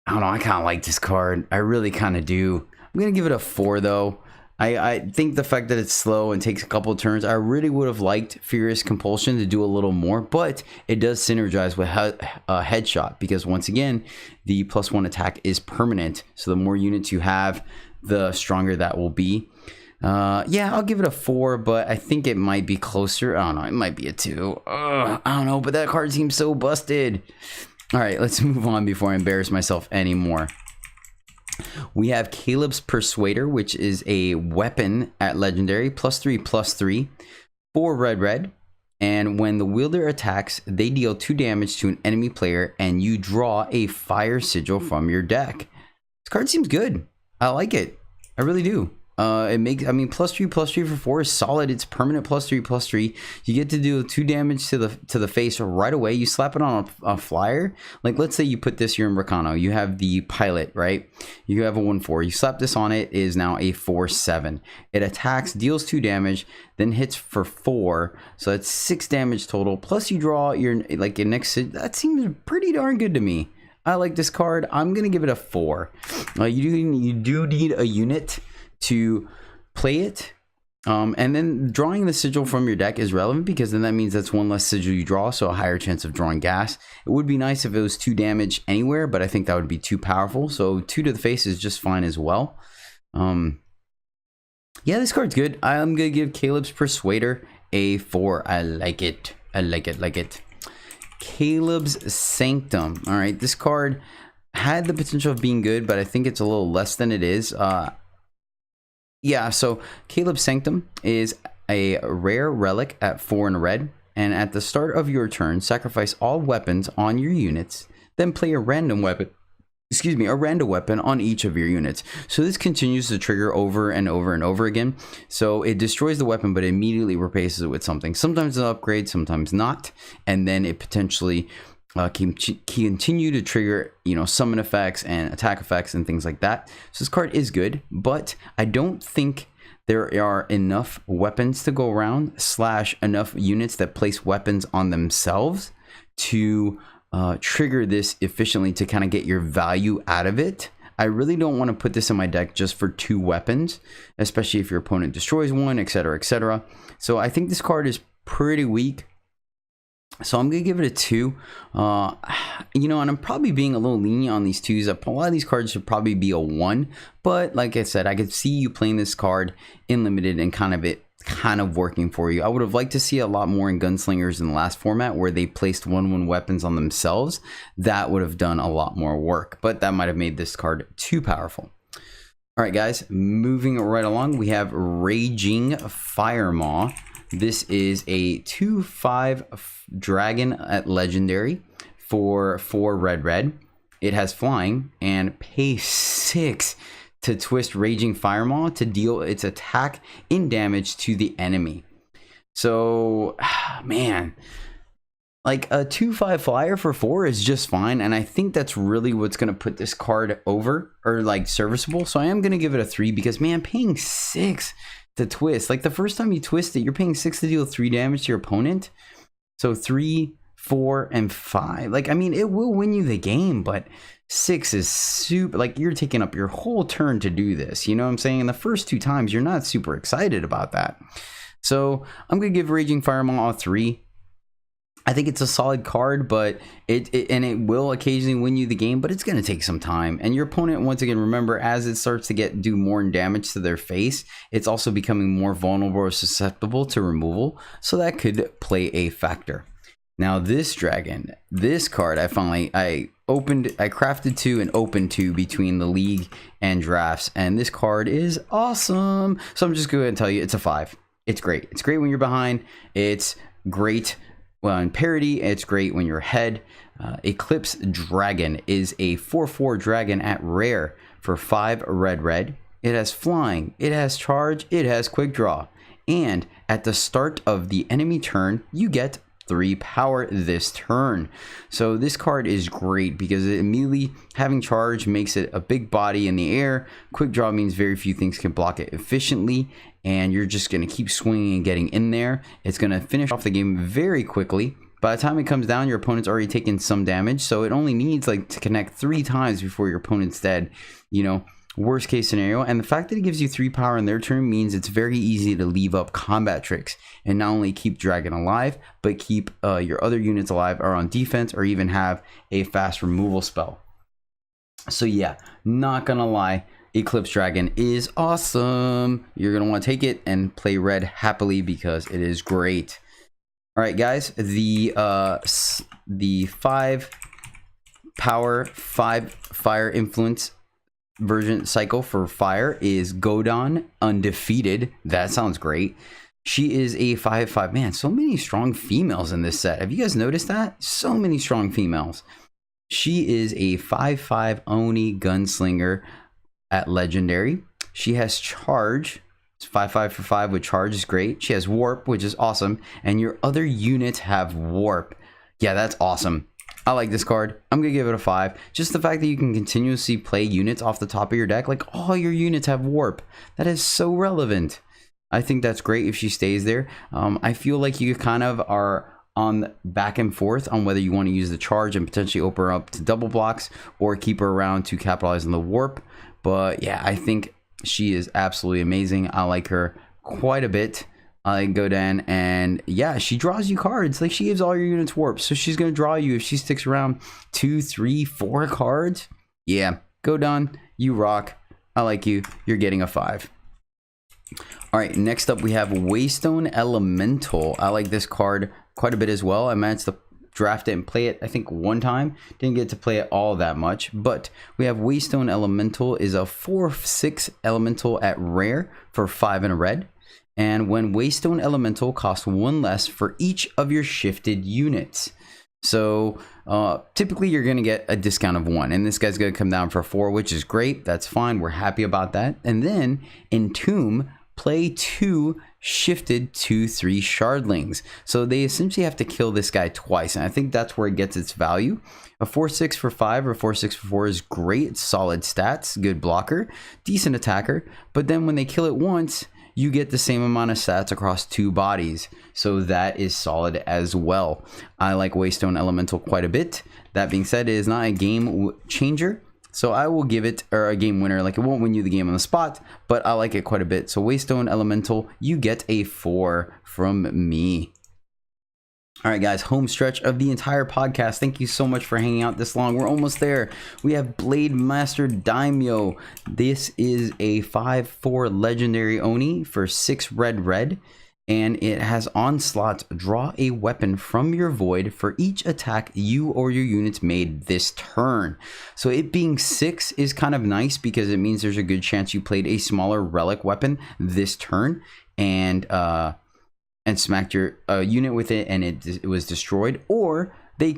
I don't know, I kind of like this card. I really kind of do. I'm going to give it a 4 though. I think the fact that it's slow and takes a couple of turns, I really would have liked Furious Compulsion to do a little more, but it does synergize with Headshot because once again, the +1 attack is permanent. So the more units you have, the stronger that will be. Yeah, I'll give it a 4, but I think it might be closer. I don't know, it might be a 2. I don't know, but that card seems so busted. All right, let's move on before I embarrass myself anymore. We have Caleb's Persuader, which is a weapon at legendary, +3/+3, 4 red. And when the wielder attacks, they deal 2 damage to an enemy player, and you draw a fire sigil from your deck. This card seems good. I like it. I really do. It makes, I mean, +3/+3 for 4 is solid. It's permanent +3/+3. You get to do 2 damage to the face right away. You slap it on a flyer. Like, let's say you put this here in Ricano. You have the pilot, right? You have a 1/4. You slap this on it, is now a 4/7. It attacks, deals 2 damage, then hits for 4. So that's 6 damage total. Plus you draw your next. That seems pretty darn good to me. I like this card. I'm gonna give it a 4. You do need a unit to play it, and then drawing the sigil from your deck is relevant because then that means that's 1 less sigil you draw, so a higher chance of drawing gas. It would be nice if it was 2 damage anywhere, but I think that would be too powerful, so 2 to the face is just fine as well. Yeah, this card's good. I'm gonna give Caleb's Persuader a 4. I like it. I like it. Caleb's Sanctum. All right, this card had the potential of being good, but I think it's a little less than it is. Yeah, so Caleb's Sanctum is a rare relic at 4 in red, and at the start of your turn, sacrifice all weapons on your units, then play a random weapon a random weapon on each of your units. So this continues to trigger over and over and over again. So it destroys the weapon, but immediately replaces it with something. Sometimes an upgrade, sometimes not. And then it potentially can continue to trigger, summon effects and attack effects and things like that. So this card is good, but I don't think there are enough weapons to go around / enough units that place weapons on themselves to trigger this efficiently to kind of get your value out of it. I really don't want to put this in my deck just for 2 weapons, especially if your opponent destroys one, etc, etc. So I think this card is pretty weak. So I'm gonna give it a 2. And I'm probably being a little lenient on these 2s. A lot of these cards should probably be a 1, but like I said, I could see you playing this card in limited and kind of working for you. I would have liked to see a lot more in Gunslingers in the last format where they placed 1/1 weapons on themselves. That would have done a lot more work, but that might have made this card too powerful. All right, guys, moving right along, we have Raging Firemaw. This is a 2/5 dragon at legendary for 4 red. It has flying and pay 6 to twist Raging Firemaw to deal its attack in damage to the enemy. So, man, like a 2/5 flyer for 4 is just fine, and I think that's really what's going to put this card over, or like serviceable. So I am going to give it a 3 because, man, paying 6 to twist, like the first time you twist it, you're paying 6 to deal 3 damage to your opponent. So 3, 4, and 5. Like, I mean, it will win you the game, but 6 is super, like, you're taking up your whole turn to do this. You know what I'm saying? In the first 2 times, you're not super excited about that. So I'm gonna give Raging Firemaw a 3. I think it's a solid card, but it will occasionally win you the game, but it's going to take some time. And your opponent, once again, remember, as it starts to do more damage to their face, it's also becoming more vulnerable or susceptible to removal. So that could play a factor. Now this dragon, this card, I crafted 2 and opened 2 between the league and drafts, and this card is awesome. So I'm just going to tell you, it's a 5. It's great. It's great when you're behind. It's great. Well, in parity, it's great when you're ahead. Eclipse Dragon is a 4/4 dragon at rare for 5 red. It has flying, it has charge, it has quick draw. And at the start of the enemy turn, you get 3 power this turn. So this card is great because it immediately, having charge makes it a big body in the air. Quick draw means very few things can block it efficiently, and you're just going to keep swinging and getting in there. It's going to finish off the game very quickly. By the time it comes down, your opponent's already taken some damage, so it only needs to connect 3 times before your opponent's dead. Worst case scenario. And the fact that it gives you 3 power in their turn means it's very easy to leave up combat tricks and not only keep dragon alive, but keep your other units alive or on defense, or even have a fast removal spell. So yeah, not gonna lie, Eclipse Dragon is awesome. You're gonna want to take it and play red happily because it is great. All right, guys, the 5 power 5 fire influence version cycle for fire is Godon Undefeated. That sounds great. She is a 5/5. Man, so many strong females in this set. Have you guys noticed that? So many strong females. She is a 5/5 Oni gunslinger at legendary. She has charge. It's 5/5 for 5 with charge is great. She has warp, which is awesome, and your other units have warp. Yeah, that's awesome. I like this card. I'm gonna give it a 5. Just the fact that you can continuously play units off the top of your deck, like all your units have warp. That is so relevant. I think that's great if she stays there. I feel like you kind of are on back and forth on whether you want to use the charge and potentially open her up to double blocks or keep her around to capitalize on the warp. But yeah, I think she is absolutely amazing. I like her quite a bit. I like Godon, and yeah, she draws you cards. Like, she gives all your units warp, so she's gonna draw you if she sticks around 2, 3, 4 cards. Yeah, Godon, you rock. I like you. You're getting a 5. All right, next up we have Waystone Elemental. I like this card quite a bit as well. I managed to draft it and play it, I think, 1 time. Didn't get to play it all that much, but we have Waystone Elemental is a 4/6 elemental at rare for 5 and a red. And when Waystone Elemental costs 1 less for each of your shifted units. So typically you're going to get a discount of 1, and this guy's going to come down for 4, which is great. That's fine. We're happy about that. And then Entomb, play 2 shifted 2/3 shardlings. So they essentially have to kill this guy twice, and I think that's where it gets its value. A 4/6 for 5 or 4/6 for 4 is great. It's solid stats, good blocker, decent attacker. But then when they kill it once, you get the same amount of stats across 2 bodies. So that is solid as well. I like Waystone Elemental quite a bit. That being said, it is not a game changer. So I will give it, or a game winner. Like, it won't win you the game on the spot, but I like it quite a bit. So Waystone Elemental, you get a 4 from me. All right, guys, home stretch of the entire podcast. Thank you so much for hanging out this long. We're almost there. We have Blade Master Daimyo. This is a 5/4 legendary Oni for 6 red, and it has Onslaught. Draw a weapon from your void for each attack you or your units made this turn. So it being 6 is kind of nice because it means there's a good chance you played a smaller relic weapon this turn and smacked your unit with it, and it was destroyed, or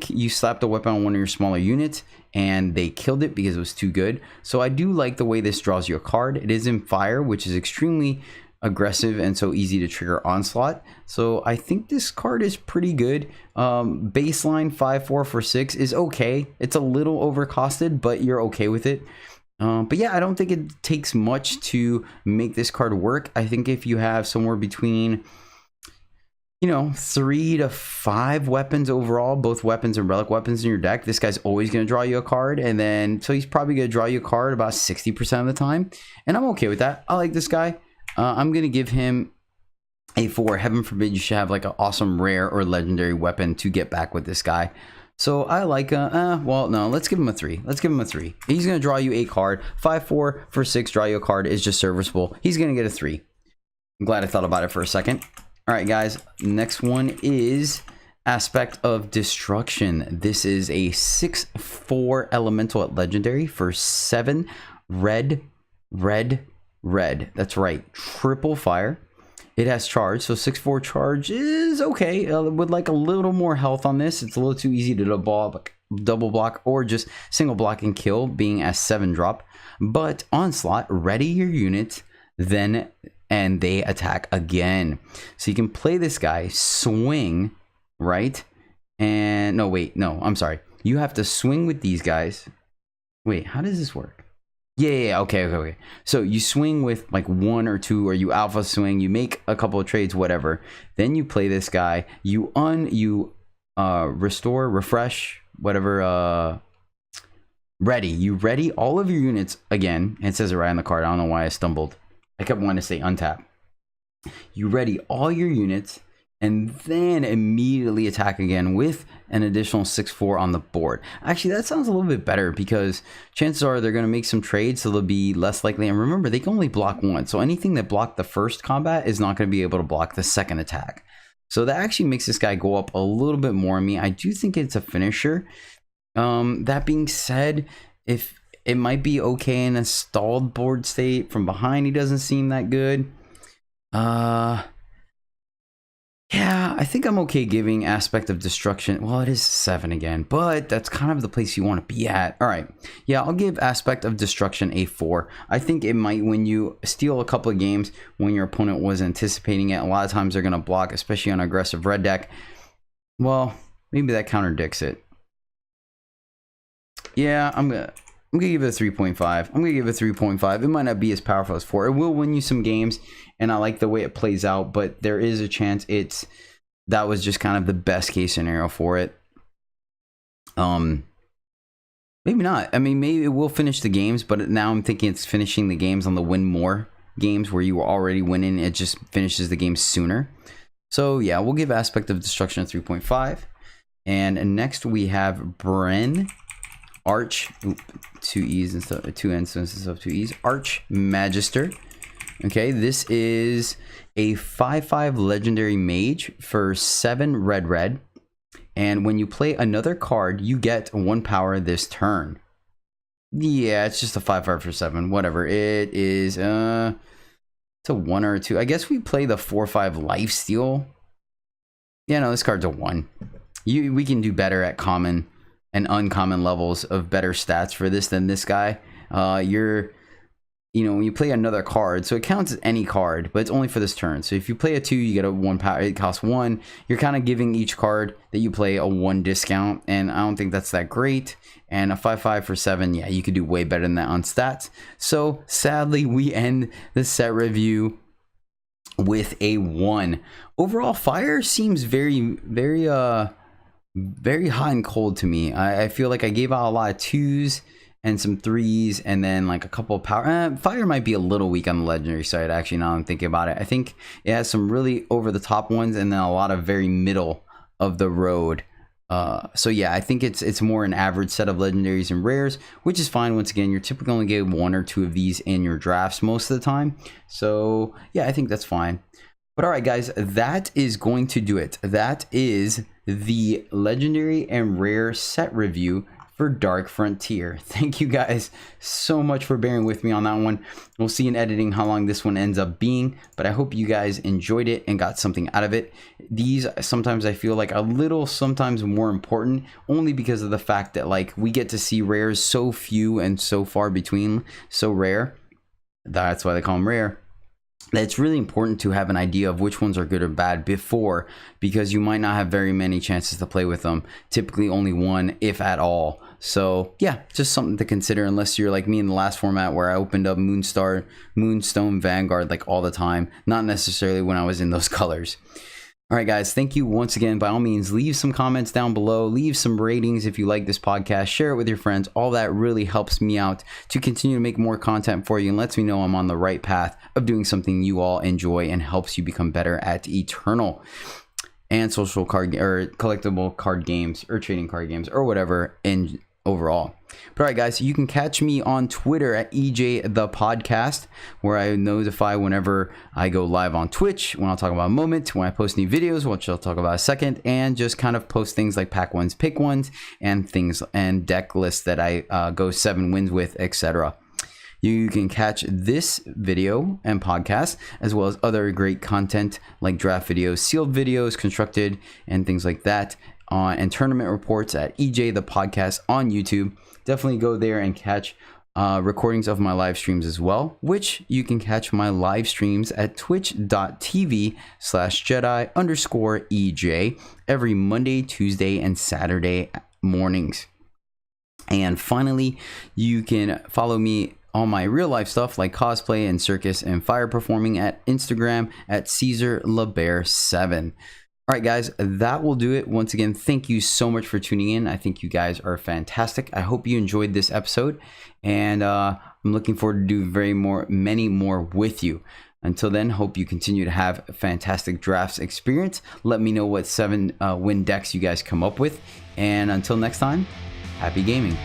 you slapped a weapon on one of your smaller units and they killed it because it was too good. So I do like the way this draws you a card. It is in fire, which is extremely aggressive and so easy to trigger Onslaught. So I think this card is pretty good. Baseline 5/4 for 6 is okay. It's a little overcosted, but you're okay with it. But yeah, I don't think it takes much to make this card work. I think if you have somewhere between 3 to 5 weapons overall, both weapons and relic weapons in your deck, this guy's always going to draw you a card. And then, so he's probably going to draw you a card about 60% of the time. And I'm okay with that. I like this guy. I'm going to give him a 4. Heaven forbid you should have like an awesome rare or legendary weapon to get back with this guy. So I like, well, no, let's give him a 3. Let's give him a 3. He's going to draw you a card. 5/4 for 6, draw you a card is just serviceable. He's going to get a 3. I'm glad I thought about it for a second. All right, guys, next one is Aspect of Destruction. This is a 6/4 elemental at legendary for 7 red. That's right, triple fire. It has charge, so 6/4 charge is okay. Would like a little more health on this. It's a little too easy to double block or just single block and kill, being a 7 drop. But Onslaught, ready your unit, then and they attack again. So you can play this guy, swing, right? And no, I'm sorry. You have to swing with these guys. Wait, how does this work? Yeah, okay. So you swing with like 1 or 2, or you alpha swing, you make a couple of trades, whatever. Then you play this guy, you restore, refresh, whatever, ready. You ready all of your units again. It says it right on the card. I don't know why I stumbled. I kept wanting to say untap. You ready all your units and then immediately attack again with an additional 6/4 on the board. Actually, that sounds a little bit better because chances are they're going to make some trades, so they'll be less likely. And remember, they can only block once. So anything that blocked the first combat is not going to be able to block the second attack. So that actually makes this guy go up a little bit more on me. I do think it's a finisher. That being said, if it might be okay in a stalled board state. From behind, he doesn't seem that good. Yeah, I think I'm okay giving Aspect of Destruction. Well, it is 7 again, but that's kind of the place you want to be at. All right. Yeah, I'll give Aspect of Destruction a 4. I think it might, when you steal a couple of games when your opponent was anticipating it, a lot of times they're going to block, especially on an aggressive red deck. Well, maybe that contradicts it. Yeah, I'm gonna give it a 3.5. I'm gonna give it a 3.5. It might not be as powerful as 4. It will win you some games, and I like the way it plays out, but there is a chance that was just kind of the best case scenario for it. Maybe not. I mean, maybe it will finish the games, but now I'm thinking it's finishing the games on the win more games where you were already winning. It just finishes the game sooner. So yeah, we'll give Aspect of Destruction a 3.5. And next we have Bren. Arch, 2 E's instead of 2 N's instead of 2 E's. Arch Magister. Okay, this is a 5/5 legendary mage for 7 red. And when you play another card, you get 1 power this turn. Yeah, it's just a 5/5 for 7. Whatever. It is, it's a 1 or a 2. I guess we play the 4/5 lifesteal. Yeah, no, this card's a 1. we can do better at common and uncommon levels of better stats for this than this guy. When you play another card, so it counts as any card, but it's only for this turn. So if you play a 2, you get a 1 power. It costs 1. You're kind of giving each card that you play a 1 discount, and I don't think that's that great. And a 5/5 for 7, yeah, you could do way better than that on stats. So sadly, we end the set review with a 1. Overall, fire seems very hot and cold to me. I feel like I gave out a lot of 2s and some 3s, and then like a couple of power. Fire might be a little weak on the legendary side, actually, now I'm thinking about it. I think it has some really over the top ones, and then a lot of very middle of the road. So yeah, I think it's more an average set of legendaries and rares, which is fine. Once again, you're typically only getting 1 or 2 of these in your drafts most of the time. So yeah, I think that's fine. But all right, guys, that is going to do it. That is the legendary and rare set review for Dark Frontier. Thank you guys so much for bearing with me on that one. We'll see in editing how long this one ends up being, but I hope you guys enjoyed it and got something out of it. These sometimes I feel like a little sometimes more important, only because of the fact that like we get to see rares so few and so far between, so rare. That's why they call them rare. That it's really important to have an idea of which ones are good or bad before, because you might not have very many chances to play with them. Typically only 1, if at all. So yeah, just something to consider, unless you're like me in the last format where I opened up Moonstone, Vanguard like all the time, not necessarily when I was in those colors. All right, guys, thank you once again. By all means, leave some comments down below. Leave some ratings if you like this podcast. Share it with your friends. All that really helps me out to continue to make more content for you and lets me know I'm on the right path of doing something you all enjoy and helps you become better at Eternal and social card or collectible card games or trading card games or whatever in overall. But all right, guys, you can catch me on Twitter at EJthePodcast, where I notify whenever I go live on Twitch, when I'll talk about a moment, when I post new videos, which I'll talk about a second, and just kind of post things like pack ones, pick ones, and things and deck lists that I go 7 wins with, etc. You can catch this video and podcast, as well as other great content like draft videos, sealed videos, constructed, and things like that, and tournament reports at EJthePodcast on YouTube. Definitely go there and catch recordings of my live streams as well, which you can catch my live streams at twitch.tv/Jedi_EJ every Monday, Tuesday, and Saturday mornings. And finally, you can follow me on my real life stuff like cosplay and circus and fire performing at Instagram at CaesarLebear7. All right, guys, that will do it. Once again, thank you so much for tuning in. I think you guys are fantastic. I hope you enjoyed this episode, and I'm looking forward to do many more with you. Until then, hope you continue to have a fantastic drafts experience. Let me know what 7 win decks you guys come up with. And until next time, happy gaming.